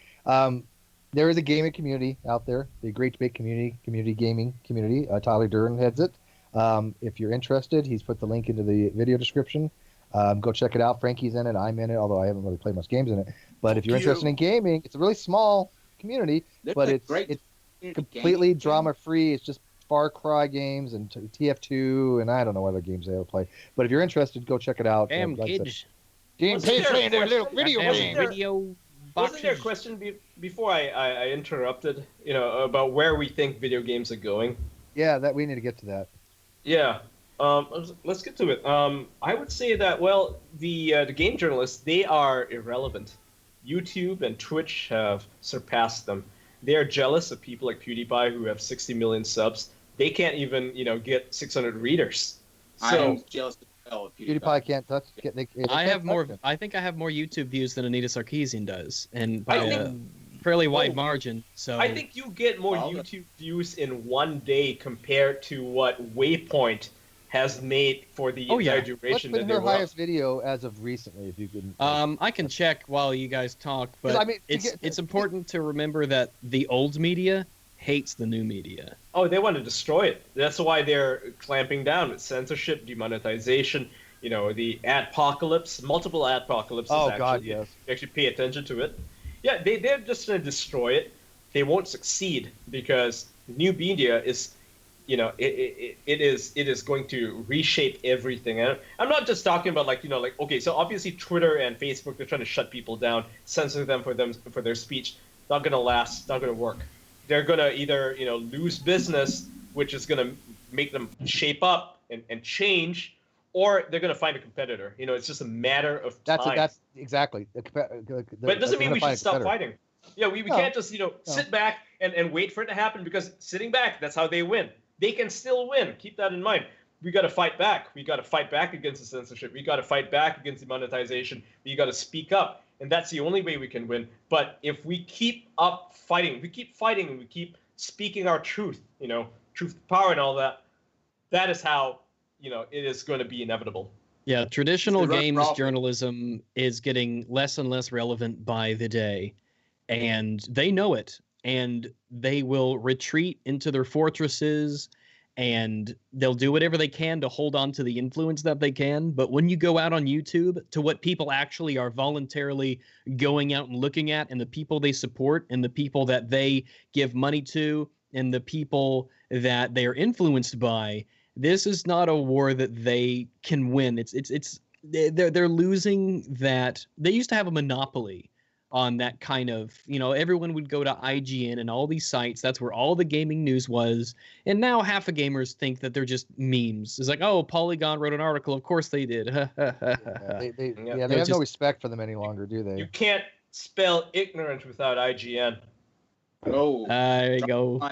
There is a gaming community out there, the great big community gaming community. Tyler Durden heads it. If you're interested, he's put the link into the video description. Go check it out. Frankie's in it. I'm in it, although I haven't really played much games in it. But if you're interested in gaming, it's a really small community, but it's completely drama-free. It's just Far Cry games and TF2, and I don't know what other games they play. But if you're interested, go check it out. Damn kids. Playing their little video game. Wasn't there a question before I interrupted, about where we think video games are going? Yeah, that we need to get to that. Yeah. Let's get to it. I would say that, the game journalists, they are irrelevant. YouTube and Twitch have surpassed them. They are jealous of people like PewDiePie who have 60 million subs. They can't even, get 600 readers. So, I am jealous of PewDiePie can't touch. I think I have more YouTube views than Anita Sarkeesian does, and by a fairly wide margin. So I think you get more YouTube views in one day compared to what Waypoint has made for the Oh, yeah. entire What's duration been that they her were up. highest video as of recently, if you could? I can check while you guys talk, but I mean, it's important to remember that the old media hates the new media. Oh, they want to destroy it. That's why they're clamping down with censorship, demonetization, the adpocalypse, multiple adpocalypses. Oh, actually. God, yes. You actually pay attention to it. Yeah, they're just going to destroy it. They won't succeed because new media is, it is going to reshape everything. And I'm not just talking about okay, so obviously Twitter and Facebook, they're trying to shut people down, censor them for their speech. Not going to last. Not going to work. They're going to either lose business, which is going to make them shape up and change, or they're going to find a competitor. It's just a matter of time. That's exactly. But it doesn't mean we should stop fighting. Yeah, we can't just sit back and wait for it to happen, because sitting back, that's how they win. They can still win. Keep that in mind. We got to fight back. We got to fight back against the censorship. We got to fight back against the monetization. We got to speak up, and that's the only way we can win. But if we keep fighting, and we keep speaking our truth, truth, power, and all that, that is how it is going to be inevitable. Yeah, traditional games journalism is getting less and less relevant by the day, and they know it. And they will retreat into their fortresses, and they'll do whatever they can to hold on to the influence that they can. But when you go out on YouTube to what people actually are voluntarily going out and looking at, and the people they support, and the people that they give money to, and the people that they are influenced by, this is not a war that they can win. They're losing that. They used to have a monopoly on that kind of, everyone would go to IGN and all these sites. That's where all the gaming news was. And now half of gamers think that they're just memes. It's like, oh, Polygon wrote an article. Of course they did. They have no respect for them any longer, do they? You can't spell ignorant without IGN. Oh, there you go.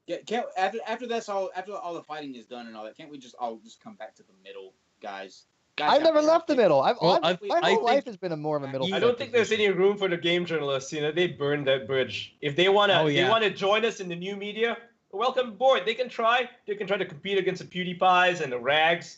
Yeah, after all the fighting is done and all that, can't we just all come back to the middle, guys? I've never left the middle. My whole life think has been more of a middle. I don't think there's any room for the game journalists. They burned that bridge. If they want to join us in the new media, welcome aboard. They can try to compete against the PewDiePies and the Rags.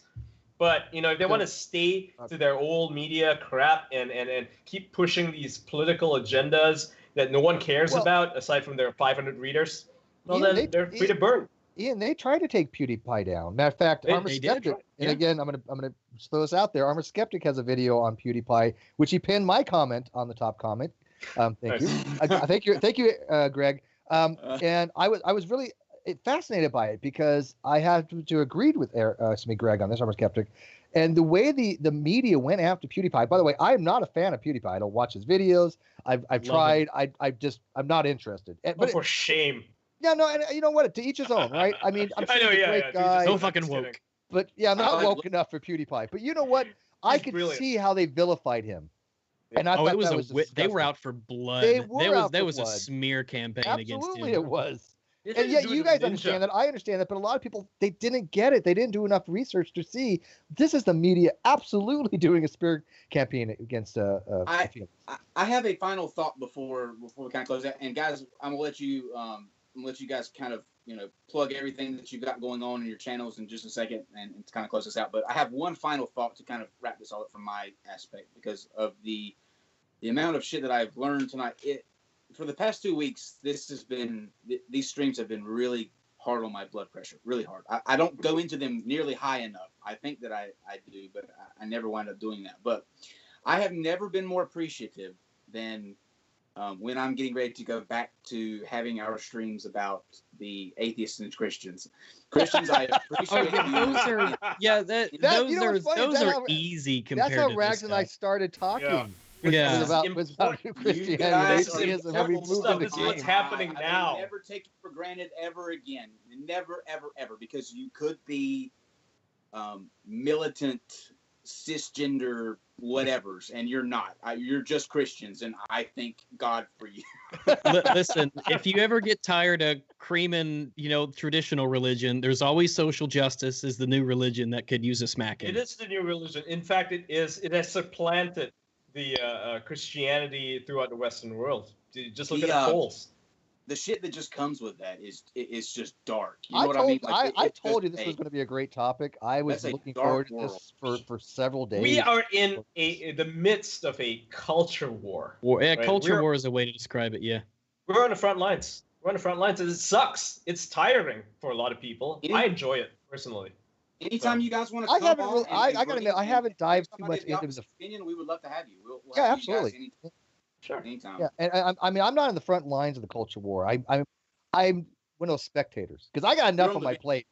But if they want to stay to their old media crap and keep pushing these political agendas that no one cares about aside from their 500 readers, then they're free to burn. Ian, they tried to take PewDiePie down. Matter of fact, Armor Skeptic, and again, I'm gonna throw this out there. Armor Skeptic has a video on PewDiePie, which he pinned my comment on the top comment. Thank you, thank you, Greg. And I was really fascinated by it because I had to agree with Greg on this, Armor Skeptic, and the way the media went after PewDiePie. By the way, I am not a fan of PewDiePie. I don't watch his videos. I've tried. I'm not interested. But for shame. Yeah, no, and you know what? To each his own, right? I mean, I'm sure he's a great guy. So fucking woke. But yeah, I'm not woke enough for PewDiePie. But you know what? I could see how they vilified him. And I thought it was that was they were out for blood. There was a smear campaign against him. Absolutely, it was. And yet you guys understand that. I understand that. But a lot of people, they didn't get it. They didn't do enough research to see this is the media absolutely doing a smear campaign against I have a final thought before we kind of close out. And guys, I'm gonna let you guys kind of plug everything that you got going on in your channels in just a second and to kind of close this out. But I have one final thought to kind of wrap this all up from my aspect because of the amount of shit that I've learned tonight. For the past 2 weeks, these streams have been really hard on my blood pressure, really hard. I don't go into them nearly high enough. I think that I do, but I never wind up doing that. But I have never been more appreciative than when I'm getting ready to go back to having our streams about the atheists and Christians. Christians, I appreciate those are easy compared to That's how Rags and I started talking. Yeah. About Christianity. This is what's happening now. Never take it for granted ever again. Never, ever, ever. Because you could be militant, cisgender whatevers, and you're not. You're just Christians, and I thank God for you. Listen, if you ever get tired of creaming, traditional religion, there's always social justice is the new religion that could use a smacking. It is the new religion. In fact, it has supplanted the Christianity throughout the Western world. Just look at the polls. the shit that just comes with that is just dark. You know I what told, I mean? Like, I told you this was going to be a great topic. I was that's a looking dark forward to this world. for several days. We are in the midst of a culture war. Yeah, right? culture war is a way to describe it. Yeah. We're on the front lines. We're on the front lines, and it sucks. It's tiring for a lot of people. I enjoy it personally. Anytime you guys want to I come haven't on, really, I gotta admit, I haven't dived too much into the opinion. We would love to have you. We'll yeah, have you guys absolutely. Sure. anytime. Yeah, and I mean, I'm not in the front lines of the culture war. I'm one of those spectators because I got enough on my plate.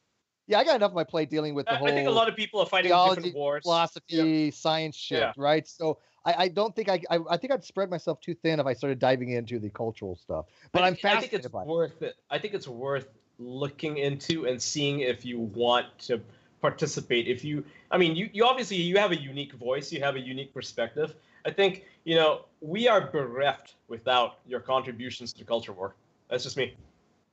Yeah, I got enough on my plate dealing with the whole. I think a lot of people are fighting theology, different wars. philosophy, science shit, right? So I don't think I think I'd spread myself too thin if I started diving into the cultural stuff. But I'm fascinated. I think it's worth it. I think it's worth looking into and seeing if you want to participate. If you, I mean, you obviously you have a unique voice, you have a unique perspective. I think we are bereft without your contributions to the culture war. That's just me.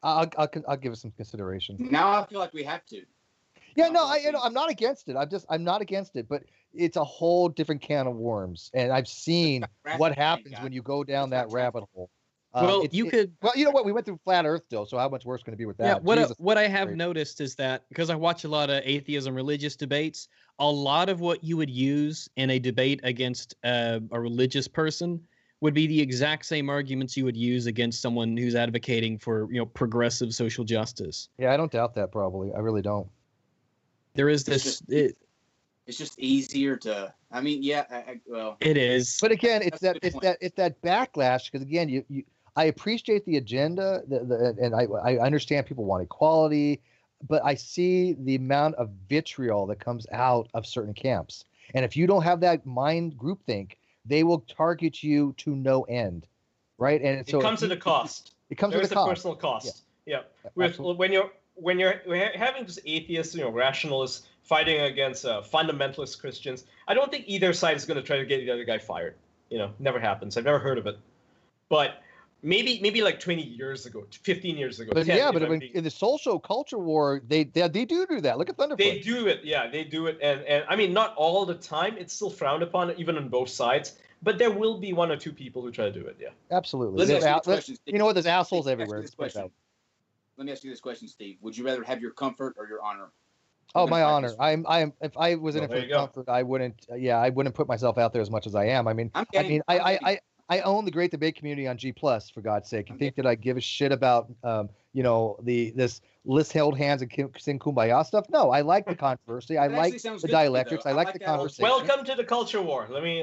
I'll give it some consideration. Now I feel like we have to. Yeah, no, I'm not against it. I'm not against it, but it's a whole different can of worms, and I've seen what happens when you go down that rabbit hole. Well, you know what? We went through flat Earth, though, so how much worse can it be with that? Yeah, what I have noticed is that because I watch a lot of atheism religious debates, a lot of what you would use in a debate against a religious person would be the exact same arguments you would use against someone who's advocating for progressive social justice. Yeah, I don't doubt that. Probably, I really don't. There is this. It's just easier to. I mean, yeah. Well, it is. But again, it's that backlash because again, I appreciate the agenda, and I understand people want equality, but I see the amount of vitriol that comes out of certain camps, and if you don't have that mind groupthink, they will target you to no end, right? And so it comes at a cost. It comes There's at a cost. Personal cost. Yeah. Yeah, When you're having just atheists, rationalists fighting against fundamentalist Christians, I don't think either side is going to try to get the other guy fired. Never happens. I've never heard of it. But maybe like 20 years ago, 15 years ago. But 10, but in the social culture war, they do that. Look at Thunderfoot. They do it. Yeah, they do it. And I mean, not all the time. It's still frowned upon, even on both sides. But there will be one or two people who try to do it. Yeah. Absolutely. You know what? There's assholes everywhere. Let me ask you this question, Steve. Would you rather have your comfort or your honor? Oh, my honor. I'm. If I was in it for comfort, I wouldn't. Yeah, I wouldn't put myself out there as much as I am. I own the great debate community on G+, for God's sake. You think that I give a shit about this let's hold hands and sing Kumbaya stuff? No, I like the controversy. I like the dialectics. I like the conversation. Welcome to the culture war. Let me.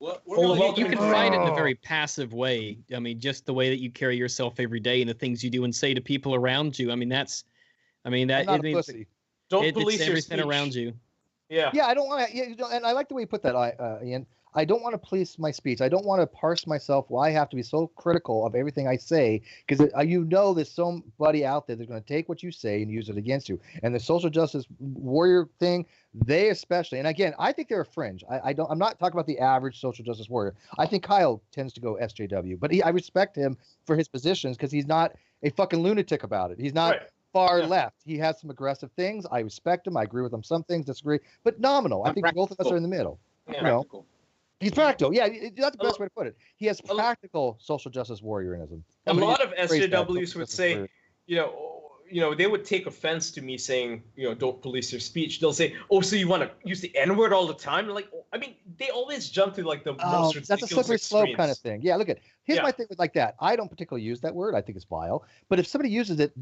You can fight it in a very passive way. I mean, just the way that you carry yourself every day and the things you do and say to people around you. I mean, I'm not a pussy. Don't police it's everything your speech. Around you. Yeah. Yeah, I don't want to. Yeah, and I like the way you put that, Ian. I don't want to police my speech. I don't want to parse myself. Why I have to be so critical of everything I say because there's somebody out there that's going to take what you say and use it against you. And the social justice warrior thing, they especially. And again, I think they're a fringe. I'm not talking about the average social justice warrior. I think Kyle tends to go SJW, but I respect him for his positions because he's not a fucking lunatic about it. He's not. Right. Far left. He has some aggressive things. I respect him. I agree with him. Some things, disagree, but nominal. I think both of us are in the middle. Yeah. He's practical. Yeah, that's the best way to put it. He has practical social justice warriorism. A lot of SJWs would say, they would take offense to me saying, don't police your speech. They'll say, oh, so you want to use the N-word all the time? Like, I mean, they always jump to like the most ridiculous that's a slippery slope kind of thing. Yeah, look at here's my thing with like that. I don't particularly use that word. I think it's vile. But if somebody uses it,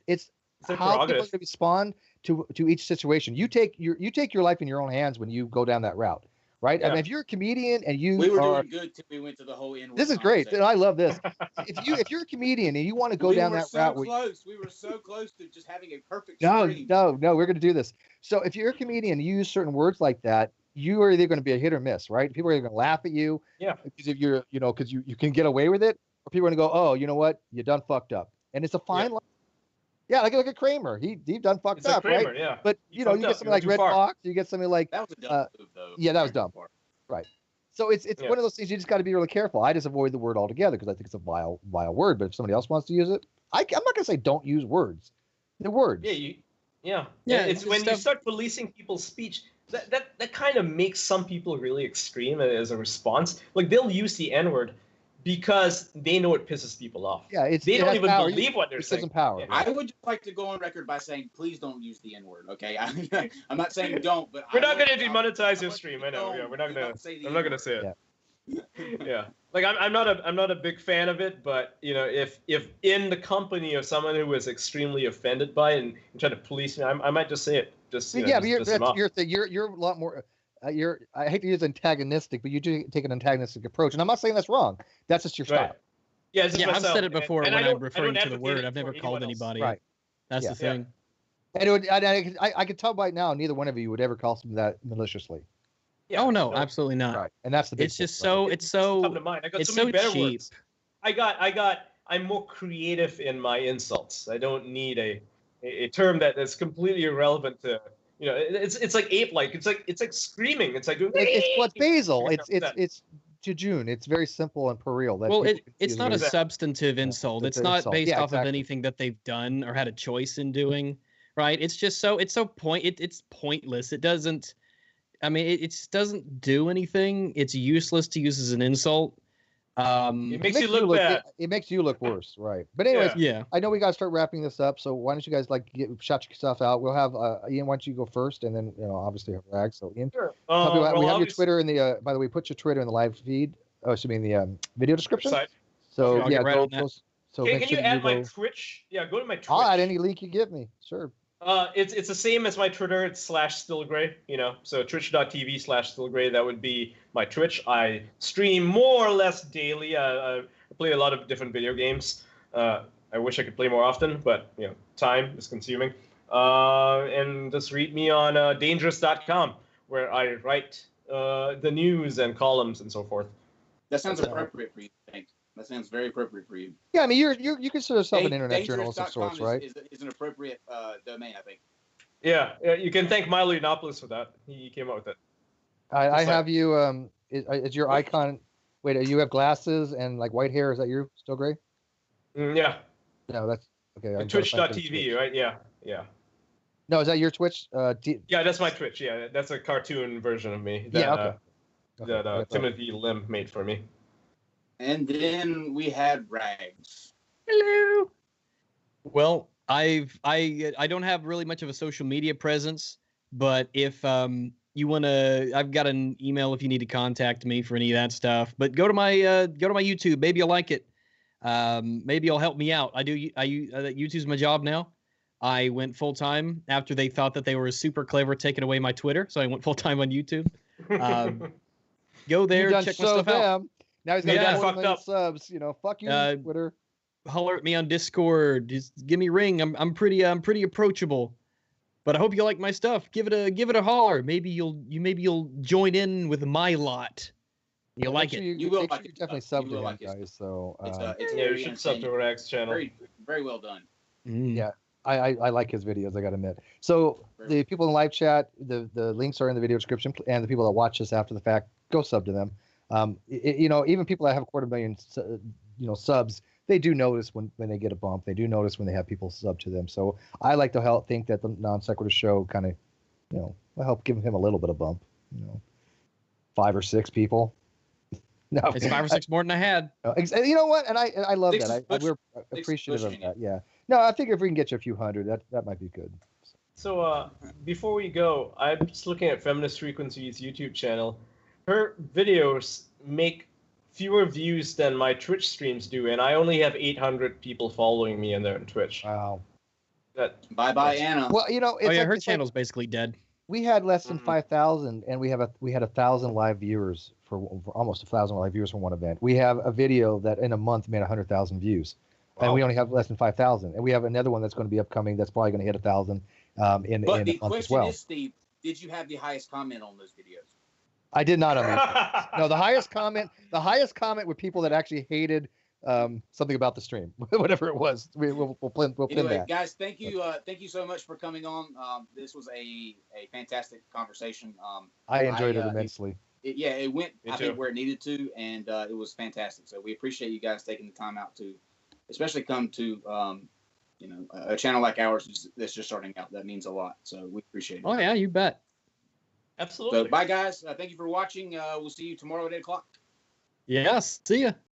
it's how people are going to respond to each situation. You take your life in your own hands when you go down that route. Right? Yeah. I mean, if you're a comedian and we were doing good till we went to the whole N-word. This is great. I love this. if you're a comedian and you want to go down that route, we were so close to just having a perfect stream. No, we're going to do this. So if you're a comedian and you use certain words like that, you are either going to be a hit or miss, right? People are going to laugh at you. Yeah. Because if you're, because you can get away with it, or people are going to go, oh, you know what? You done fucked up. And it's a fine line. Yeah, look at Kramer. He done fucked up, Kramer, right? Yeah. But you get something like Red Fox, you get something like that was a dumb move, though. Yeah, that was dumb. Right. So it's one of those things you just got to be really careful. I just avoid the word altogether because I think it's a vile word. But if somebody else wants to use it, I'm not going to say don't use words. They're words. Yeah. It's when you start policing people's speech that kind of makes some people really extreme as a response. Like they'll use the N-word. because they know it pisses people off. Yeah, they don't even believe what they're saying. Power. Yeah. I would just like to go on record by saying, please don't use the N-word. Okay, I'm not saying don't, but we're not going to demonetize your stream. I know. Yeah, we're not going to. I'm not going to say it. Yeah. Yeah, like I'm not a big fan of it, but if in the company of someone who was extremely offended by it and try to police me, I might just say it. Just but that's your thing. You're a lot more. I hate to use antagonistic, but you do take an antagonistic approach, and I'm not saying that's wrong. That's just your style. Right. Yeah, I've said it before when I'm referring to the word. I've never called anybody. Right. That's the thing. And I could tell by now, neither one of you would ever call something that maliciously. Yeah, oh no, absolutely not. Right, and that's the. It's just so. It's so. Come to mind. I got it's so many better cheap. words. I'm more creative in my insults. I don't need a term that's completely irrelevant to. It's like ape-like. It's like screaming. It's like it's basil. It's jejune. It's very simple and puerile. Well, it's not a substantive insult. It's not based off of anything that they've done or had a choice in doing. Right? It's just so. It's pointless. It doesn't. I mean, it just doesn't do anything. It's useless to use as an insult. It makes you look bad. It makes you look worse, right? But anyways, yeah. I know we got to start wrapping this up. So why don't you guys shout yourself out? We'll have Ian. Why don't you go first, and then obviously have Rag. So Ian, sure. We have your Twitter in the. By the way, put your Twitter in the live feed. Oh, excuse me, in the video description. So okay, go. So can you add my Twitch? Yeah, go to my Twitch. I'll add any link you give me. Sure. It's the same as my Twitter. It's /stillgray, so twitch.tv/stillgray. That would be my Twitch. I stream more or less daily. I play a lot of different video games. I wish I could play more often, but time is consuming. And just read me on dangerous.com, where I write the news and columns and so forth. That sounds appropriate for you, I think. That sounds very appropriate for you. Yeah, I mean, you consider yourself an internet journalist of sorts, right? Is an appropriate domain, I think. Yeah, you can thank Milo Yiannopoulos for that. He came up with it. I have you. Is your icon? Wait, you have glasses and like white hair? Is that you, Still Gray? Yeah. No, that's okay. Twitch.tv, right? Yeah. No, is that your Twitch? Yeah, that's my Twitch. Yeah, that's a cartoon version of me. That, that Timothy Lim made for me. And then we had Rags. Hello. Well, I don't have really much of a social media presence, but if you wanna, I've got an email if you need to contact me for any of that stuff. But go to my YouTube. Maybe you'll like it. Maybe you'll help me out. YouTube's my job now. I went full time after they thought that they were super clever taking away my Twitter, so I went full time on YouTube. Go there, check my stuff out. Now he's got 4 million subs. Fuck you, Twitter. Holler at me on Discord. Just give me a ring. I'm pretty approachable. But I hope you like my stuff. Give it a holler. Maybe you'll join in with my lot. You'll like it. You will like it. Definitely sub to him, guys. So you should sub to Rag's channel. Very, very well done. Yeah, I like his videos. I got to admit. So the people in live chat, the links are in the video description, and the people that watch this after the fact, go sub to them. Even people that have 250,000, subs, they do notice when they get a bump. They do notice when they have people sub to them. So I like to think that the NonSequitur Show kind of, will help give him a little bit of bump. 5 or 6 people. No, it's 5 or 6 more than I had. You know what? And I love that. We're Six appreciative of pushing that. Yeah. No, I think if we can get you a few hundred, that might be good. So before we go, I'm just looking at Feminist Frequency's YouTube channel. Her videos make fewer views than my Twitch streams do, and I only have 800 people following me in there on Twitch. Wow. Bye, Anna. Well, her channel's basically dead. We had less than 5,000, and we had 1,000 live viewers for almost 1,000 live viewers from one event. We have a video that in a month made 100,000 views, and we only have less than 5,000. And we have another one that's going to be upcoming that's probably going to hit 1,000 in a month as well. But the question is, Steve, did you have the highest comment on those videos? I did not on these. No, the highest comment were people that actually hated something about the stream, whatever it was. We'll pin that. Guys, thank you so much for coming on. This was a fantastic conversation. I enjoyed it immensely. It went I think where it needed to, and it was fantastic. So we appreciate you guys taking the time out to, especially come to a channel like ours that's just starting out. That means a lot. So we appreciate it. Oh yeah, you bet. Absolutely. So bye guys. Thank you for watching. We'll see you tomorrow at 8:00. Yes. See ya.